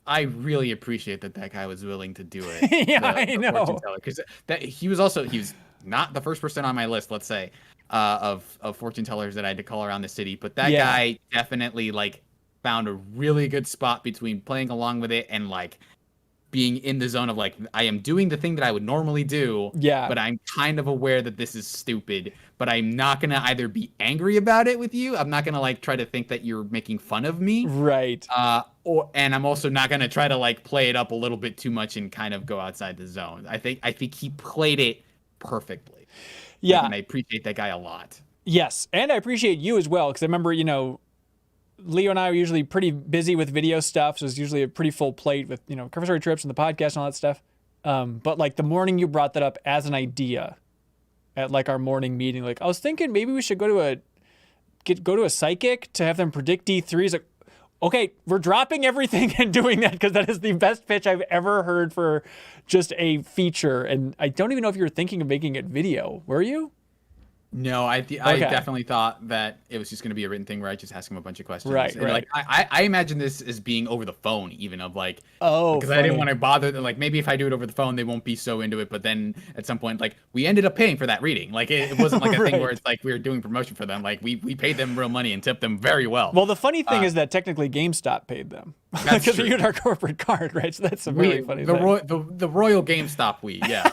I really appreciate that guy was willing to do it. Yeah, I know. Because he was not the first person on my list, let's say, of fortune tellers that I had to call around the city. But that guy definitely like found a really good spot between playing along with it and like being in the zone of like, I am doing the thing that I would normally do, but I'm kind of aware that this is stupid, but I'm not going to either be angry about it with you. I'm not going to like try to think that you're making fun of me. Right. And I'm also not going to try to like play it up a little bit too much and kind of go outside the zone. I think he played it perfectly. Yeah. And I appreciate that guy a lot. Yes. And I appreciate you as well. Cause I remember, Leo and I are usually pretty busy with video stuff, so it's usually a pretty full plate with, cover story trips and the podcast and all that stuff. But like the morning you brought that up as an idea at like our morning meeting, like I was thinking maybe we should go to a psychic to have them predict E3. It's like, okay, we're dropping everything and doing that because that is the best pitch I've ever heard for just a feature. And I don't even know if you were thinking of making it video. Were you? No, I definitely thought that it was just going to be a written thing where I just ask him a bunch of questions. Right, And like I imagine this as being over the phone, even of like, because I didn't want to bother them. Like maybe if I do it over the phone, they won't be so into it. But then at some point, like we ended up paying for that reading. Like it wasn't like a thing where it's like we were doing promotion for them. Like we paid them real money and tipped them very well. Well, the funny thing is that technically GameStop paid them because we used our corporate card, right? So that's a very funny thing. The Royal GameStop yeah.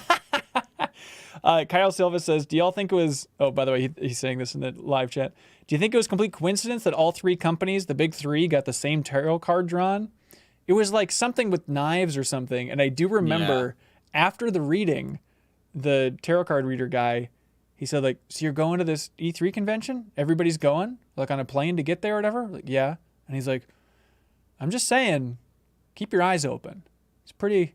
Kyle Silva says, do y'all think it was, oh, by the way, he's saying this in the live chat. Do you think it was complete coincidence that all three companies, the big three, got the same tarot card drawn? It was like something with knives or something. And I do remember after the reading, the tarot card reader guy, he said like, so you're going to this E3 convention? Everybody's going? Like on a plane to get there or whatever? Like, yeah. And he's like, I'm just saying, keep your eyes open. It's pretty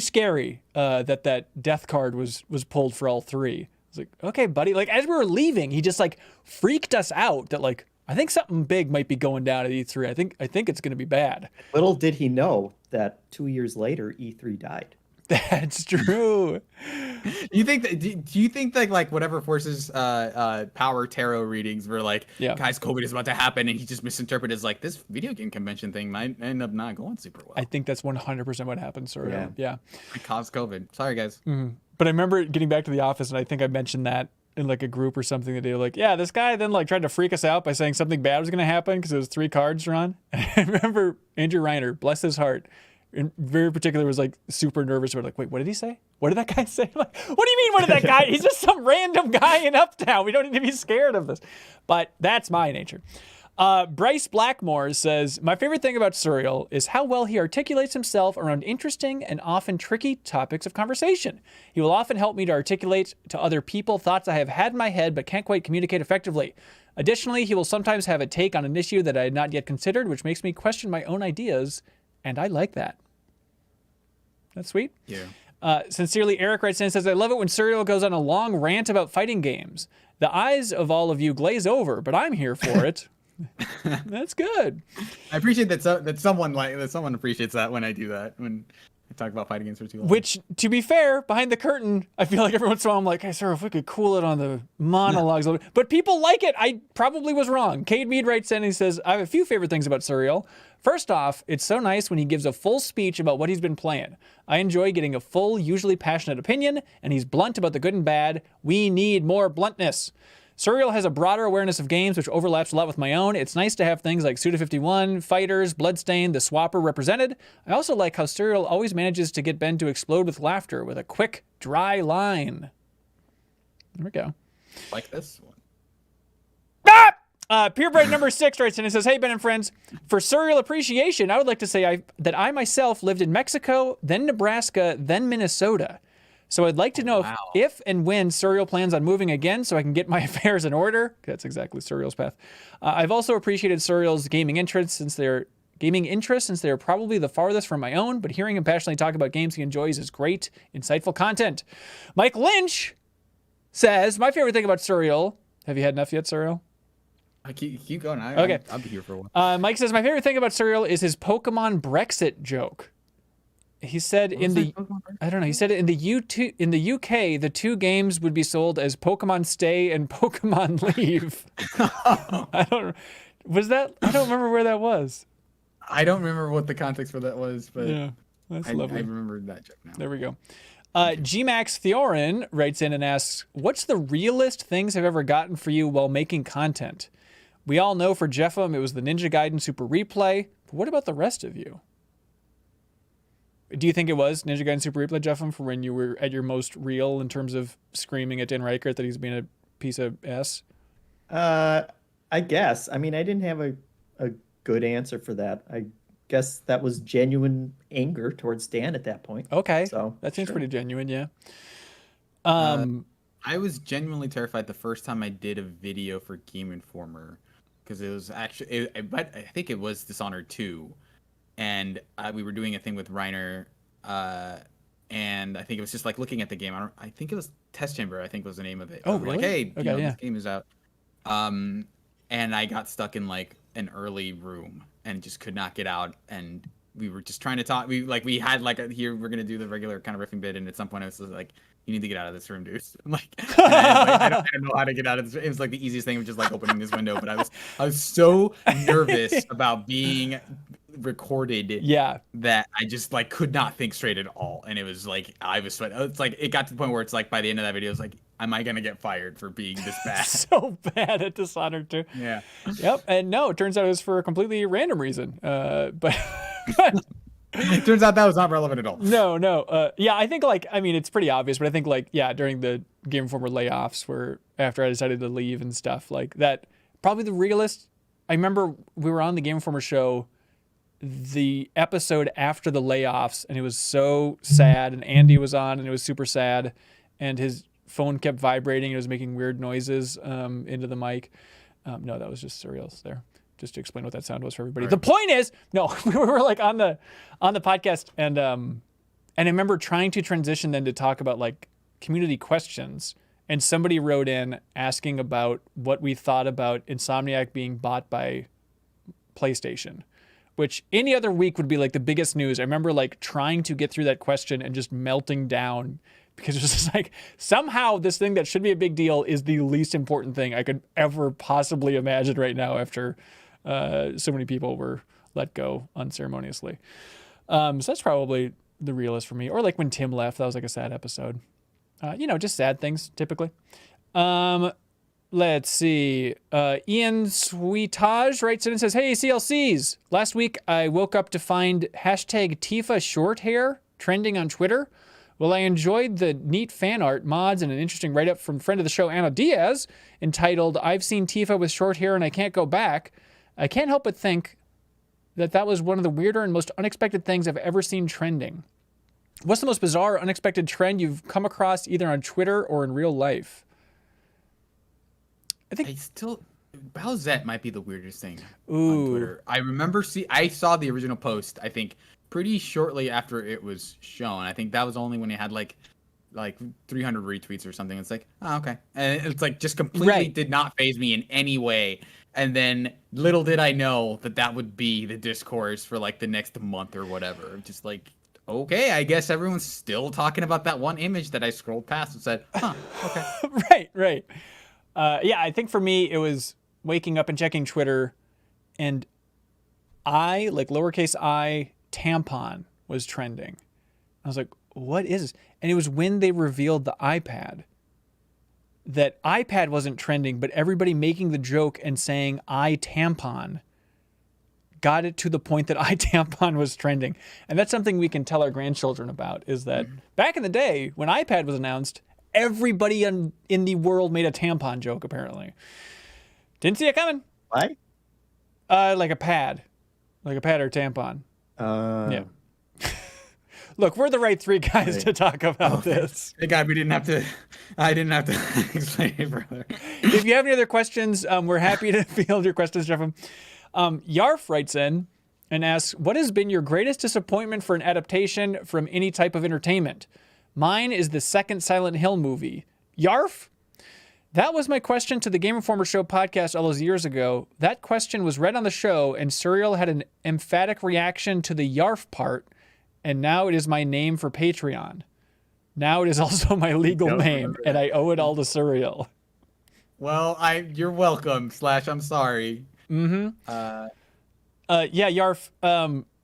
scary that death card was pulled for all three. I was like, okay, buddy. Like as we were leaving, he just like freaked us out that like I think something big might be going down at E3. I think it's going to be bad. Little did he know that 2 years later E3 died. That's true. You think that? Do you think that like whatever forces power tarot readings were like, guys, COVID is about to happen, and he just misinterpreted as like this video game convention thing might end up not going super well. I think that's 100% what happened, sir. Yeah. It caused COVID. Sorry, guys. Mm-hmm. But I remember getting back to the office, and I think I mentioned that in like a group or something that they were like, yeah, this guy then like tried to freak us out by saying something bad was going to happen because it was 3 cards drawn. And I remember Andrew Reiner, bless his heart, in very particular was like super nervous. We're like, wait, what did he say? What did that guy say? Like, what do you mean, what did that guy? He's just some random guy in Uptown. We don't need to be scared of this. But that's my nature. Bryce Blackmore says, my favorite thing about Suriel is how well he articulates himself around interesting and often tricky topics of conversation. He will often help me to articulate to other people thoughts I have had in my head but can't quite communicate effectively. Additionally, he will sometimes have a take on an issue that I had not yet considered, which makes me question my own ideas, and I like that. That's sweet. Yeah. Sincerely, Eric writes in and says, I love it when Suriel goes on a long rant about fighting games. The eyes of all of you glaze over, but I'm here for it. That's good. I appreciate that someone appreciates that when I do that, when I talk about fighting games for too long. Which, to be fair, behind the curtain, I feel like every once in a while I'm like, hey, sir, if we could cool it on the monologues a little bit. But people like it. I probably was wrong. Cade Mead writes in and he says, I have a few favorite things about Suriel. First off, it's so nice when he gives a full speech about what he's been playing. I enjoy getting a full, usually passionate opinion, and he's blunt about the good and bad. We need more bluntness. Suriel has a broader awareness of games, which overlaps a lot with my own. It's nice to have things like Suda51, Fighters, Bloodstained, The Swapper represented. I also like how Suriel always manages to get Ben to explode with laughter with a quick, dry line. There we go. Like this one. Purebred number 6 writes in and says, hey, Ben and friends, for Suriel appreciation, I would like to say that I myself lived in Mexico, then Nebraska, then Minnesota. So I'd like to know if and when Suriel plans on moving again so I can get my affairs in order. That's exactly Suriel's path. I've also appreciated Suriel's gaming interest since they're probably the farthest from my own, but hearing him passionately talk about games he enjoys is great, insightful content. Mike Lynch says, my favorite thing about Suriel, have you had enough yet, Suriel? Keep going. Okay. I'll be here for a while. Mike says, my favorite thing about Suriel is his Pokemon Brexit joke. He said in the UK, the 2 games would be sold as Pokemon Stay and Pokemon Leave. I don't remember where that was. I don't remember what the context for that was, but yeah, that's lovely. I remember that joke now. There we go. Gmax Theorin writes in and asks, what's the realest things I've ever gotten for you while making content? We all know for Jeffem, it was the Ninja Gaiden Super Replay. But what about the rest of you? Do you think it was Ninja Gaiden Super Replay, Jeffem, for when you were at your most real in terms of screaming at Dan Reichert that he's being a piece of S? I guess. I mean, I didn't have a good answer for that. I guess that was genuine anger towards Dan at that point. Okay. So that seems pretty genuine, yeah. I was genuinely terrified the first time I did a video for Game Informer because it was actually, I think it was Dishonored 2. And we were doing a thing with Reiner, and I think it was just like looking at the game. I think it was Test Chamber, I think was the name of it. Oh, really? Like, hey, this game is out. And I got stuck in like an early room and just could not get out. And we were just trying to talk. We had like here we're gonna do the regular kind of riffing bit, and at some point I was like, you need to get out of this room, dude. I'm like, I don't know how to get out of this. It was like the easiest thing of just like opening this window, but I was so nervous about being recorded that I just like could not think straight at all. And it was like, I was sweating. It's like, it got to the point where it's like, by the end of that video, it's like, am I going to get fired for being this bad? So bad at Dishonored 2. Yeah. Yep. And no, it turns out it was for a completely random reason. But it turns out that was not relevant at all. No. Yeah, I think like, I mean, it's pretty obvious, but I think like, yeah, during the Game Informer layoffs where after I decided to leave and stuff like that, probably the realest. I remember we were on the Game Informer show, the episode after the layoffs, and it was so sad, and Andy was on and it was super sad, and his phone kept vibrating. It was making weird noises into the mic. No, that was just Surreals there. Just to explain what that sound was for everybody. Right. The point is, no, we were like on the podcast, and I remember trying to transition then to talk about like community questions, and somebody wrote in asking about what we thought about Insomniac being bought by PlayStation, which any other week would be like the biggest news. I remember like trying to get through that question and just melting down because it was just like, somehow this thing that should be a big deal is the least important thing I could ever possibly imagine right now after so many people were let go unceremoniously. So that's probably the realest for me. Or like when Tim left, that was like a sad episode. Just sad things typically. Let's see. Ian Sweetage writes in and says, "Hey, CLCs. Last week I woke up to find hashtag Tifa short hair trending on Twitter. Well, I enjoyed the neat fan art, mods, and an interesting write-up from friend of the show, Anna Diaz, entitled, I've seen Tifa with short hair and I can't go back. I can't help but think that was one of the weirder and most unexpected things I've ever seen trending. What's the most bizarre or unexpected trend you've come across either on Twitter or in real life?" I think Bowsette might be the weirdest thing on Twitter. I remember I saw the original post, I think, pretty shortly after it was shown. I think that was only when it had like 300 retweets or something. It's like, oh, okay. And it's like just completely did not faze me in any way. And then little did I know that would be the discourse for like the next month or whatever. Just like, okay, I guess everyone's still talking about that one image that I scrolled past and said, huh, okay. Right. Yeah, I think for me, it was waking up and checking Twitter, and like lowercase I, tampon was trending. I was like, what is this? And it was when they revealed the iPad. That iPad wasn't trending, but everybody making the joke and saying I tampon got it to the point that I tampon was trending. And that's something we can tell our grandchildren about, is that back in the day when iPad was announced, everybody in the world made a tampon joke, apparently. Didn't see it coming. Why? Like a pad or tampon. Yeah. Look, we're the right three guys to talk about this. Hey, God, I didn't have to explain it further. If you have any other questions, we're happy to field your questions, Jeff. Yarf writes in and asks, what has been your greatest disappointment for an adaptation from any type of entertainment? Mine is the second Silent Hill movie. Yarf? That was my question to the Game Informer Show podcast all those years ago. That question was read on the show, and Surreal had an emphatic reaction to the Yarf part, and now it is my name for Patreon. Now it is also my legal name, and I owe it all to Surreal. Well, you're welcome, / I'm sorry. Yeah, Yarf,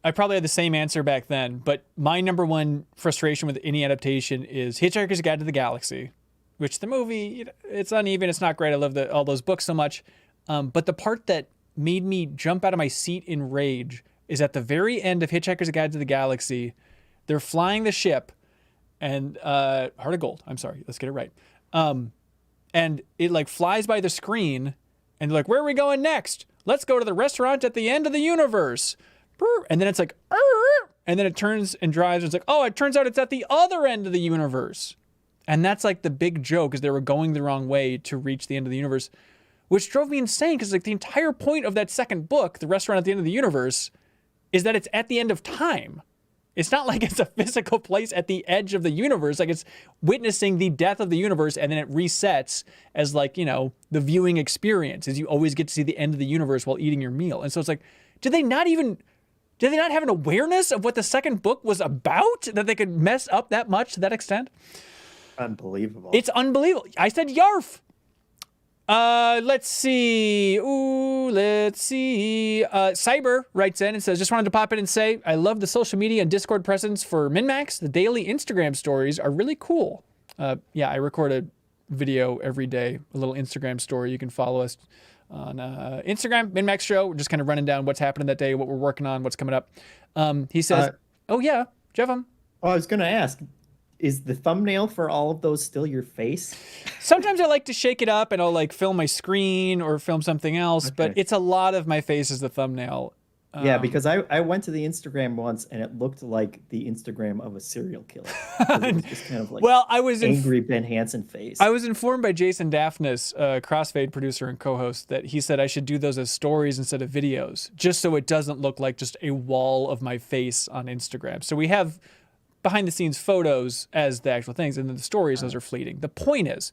I probably had the same answer back then, but my number one frustration with any adaptation is Hitchhiker's Guide to the Galaxy, which the movie, it's uneven, it's not great. I love all those books so much. But the part that made me jump out of my seat in rage is at the very end of Hitchhiker's Guide to the Galaxy. They're flying the ship, and Heart of Gold, I'm sorry, let's get it right. And it like flies by the screen, and they're like, where are we going next? Let's go to the restaurant at the end of the universe. And then it's like, and then it turns and drives. And it's like, oh, it turns out it's at the other end of the universe. And that's like the big joke, is they were going the wrong way to reach the end of the universe, which drove me insane, because like the entire point of that second book, The Restaurant at the End of the Universe, is that it's at the end of time. It's not like it's a physical place at the edge of the universe. Like it's witnessing the death of the universe, and then it resets as like, the viewing experience, as you always get to see the end of the universe while eating your meal. And so it's like, did they not have an awareness of what the second book was about, that they could mess up that much to that extent? Unbelievable. It's unbelievable. I said yarf. Let's see. Cyber writes in and says, just wanted to pop in and say, I love the social media and Discord presence for MinnMax. The daily Instagram stories are really cool. Yeah, I record a video every day, a little Instagram story. You can follow us on Instagram, MinnMax Show. We're just kind of running down what's happening that day, what we're working on, what's coming up. He says, oh yeah, Jeff. Oh, I was going to ask, is the thumbnail for all of those still your face? Sometimes I like to shake it up and I'll like film my screen or film something else, but it's a lot of my face as the thumbnail. Yeah, because I went to the Instagram once and it looked like the Instagram of a serial killer. It was just kind of like I was angry Ben Hansen face. I was informed by Jason Daphnis, Crossfade producer and co-host, that he said I should do those as stories instead of videos, just so it doesn't look like just a wall of my face on Instagram. So we have behind the scenes photos as the actual things, and then the stories, those are fleeting. The point is,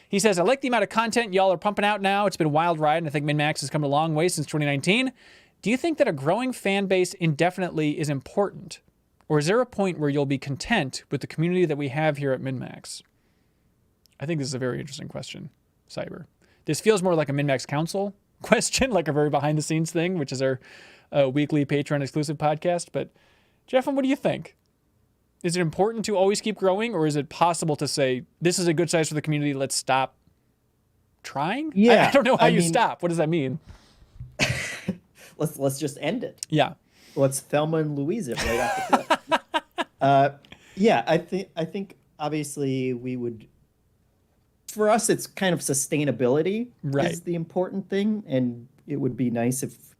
he says, I like the amount of content y'all are pumping out now. It's been a wild ride, and I think MinnMax has come a long way since 2019. Do you think that a growing fan base indefinitely is important? Or is there a point where you'll be content with the community that we have here at MinnMax? I think this is a very interesting question, Cyber. This feels more like a MinnMax Council question, like a very behind-the-scenes thing, which is our weekly Patreon-exclusive podcast. But, Jeff, what do you think? Is it important to always keep growing, or is it possible to say, this is a good size for the community, let's stop trying? Yeah. I don't know how you stop. What does that mean? Let's just end it. Yeah. Let's Thelma and Louise it right off the cliff. Yeah, I think obviously we would, for us, it's kind of sustainability is the important thing. And it would be nice if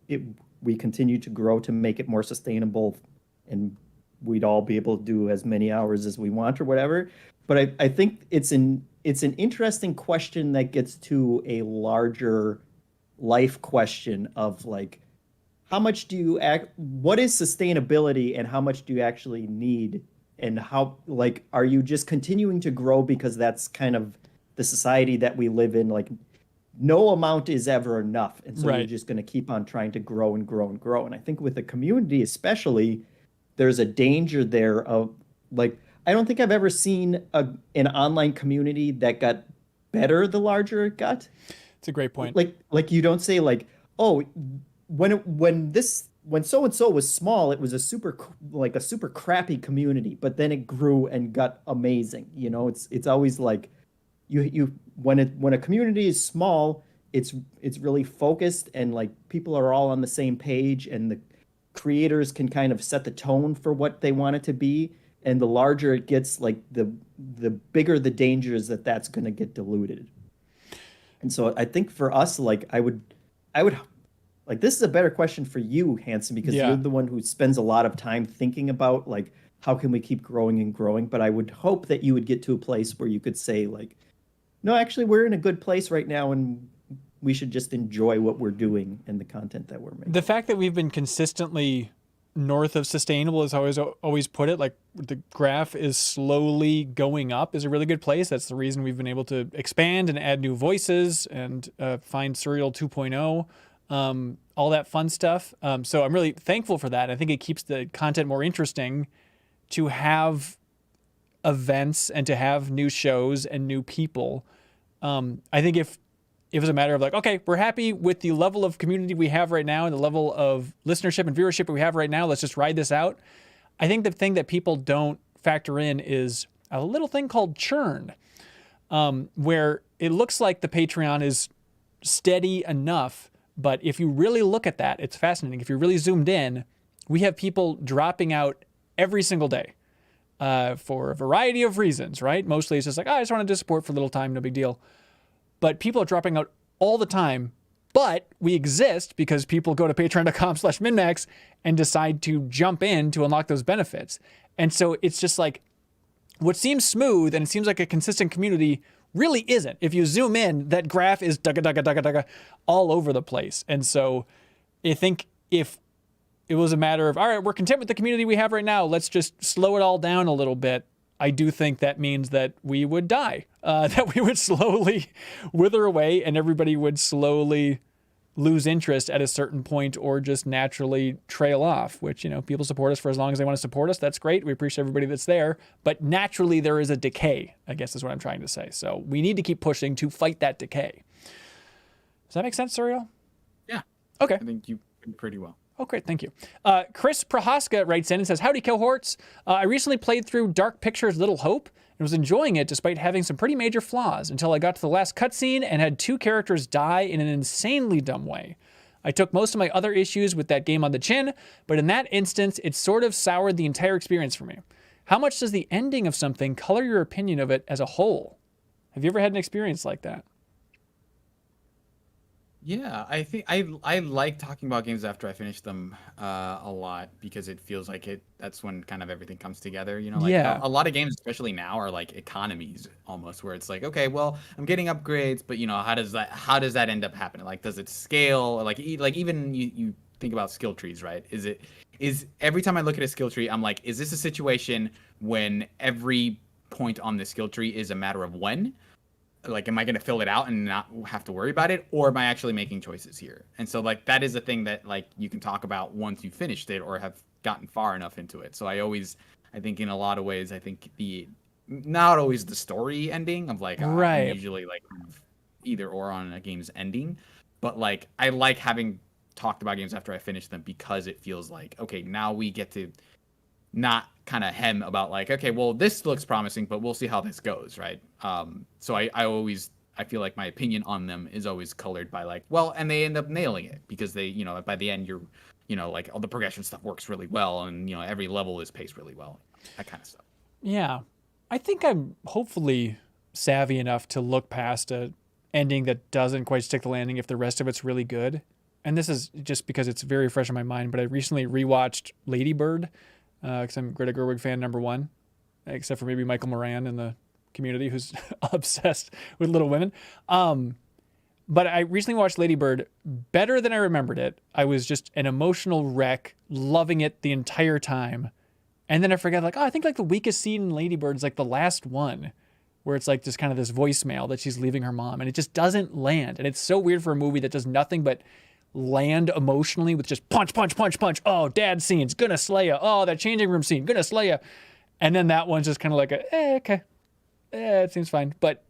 we continue to grow to make it more sustainable, and we'd all be able to do as many hours as we want or whatever. But I think it's an interesting question that gets to a larger life question of like, how much do you what is sustainability and how much do you actually need? And how, like, are you just continuing to grow because that's kind of the society that we live in? Like, no amount is ever enough. And so you're just going to keep on trying to grow and grow and grow. And I think with the community especially, there's a danger there of, like, I don't think I've ever seen an online community that got better the larger it got. It's a great point. Like you don't say like, oh, when so-and-so was small, it was a super crappy community, but then it grew and got amazing. You know, it's always like when a community is small, it's really focused and like people are all on the same page, and the creators can kind of set the tone for what they want it to be. And the larger it gets, like the bigger the danger is that that's going to get diluted. And so I think for us, like I would like, this is a better question for you, Hansen, because you're the one who spends a lot of time thinking about like, how can we keep growing and growing? But I would hope that you would get to a place where you could say like, no, actually we're in a good place right now, and we should just enjoy what we're doing and the content that we're making. The fact that we've been consistently north of sustainable, is how I always put it, like the graph is slowly going up, is a really good place. That's the reason we've been able to expand and add new voices and find Serial 2.0, all that fun stuff. So I'm really thankful for that. I think it keeps the content more interesting to have events and to have new shows and new people. I think if it was a matter of like, okay, we're happy with the level of community we have right now and the level of listenership and viewership we have right now, let's just ride this out. I think the thing that people don't factor in is a little thing called churn, where it looks like the Patreon is steady enough, but if you really look at that, it's fascinating. If you're really zoomed in, we have people dropping out every single day for a variety of reasons, right? Mostly it's just like, I just want to support for a little time, no big deal. But people are dropping out all the time. But we exist because people go to patreon.com/MinnMax and decide to jump in to unlock those benefits. And so it's just like, what seems smooth and it seems like a consistent community really isn't. If you zoom in, that graph is dugga all over the place. And so I think if it was a matter of, all right, we're content with the community we have right now, let's just slow it all down a little bit, I do think that means that we would die, that we would slowly wither away and everybody would slowly lose interest at a certain point or just naturally trail off, which, people support us for as long as they want to support us. That's great. We appreciate everybody that's there. But naturally, there is a decay, I guess is what I'm trying to say. So we need to keep pushing to fight that decay. Does that make sense, Suriel? Yeah. Okay. I think you did pretty well. Oh, great. Thank you. Chris Prohaska writes in and says, howdy, cohorts. I recently played through Dark Pictures Little Hope and was enjoying it despite having some pretty major flaws until I got to the last cutscene and had 2 characters die in an insanely dumb way. I took most of my other issues with that game on the chin, but in that instance, it sort of soured the entire experience for me. How much does the ending of something color your opinion of it as a whole? Have you ever had an experience like that? Yeah, I think I like talking about games after I finish them a lot because it feels like that's when kind of everything comes together, like Yeah. a lot of games, especially now, are like economies almost, where it's like, okay, well, I'm getting upgrades, but how does that end up happening? Like, does it scale? Like even you think about skill trees, right? Is every time I look at a skill tree, I'm like, is this a situation when every point on the skill tree is a matter of when? Like, am I going to fill it out and not have to worry about it? Or am I actually making choices here? And so, like, that is a thing that, like, you can talk about once you've finished it or have gotten far enough into it. So I think in a lot of ways, I think not always the story ending of, like, right. I'm usually, like, kind of either or on a game's ending. But, like, I like having talked about games after I finish them because it feels like, okay, now we get to not kind of hem about like, okay, well, this looks promising, but we'll see how this goes, right? So I feel like my opinion on them is always colored by like, well, and they end up nailing it because they, by the end you're, like all the progression stuff works really well and, every level is paced really well, that kind of stuff. Yeah. I think I'm hopefully savvy enough to look past a ending that doesn't quite stick the landing if the rest of it's really good. And this is just because it's very fresh in my mind, but I recently rewatched Lady Bird, because I'm Greta Gerwig fan #1, except for maybe Michael Moran in the community who's obsessed with Little Women. But I recently watched Lady Bird better than I remembered it. I was just an emotional wreck, loving it the entire time. And then I forgot, like, I think like the weakest scene in Lady Bird is like the last one, where it's like just kind of this voicemail that she's leaving her mom, and it just doesn't land. And it's so weird for a movie that does nothing but land emotionally with just punch, punch, punch, punch. Oh, dad scene's gonna slay ya. Oh, that changing room scene, gonna slay ya. And then that one's just kind of like okay. It seems fine. But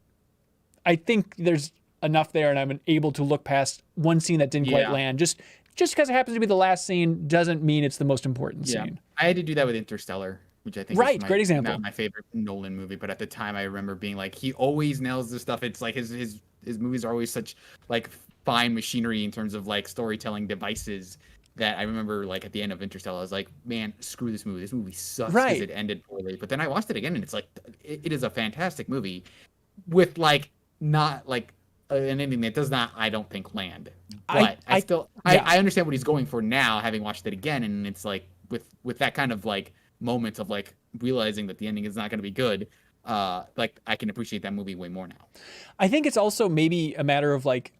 I think there's enough there and I'm able to look past one scene that didn't quite land. Just because it happens to be the last scene doesn't mean it's the most important scene. I had to do that with Interstellar, which I think is great example. Not my favorite Nolan movie, but at the time I remember being like, he always nails this stuff. It's like his movies are always such like fine machinery in terms of like storytelling devices that I remember like at the end of Interstellar, I was like, man, screw this movie. This movie sucks because it ended poorly. But then I watched it again and it's like, it is a fantastic movie with like not like an ending that does not, I don't think, land. But I understand what he's going for now, having watched it again. And it's like with that kind of like moment of like realizing that the ending is not going to be good. Like I can appreciate that movie way more now. I think it's also maybe a matter of like,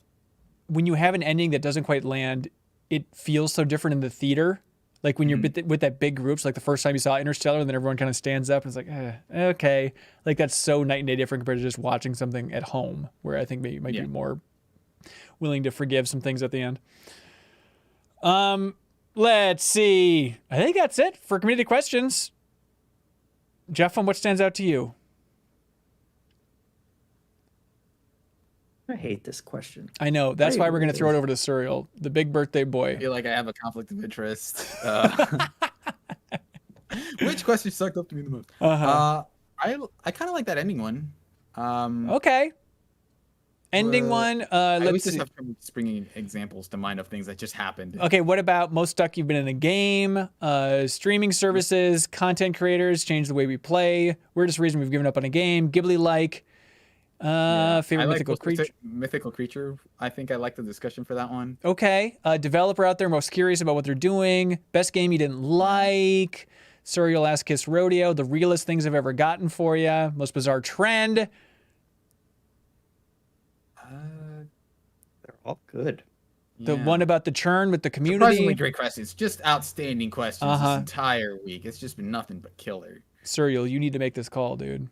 when you have an ending that doesn't quite land, it feels so different in the theater. Like when you're with that big group, so like the first time you saw Interstellar and then everyone kind of stands up and it's like, okay. Like that's so night and day different compared to just watching something at home where I think maybe you might be more willing to forgive some things at the end. Let's see. I think that's it for community questions. Jeff, what stands out to you? I hate this question. I know. That's why we're going to throw it over to Suriel, the big birthday boy. I feel like I have a conflict of interest. Which question sucked up to me the most? I kind of like that ending one. Okay. Ending one. Let's just have trouble springing examples to mind of things that just happened. Okay, what about most stuck you've been in a game? Streaming services, content creators, change the way we play. Weirdest reason we've given up on a game. Ghibli-like. Favorite mythical creature. Mythical creature. I think I like the discussion for that one. Okay. Developer out there most curious about what they're doing. Best game you didn't like. Suriel Ass Kiss Rodeo. The realest things I've ever gotten for you. Most bizarre trend. They're all good. The one about the churn with the community. Surprisingly great questions. Just outstanding questions this entire week. It's just been nothing but killer. Suriel, you need to make this call, dude.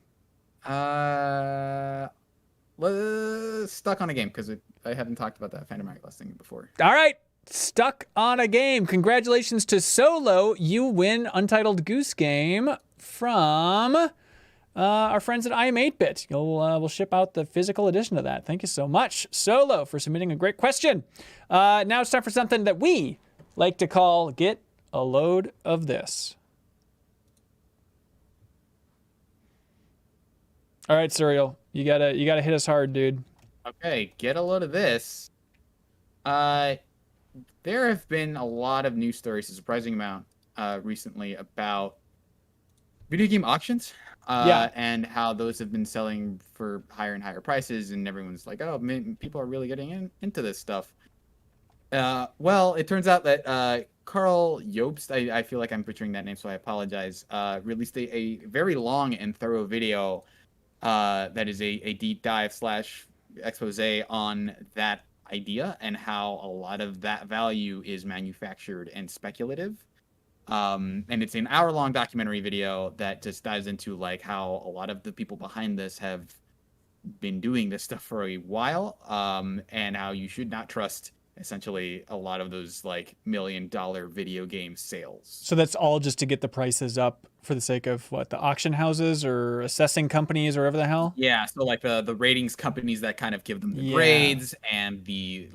stuck on a game because I haven't talked about that Phantom Hourglass thing before. All right. Stuck on a game. Congratulations to Solo. You win Untitled Goose Game from our friends at I Am 8-Bit. We'll ship out the physical edition of that. Thank you so much, Solo, for submitting a great question. Now it's time for something that we like to call Get a Load of This. All right, Serial, you gotta hit us hard, dude. Okay, get a load of this. There have been a lot of news stories, a surprising amount, recently about video game auctions. And how those have been selling for higher and higher prices, and everyone's like, "Oh, man, people are really getting into this stuff." Well, it turns out that Carl Jobst, I feel like I'm butchering that name, so I apologize, released a very long and thorough video that is a deep dive / expose on that idea and how a lot of that value is manufactured and speculative. And it's an hour-long documentary video that just dives into like how a lot of the people behind this have been doing this stuff for a while, and how you should not trust essentially a lot of those like $1 million video game sales. So that's all just to get the prices up for the sake of what, the auction houses or assessing companies or whatever the hell? Yeah, so like the ratings companies that kind of give them the grades, and the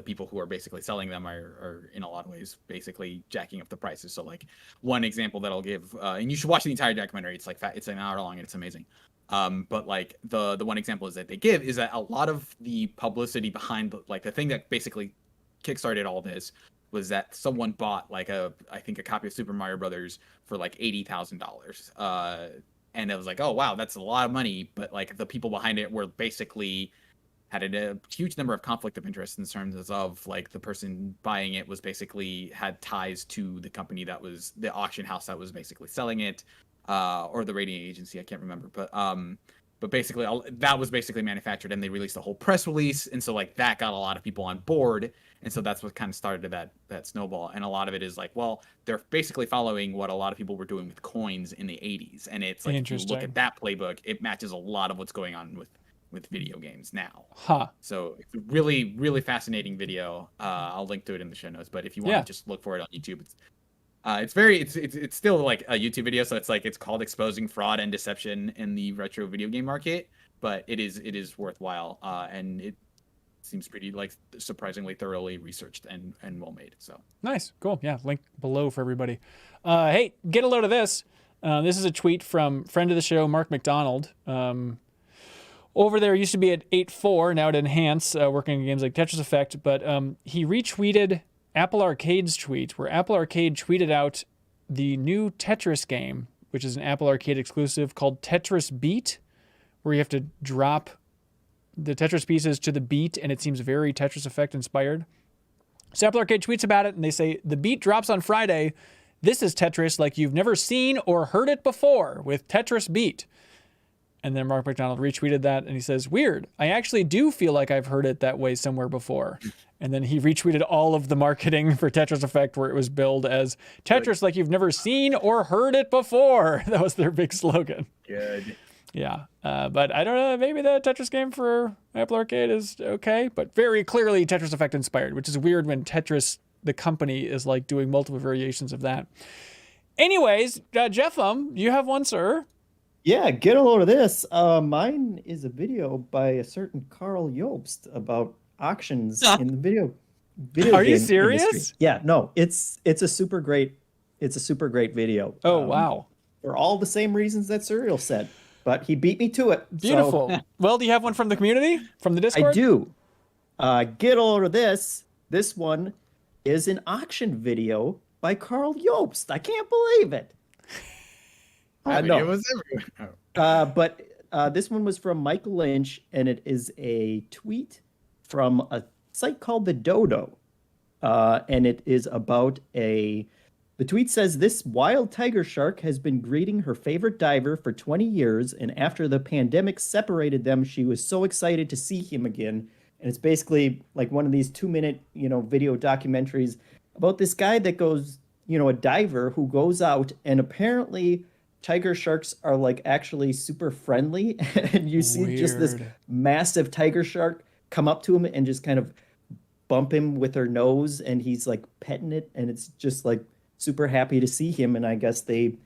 people who are basically selling them are in a lot of ways basically jacking up the prices. So like one example that I'll give, and you should watch the entire documentary. It's like it's an hour long and it's amazing. But like the one example is that they give is that a lot of the publicity behind like the thing that basically kickstarted all this was that someone bought like I think a copy of Super Mario Brothers for like $80,000. And it was like, oh wow, that's a lot of money. But like the people behind it were basically had a huge number of conflict of interest in terms of like the person buying it was basically had ties to the company that was the auction house that was basically selling it, or the rating agency, I can't remember, but basically that was basically manufactured, and they released a whole press release, and so like that got a lot of people on board, and so that's what kind of started that snowball. And a lot of it is like, well, they're basically following what a lot of people were doing with coins in the 80s, and it's like if you look at that playbook, it matches a lot of what's going on with video games now. So it's a really, really fascinating video. I'll link to it in the show notes, but if you want to just look for it on YouTube, it's still like a YouTube video, so it's called Exposing Fraud and Deception in the Retro Video Game Market, but it is worthwhile, and it seems pretty like surprisingly thoroughly researched and well made. So nice, cool. Yeah, link below for everybody. Hey, get a load of this. This is a tweet from friend of the show, Mark McDonald. Over there, used to be at 8.4, now at Enhance, working on games like Tetris Effect, but he retweeted Apple Arcade's tweet, where Apple Arcade tweeted out the new Tetris game, which is an Apple Arcade exclusive called Tetris Beat, where you have to drop the Tetris pieces to the beat, and it seems very Tetris Effect inspired. So Apple Arcade tweets about it, and they say, the beat drops on Friday. This is Tetris like you've never seen or heard it before with Tetris Beat. And then Mark McDonald retweeted that, and he says, weird, I actually do feel like I've heard it that way somewhere before. And then he retweeted all of the marketing for Tetris Effect, where it was billed as Tetris like you've never seen or heard it before. That was their big slogan. Good. Yeah. But I don't know, maybe the Tetris game for Apple Arcade is okay, but very clearly Tetris Effect inspired, which is weird when Tetris, the company, is like doing multiple variations of that. Anyways, Jeffem, you have one, sir. Yeah, get a load of this. Mine is a video by a certain Carl Jobst about auctions in the video Are game you serious? industry. Yeah, no, it's a super great video. Oh, wow. For all the same reasons that Serial said, but he beat me to it. Beautiful. So, Well, do you have one from the community, from the Discord? I do. Get a load of this. This one is an auction video by Carl Jobst. I can't believe it. It was everywhere. But this one was from Michael Lynch, and it is a tweet from a site called The Dodo. And it is about the tweet says, this wild tiger shark has been greeting her favorite diver for 20 years, and after the pandemic separated them, she was so excited to see him again. And it's basically like one of these 2-minute, video documentaries about this guy that goes, a diver who goes out and apparently tiger sharks are like actually super friendly, and you see just this Weird. massive tiger shark come up to him and just kind of bump him with her nose, and he's like petting it, and it's just like super happy to see him. And I guess they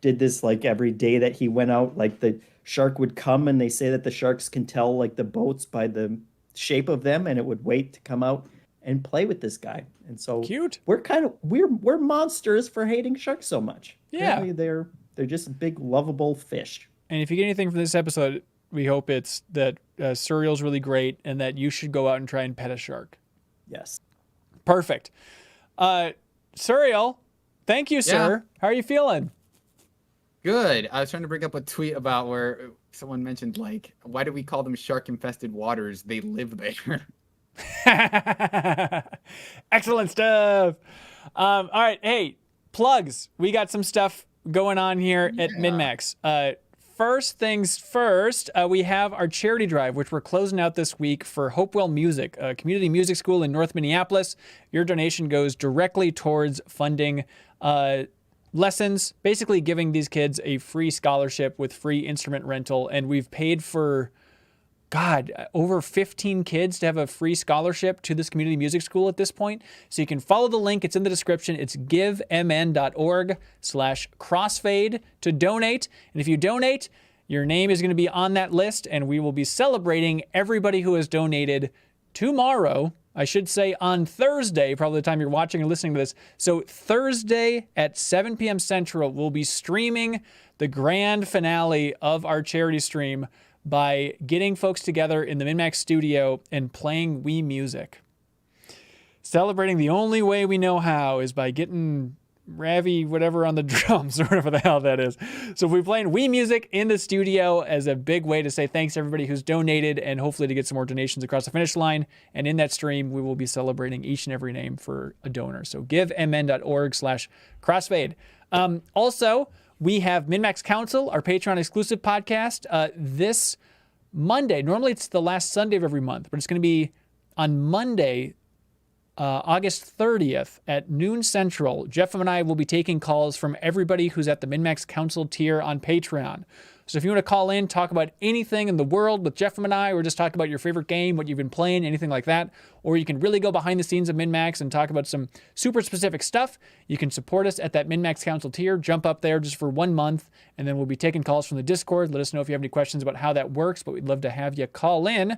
did this like every day that he went out, like the shark would come, and they say that the sharks can tell like the boats by the shape of them, and it would wait to come out and play with this guy. And so Cute. we're monsters for hating sharks so much. Yeah. Apparently they're just big lovable fish. And if you get anything from this episode, we hope it's that Surreal's really great and that you should go out and try and pet a shark. Yes. Perfect. Surreal, thank you, sir. How are you feeling? Good. I was trying to bring up a tweet about where someone mentioned, like, why do we call them shark-infested waters? They live there. Excellent stuff. All right. Hey, plugs. We got some stuff going on here at MinnMax. First things first, we have our charity drive, which we're closing out this week for Hopewell Music, a community music school in North Minneapolis. Your donation goes directly towards funding lessons, basically giving these kids a free scholarship with free instrument rental. And we've paid for, over 15 kids to have a free scholarship to this community music school at this point. So you can follow the link. It's in the description. It's givemn.org/crossfade to donate. And if you donate, your name is going to be on that list, and we will be celebrating everybody who has donated tomorrow. I should say on Thursday, probably the time you're watching or listening to this. So Thursday at 7 p.m. Central, we'll be streaming the grand finale of our charity stream by getting folks together in the MinnMax studio and playing Wii music. Celebrating the only way we know how is by getting Ravi whatever on the drums or whatever the hell that is. So we're playing Wii music in the studio as a big way to say thanks to everybody who's donated and hopefully to get some more donations across the finish line. And in that stream, we will be celebrating each and every name for a donor. So givemn.org/crossfade. Also, we have MinnMax Council, our Patreon exclusive podcast, this Monday. Normally it's the last Sunday of every month, but it's going to be on Monday, August 30th at noon Central. Jeff and I will be taking calls from everybody who's at the MinnMax Council tier on Patreon. So if you want to call in, talk about anything in the world with Jeff and I, or just talk about your favorite game, what you've been playing, anything like that, or you can really go behind the scenes of MinnMax and talk about some super specific stuff, you can support us at that MinnMax Council tier. Jump up there just for 1 month, and then we'll be taking calls from the Discord. Let us know if you have any questions about how that works, but we'd love to have you call in.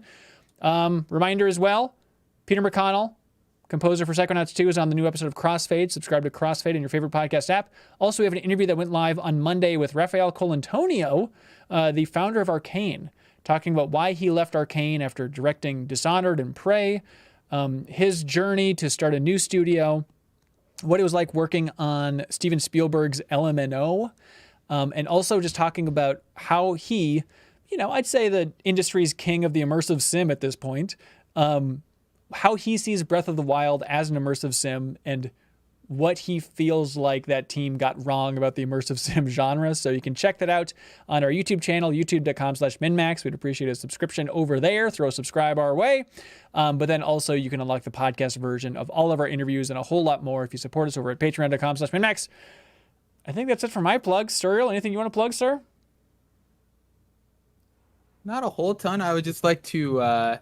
Reminder as well, Peter McConnell, composer for Psychonauts 2, is on the new episode of Crossfade. Subscribe to Crossfade in your favorite podcast app. Also, we have an interview that went live on Monday with Rafael Colantonio, the founder of Arcane, talking about why he left Arcane after directing Dishonored and Prey, his journey to start a new studio, what it was like working on Steven Spielberg's LMNO, and also just talking about how he, I'd say the industry's king of the immersive sim at this point, how he sees Breath of the Wild as an immersive sim and what he feels like that team got wrong about the immersive sim genre. So you can check that out on our YouTube channel, youtube.com/MinnMax. We'd appreciate a subscription over there. Throw a subscribe our way. But then also you can unlock the podcast version of all of our interviews and a whole lot more if you support us over at patreon.com/MinnMax. I think that's it for my plugs. Suriel, anything you want to plug, sir? Not a whole ton. I would just like to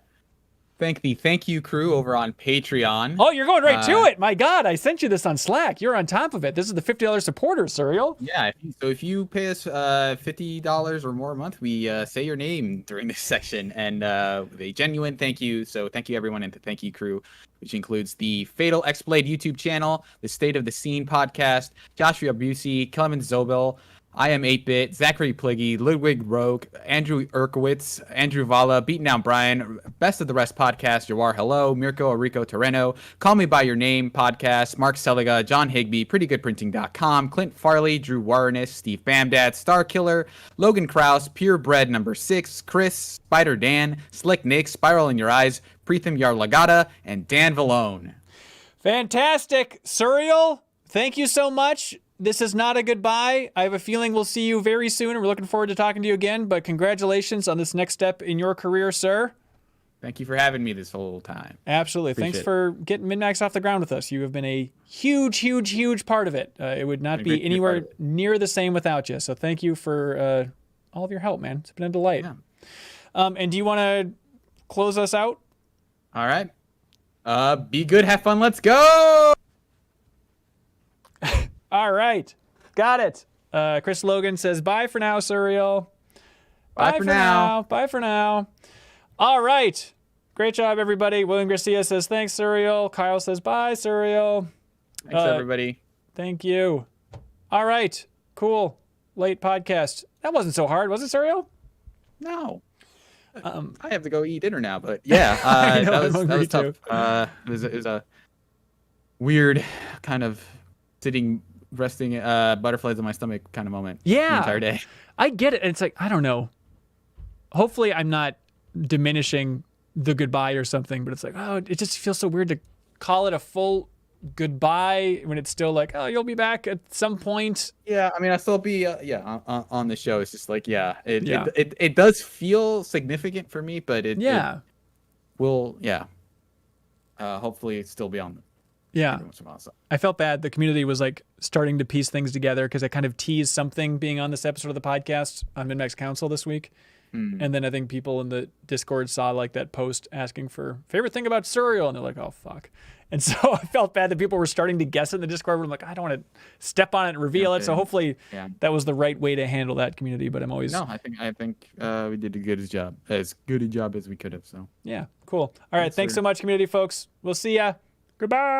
thank the Thank You crew over on Patreon. Oh, you're going right to it. My God, I sent you this on Slack. You're on top of it. This is the $50 supporters, Suriel. Yeah, so if you pay us $50 or more a month, we say your name during this section, and a genuine thank you. So thank you, everyone, and the Thank You crew, which includes the Fatal X-Blade YouTube channel, the State of the Scene podcast, Joshua Bucy, Clemens Zobel, I Am 8-Bit, Zachary Pligge, Ludwig Roque, Andrew Uerkwitz, Andrew Vala, BeatenDownBrian, Best of the Rest podcast, Jawarhello, Mirko Arico-Torreno, Call Me By Your Name podcast, Mark Seliga, John Higby, PrettyGoodPrinting.com, Clint Farley, Drew Waranis, Steve Bamdad, Starkiller, Logan Krause, Purebred Number 6, Kris, Spider Dan, SlyckNic, SpiralInYourEyes, Preetham Yarlagadda, and Dan Villone. Fantastic. Suriel, thank you so much. This is not a goodbye. I have a feeling we'll see you very soon, and we're looking forward to talking to you again. But congratulations on this next step in your career, sir. Thank you for having me this whole time. Absolutely. Appreciate Thanks it. for getting MinnMax off the ground with us. You have been a huge, huge, huge part of it. It would not Been great be to be anywhere part of it. near the same without you. So thank you for all of your help, man. It's been a delight. Yeah. And do you want to close us out? All right. Be good, have fun, let's go! All right. Got it. Chris Logan says, bye for now, Surreal. Bye for now. Bye for now. All right. Great job, everybody. William Garcia says, thanks, Surreal. Kyle says, bye, Surreal. Thanks, everybody. Thank you. All right. Cool. Late podcast. That wasn't so hard, was it, Surreal? No. I have to go eat dinner now, but yeah, I know, that I'm was hungry tough. It was a weird kind of sitting, resting butterflies in my stomach kind of moment. Yeah. The entire day. I get it. It's like, I don't know. Hopefully I'm not diminishing the goodbye or something, but it's like, oh, it just feels so weird to call it a full goodbye when it's still like, oh, you'll be back at some point. Yeah, I mean, I'll still be on the show. It's just like, it Yeah. it does feel significant for me, but it will hopefully still be on. Yeah. Every once in a while, so. I felt bad. The community was like starting to piece things together because I kind of teased something being on this episode of the podcast on MinnMax Council this week. And then I think people in the Discord saw like that post asking for favorite thing about Surreal, and they're like, oh, fuck. And so I felt bad that people were starting to guess in the Discord. I'm like, I don't want to step on it and reveal it. So hopefully that was the right way to handle that community. But I'm always... No, I think we did as good a job as we could have. So yeah, cool. All right. Thanks so much, community folks. We'll see ya. Goodbye.